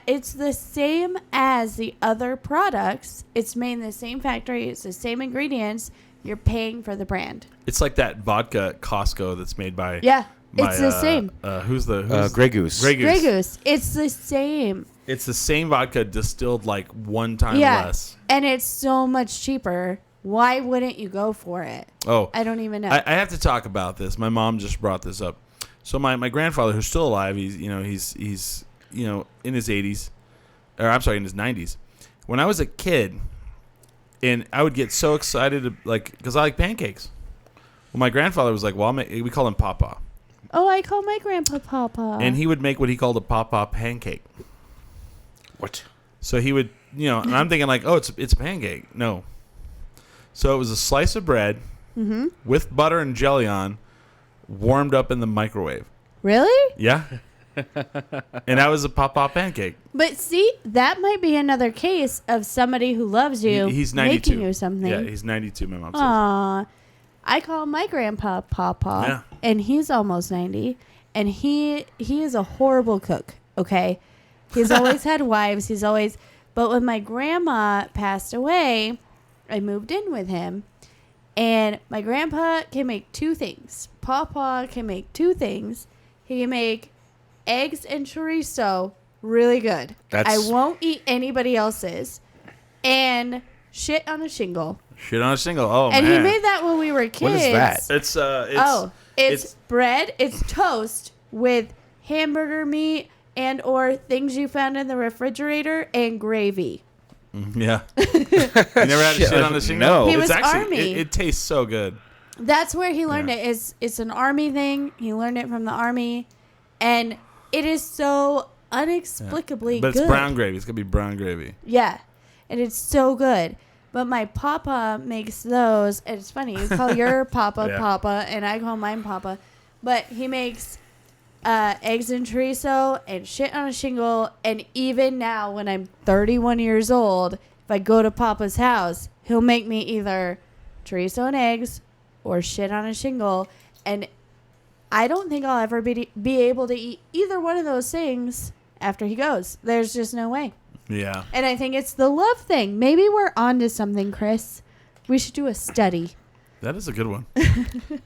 It's the same as the other products. It's made in the same factory. It's the same ingredients. You're paying for the brand. It's like that vodka at Costco that's made by. Yeah, by, it's the same. Who's Grey Goose. Grey Goose. Grey Goose. It's the same. It's the same vodka distilled like one time Yeah, less. and it's so much cheaper. Why wouldn't you go for it? Oh, I don't even know. I have to talk about this. My mom just brought this up. So my grandfather, who's still alive, he's in his 80s, or I'm sorry, in his 90s. When I was a kid, and I would get so excited because I like pancakes. Well, my grandfather was like, well, we call him Papa, Oh, I call my grandpa Papa. and he would make what he called a Papa pancake. What? So he would, and I'm thinking like, oh, it's a pancake. No. So it was a slice of bread with butter and jelly on, warmed up in the microwave. Really? Yeah. And that was a Papa pancake. But see, that might be another case of somebody who loves you He's 92. making you something. Yeah, he's 92, my mom says. Aw. I call my grandpa Papa, Yeah. and he's almost 90, and he is a horrible cook, okay? He's always had wives. But when my grandma passed away, I moved in with him, and my grandpa can make two things. Papa can make two things. He can make eggs and chorizo really good. I won't eat anybody else's. And shit on a shingle. Shit on a single. Oh, And man. he made that when we were kids. What is that? It's bread. It's toast with hamburger meat and or things you found in the refrigerator and gravy. Yeah. You never had shit on the shingle? No. He It's was actually, Army. It tastes so good. That's where he learned Yeah. it. It's an Army thing. He learned it from the Army. And it is so inexplicably But good. it's brown gravy. It's going to be brown gravy. Yeah. And it's so good. But my papa makes those. And it's funny. You call your papa Yeah. Papa, and I call mine Papa. But he makes eggs and chorizo and shit on a shingle. And even now, when I'm 31 years old, if I go to Papa's house, he'll make me either chorizo and eggs or shit on a shingle. And I don't think I'll ever be able to eat either one of those things after he goes. There's just no way. Yeah. And I think it's the love thing. Maybe we're onto something, Chris. We should do a study. That is a good one.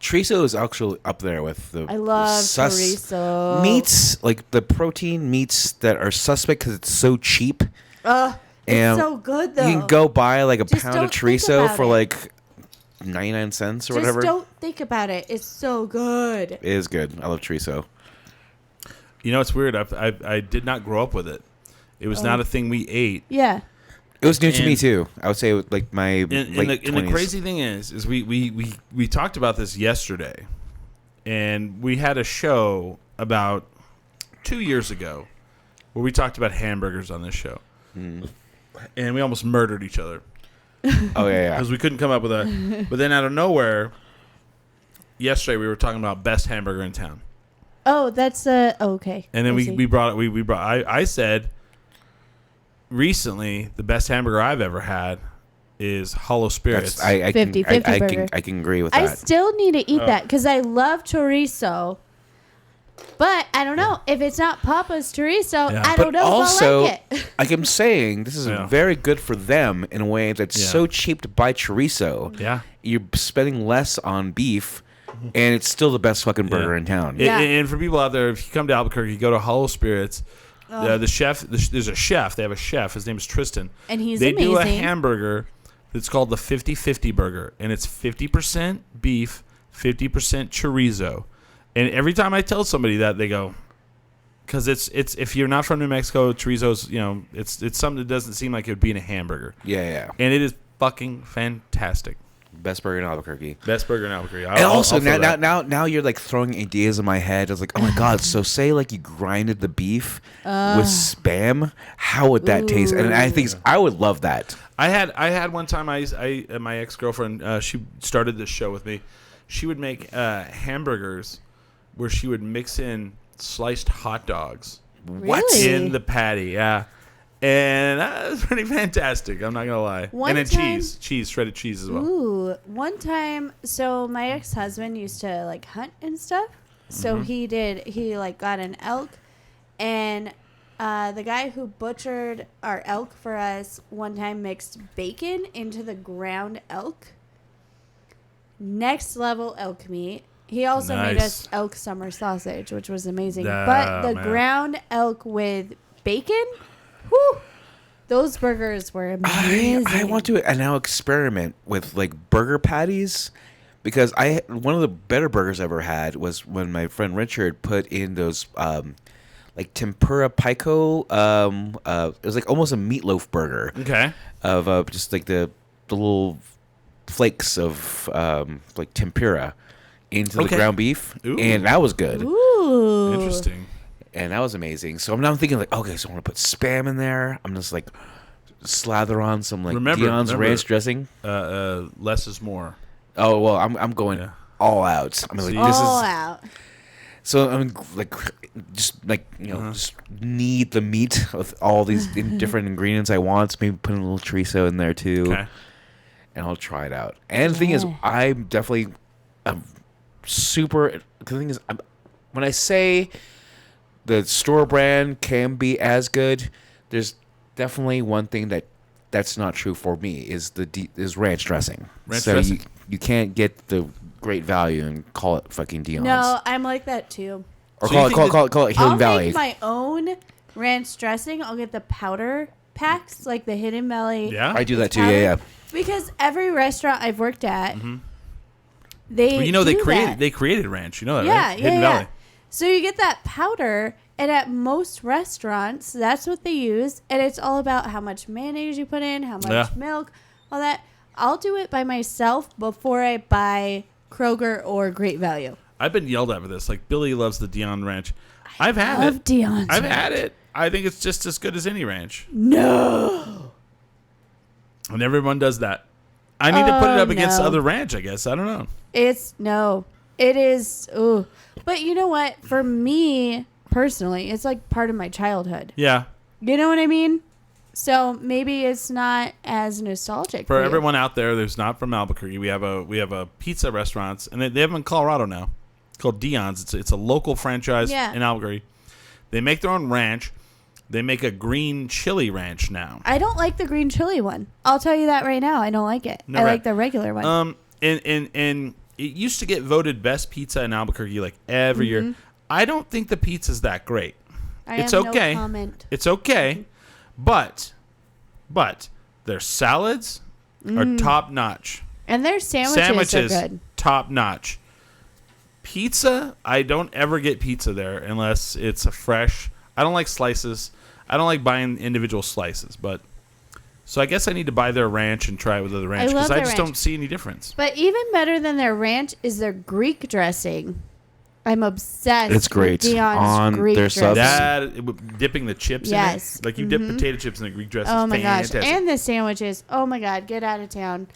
Chorizo is actually up there with the I love chorizo. meats, like the protein meats that are suspect because it's so cheap. It's And so good, though. You can go buy like a Just pound of don't think chorizo about for it. like 99 cents or Just whatever. don't think about it. It's so good. It is good. I love chorizo. You know, it's weird. I did not grow up with it. It was not a thing we ate. Yeah. It was new to me And- too. I would say like my And late 20s. the crazy thing is we talked about this yesterday, and we had a show about 2 years ago where we talked about hamburgers on this show, and we almost murdered each other Oh yeah, because we couldn't come up with a. But then out of nowhere, yesterday we were talking about best hamburger in town, Oh, that's okay. and then I we see. brought it. I said recently, the best hamburger I've ever had is Hollow Spirits. I can 50-50 burger. I can agree with I that. still need to eat that because I love chorizo. But I don't know. If it's not Papa's chorizo, Yeah. I But don't know also, if I like it. like I'm saying, this is Yeah. very good for them in a way that's Yeah. so cheap to buy chorizo. Yeah. You're spending less on beef, and it's still the best fucking burger Yeah. in town. Yeah. And for people out there, if you come to Albuquerque, you go to Hollow Spirits. The chef, there's a chef. They have a chef. His name is Tristan. And he's They do a amazing. hamburger that's called the 50-50 burger, and it's 50% beef, 50% chorizo. And every time I tell somebody that, they go, because it's if you're not from New Mexico, chorizo's, it's something that doesn't seem like it would be in a hamburger, Yeah. and it is fucking fantastic. Best burger in Albuquerque. Best burger in Albuquerque. And also, I'll throw that. now you're like throwing ideas in my head. I was like, oh my god! So say like you grinded the beef with Spam, how would that taste? And I think I would love that. I had one time my ex-girlfriend, she started this show with me. She would make hamburgers where she would mix in sliced hot dogs Really? in the patty. Yeah. And that was pretty fantastic. I'm not going to lie. One and then time- cheese, shredded cheese as well. Ooh, one time, so my ex-husband used to like hunt and stuff. So he like got an elk, and the guy who butchered our elk for us one time mixed bacon into the ground elk. Next level elk meat. He also made Nice. us elk summer sausage, which was amazing. Ah, But the man. ground elk with bacon, whew, those burgers were amazing. I want to now experiment with like burger patties, because one of the better burgers I ever had was when my friend Richard put in those like tempura pico. It was like almost a meatloaf burger Okay. of just like the little flakes of like tempura into the Okay. ground beef, Ooh. and that was good. Ooh. Interesting. And that was amazing. So I'm now thinking like, okay, so I want to put Spam in there. I'm just like slather on some like Dion's ranch dressing. Less is more. Oh well, I'm going Yeah. all out. I mean, like See? this All is out. so I'm like just like just knead the meat with all these different ingredients I want. Maybe put a little chorizo in there too, Okay. and I'll try it out. And the thing is, Yeah. I'm definitely super. The thing is, when I say the store brand can be as good, there's definitely one thing that's not true for me is is ranch dressing. Ranch so dressing. you can't get the great value and call it fucking Dion's. No, I'm like that too. Or So you think call it I'll Hidden Valley. make my own ranch dressing. I'll get the powder packs, like the Hidden Valley. Yeah. I do that too. powder. Yeah. Because every restaurant I've worked at, they Well, they do created that. they created ranch. You know that, Yeah, right? yeah, Hidden yeah. Valley. So you get that powder, and at most restaurants, that's what they use. And it's all about how much mayonnaise you put in, how much Yeah. milk, all that. I'll do it by myself before I buy Kroger or Great Value. I've been yelled at for this. Like, Billy loves the Dion ranch. I've had Love it. Dion's I've ranch. had it. I think it's just as good as any ranch. No. And everyone does that. I need to put it Oh, up against no. other ranch, I guess. I don't know. It is. Ooh. But you know what? For me personally, it's like part of my childhood. Yeah. You know what I mean? So maybe it's not as nostalgic For you. everyone out there that's not from Albuquerque, we have a pizza restaurant, and they have them in Colorado now, called Dion's. It's a local franchise Yeah. in Albuquerque. They make their own ranch. They make a green chili ranch now. I don't like the green chili one. I'll tell you that right now. I don't like it. Never I had- like the regular one. And it used to get voted best pizza in Albuquerque like every year. I don't think the pizza's that great. It's have okay. No comment. It's okay, but their salads are top notch. And their sandwiches are good. top notch. Pizza, I don't ever get pizza there unless it's a fresh. I don't like slices. I don't like buying individual slices, but so I guess I need to buy their ranch and try it with other ranch love because I their just ranch. don't see any difference. But even better than their ranch is their Greek dressing. I'm obsessed. It's great. With Dion's On Greek their dressing. subs. Dipping the chips Yes. in it, like you dip potato chips in the Greek dressing. Oh is my gosh. fantastic. And the sandwiches. Oh my God. Get out of town.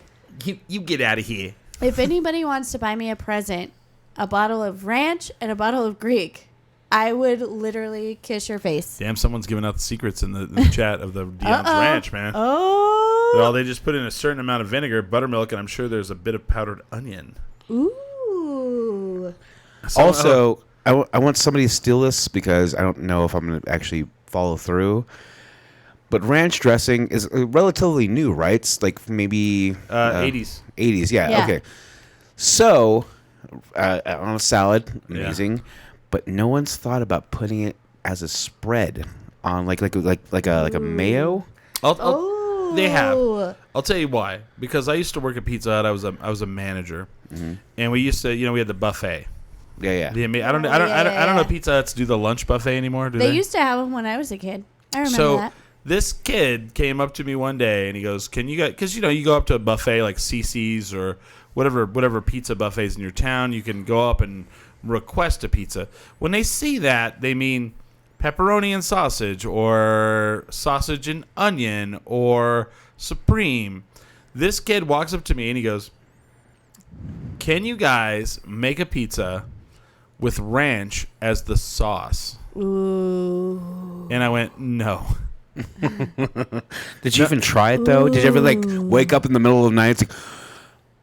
You get out of here. If anybody wants to buy me a present, a bottle of ranch and a bottle of Greek, I would literally kiss your face. Damn, someone's giving out the secrets in the chat of the Dion's Ranch, man. Oh. Well, they just put in a certain amount of vinegar, buttermilk, and I'm sure there's a bit of powdered onion. Ooh. Also, I want somebody to steal this because I don't know if I'm going to actually follow through. But ranch dressing is relatively new, right? It's like maybe 80s. 80s, yeah. Yeah. Okay. So, on a salad, amazing. Yeah. But no one's thought about putting it as a spread on like a mayo. They have. I'll tell you why. Because I used to work at Pizza Hut. I was a manager, and we used to, we had the buffet. Yeah. I don't know if Pizza Huts do the lunch buffet anymore. Do they? They used to have them when I was a kid. I remember So that. this kid came up to me one day and he goes, "Can you guys?" Because you go up to a buffet like CC's or whatever pizza buffets in your town. You can go up and request a pizza. When they see that, they mean pepperoni and sausage, or sausage and onion, or supreme. This kid walks up to me and he goes, "Can you guys make a pizza with ranch as the sauce?" Ooh. And I went, "No." Did you even try it though? Did you ever wake up in the middle of the night? It's like,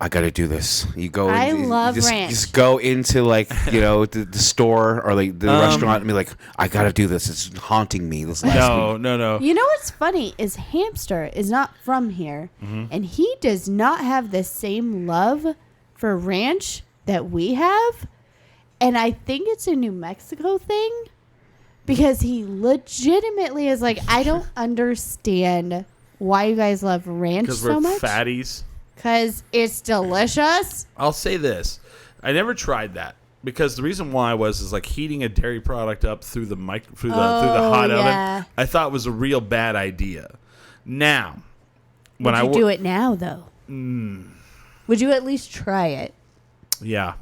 I gotta do this. You go. I love just, ranch. Just go into the store or the restaurant and be like, I gotta do this. It's haunting me. This last week. No. You know what's funny is Hamster is not from here, and he does not have the same love for ranch that we have. And I think it's a New Mexico thing because he legitimately is like, I don't understand why you guys love ranch Because so we're much. fatties. Because it's delicious. I'll say this. I never tried that. Because the reason why is like heating a dairy product up through the through the hot oven. I thought was a real bad idea. Now, when Would you do it now though? Would you at least try it? Yeah.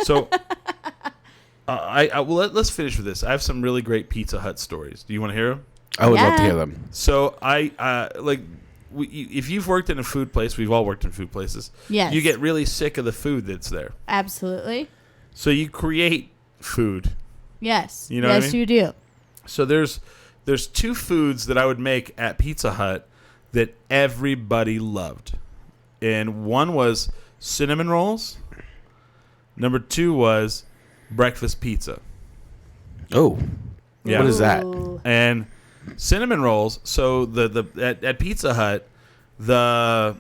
So, let's finish with this. I have some really great Pizza Hut stories. Do you want to hear them? I would love Yeah. to hear them. So if you've worked in a food place, we've all worked in food places. Yes. You get really sick of the food that's there. Absolutely. So you create food. Yes. You know what I yes, mean? you do. So there's two foods that I would make at Pizza Hut that everybody loved. And one was cinnamon rolls. Number 2 was breakfast pizza. Oh, Yeah. What is that? Ooh. And cinnamon rolls. So at Pizza Hut, the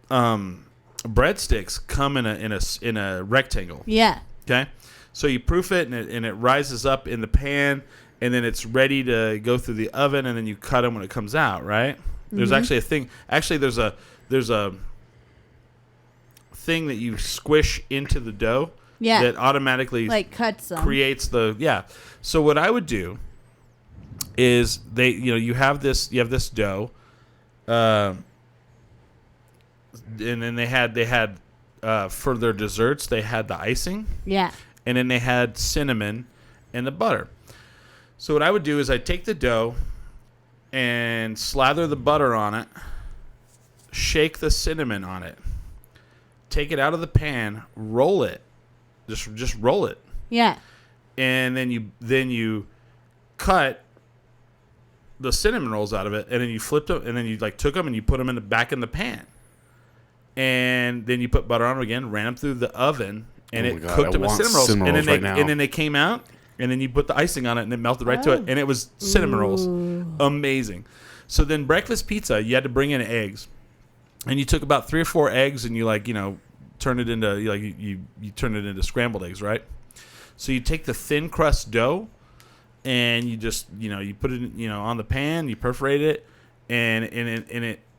breadsticks come in a rectangle. Yeah. Okay, so you proof it and it rises up in the pan, and then it's ready to go through the oven, and then you cut them when it comes out. Right? There's actually a thing. Actually, there's a thing that you squish into the dough. Yeah. That automatically cuts them. creates the So what I would do is you have this dough, and then they had for their desserts they had the icing, Yeah. and then they had cinnamon and the butter. So what I would do is I'd take the dough and slather the butter on it, shake the cinnamon on it, take it out of the pan, roll it, just roll it. Yeah. And then you cut the cinnamon rolls out of it, and then you flipped them, and then you took them and you put them back in the pan, and then you put butter on them again, ran them through the oven, and it cooked them with cinnamon rolls, and then they came out, and then you put the icing on it, and it melted right to it, and it was cinnamon rolls, amazing. So then breakfast pizza, you had to bring in eggs, and you took about 3 or 4 eggs, and you turn it into you turn it into scrambled eggs, right? So you take the thin crust dough, and you just you put it on the pan, you perforate it, and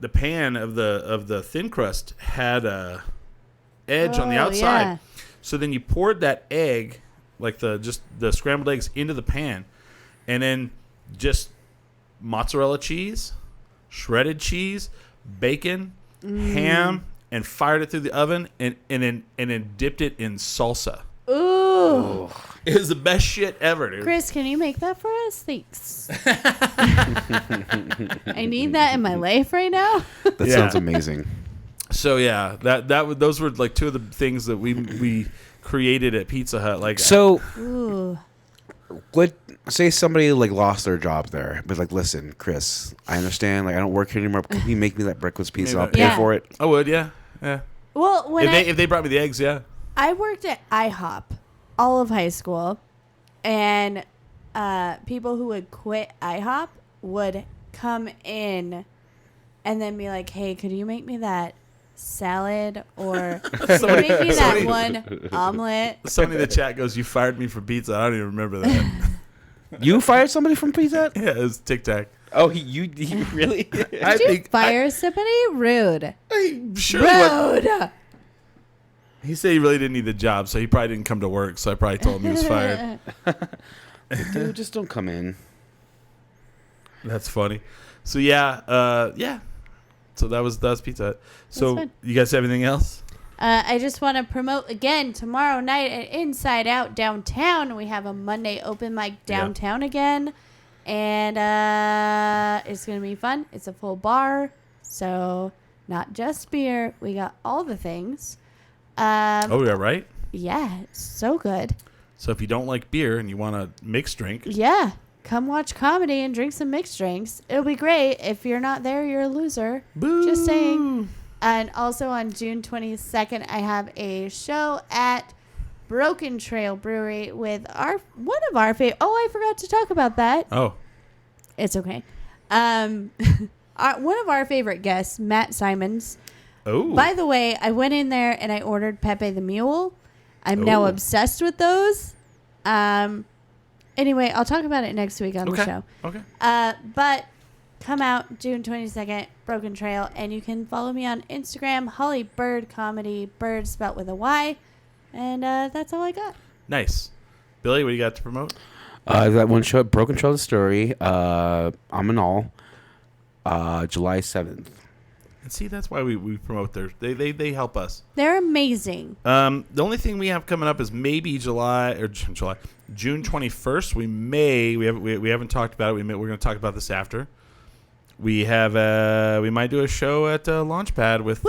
the pan of the thin crust had a edge on the outside. Yeah. So then you poured that egg, the scrambled eggs, into the pan, and then just mozzarella cheese, shredded cheese, bacon, ham, and fired it through the oven, and then dipped it in salsa. Ooh. It was the best shit ever, dude. Chris, can you make that for us? Thanks. I need that in my life right now. That sounds amazing. So yeah, those were 2 of the things that we created at Pizza Hut. So Ooh. What? Say somebody like lost their job there, but like, listen, Chris, I understand. Like, I don't work here anymore. But can you make me that breakfast pizza? I'll pay Yeah. for it. I would, yeah. Well, when If they brought me the eggs, yeah. I worked at IHOP all of high school, and people who would quit IHOP would come in and then be like, "Hey, could you make me that salad or could you make me that one omelet?" Somebody in the chat goes, "You fired me for pizza." I don't even remember that. You fired somebody from Pizza Hut? Yeah, it was Tic Tac. Oh, you really? Did you fire somebody? Rude. Sure. Rude. He said he really didn't need the job, so he probably didn't come to work. So I probably told him he was fired. Dude, just don't come in. That's funny. So yeah. So that was Pizza Hut. So fun. you guys have anything else? I just want to promote again tomorrow night at Inside Out downtown. We have a Monday open mic downtown again, and it's gonna be fun. It's a full bar, so not just beer. We got all the things. Oh, yeah, right. Yeah, it's so good. So if you don't like beer and you want a mixed drink, Yeah, come watch comedy and drink some mixed drinks. It'll be great. If you're not there, you're a loser. boo. Just saying. And also on June 22nd, I have a show at Broken Trail Brewery with one of our favorite. Oh, I forgot to talk about that. Oh, It's okay. One of our favorite guests, Matt Simons. oh. By the way, I went in there and I ordered Pepe the Mule. I'm now Oh. obsessed with those. Anyway, I'll talk about it next week on the show. Okay. But come out June 22nd, Broken Trail, and you can follow me on Instagram, Holly Bird Comedy, Bird spelt with a Y, and that's all I got. Nice. Billy, what do you got to promote? That one show, Broken Trail Story. I'm in all. July 7th. And see, that's why we promote they help us. They're amazing. The only thing we have coming up is maybe June 21st. We haven't talked about it. We're going to talk about this after. We might do a show at Launchpad with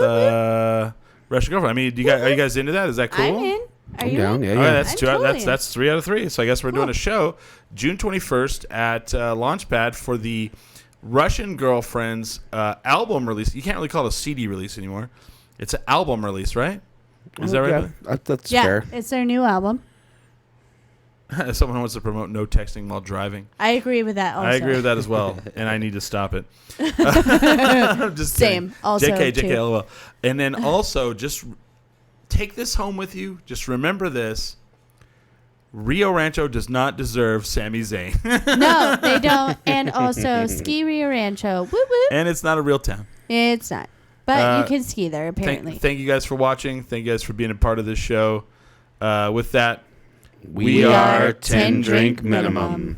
Russian Girlfriend. I mean, are you guys into that? Is that cool? I'm in. Are I'm you down, in? yeah, All right, that's I'm two. totally That's 3 out of 3. So I guess we're doing Cool. a show June 21st at Launchpad for the Russian Girlfriend's album release. You can't really call it a CD release anymore. It's an album release, right? Is that right? Yeah, that's Yeah, fair. it's their new album. Someone wants to promote no texting while driving. I agree with that also. I agree with that as well, and I need to stop it. I'm just Same. kidding. Also, JK, too. LOL. And then also, just take this home with you. Just remember this. Rio Rancho does not deserve Sami Zayn. No, they don't. And also, Ski Rio Rancho. Whoop, whoop. And it's not a real town. It's not. But Uh, you can ski there, apparently. Thank you guys for watching. Thank you guys for being a part of this show. With that, We are are 10 drink minimum. minimum.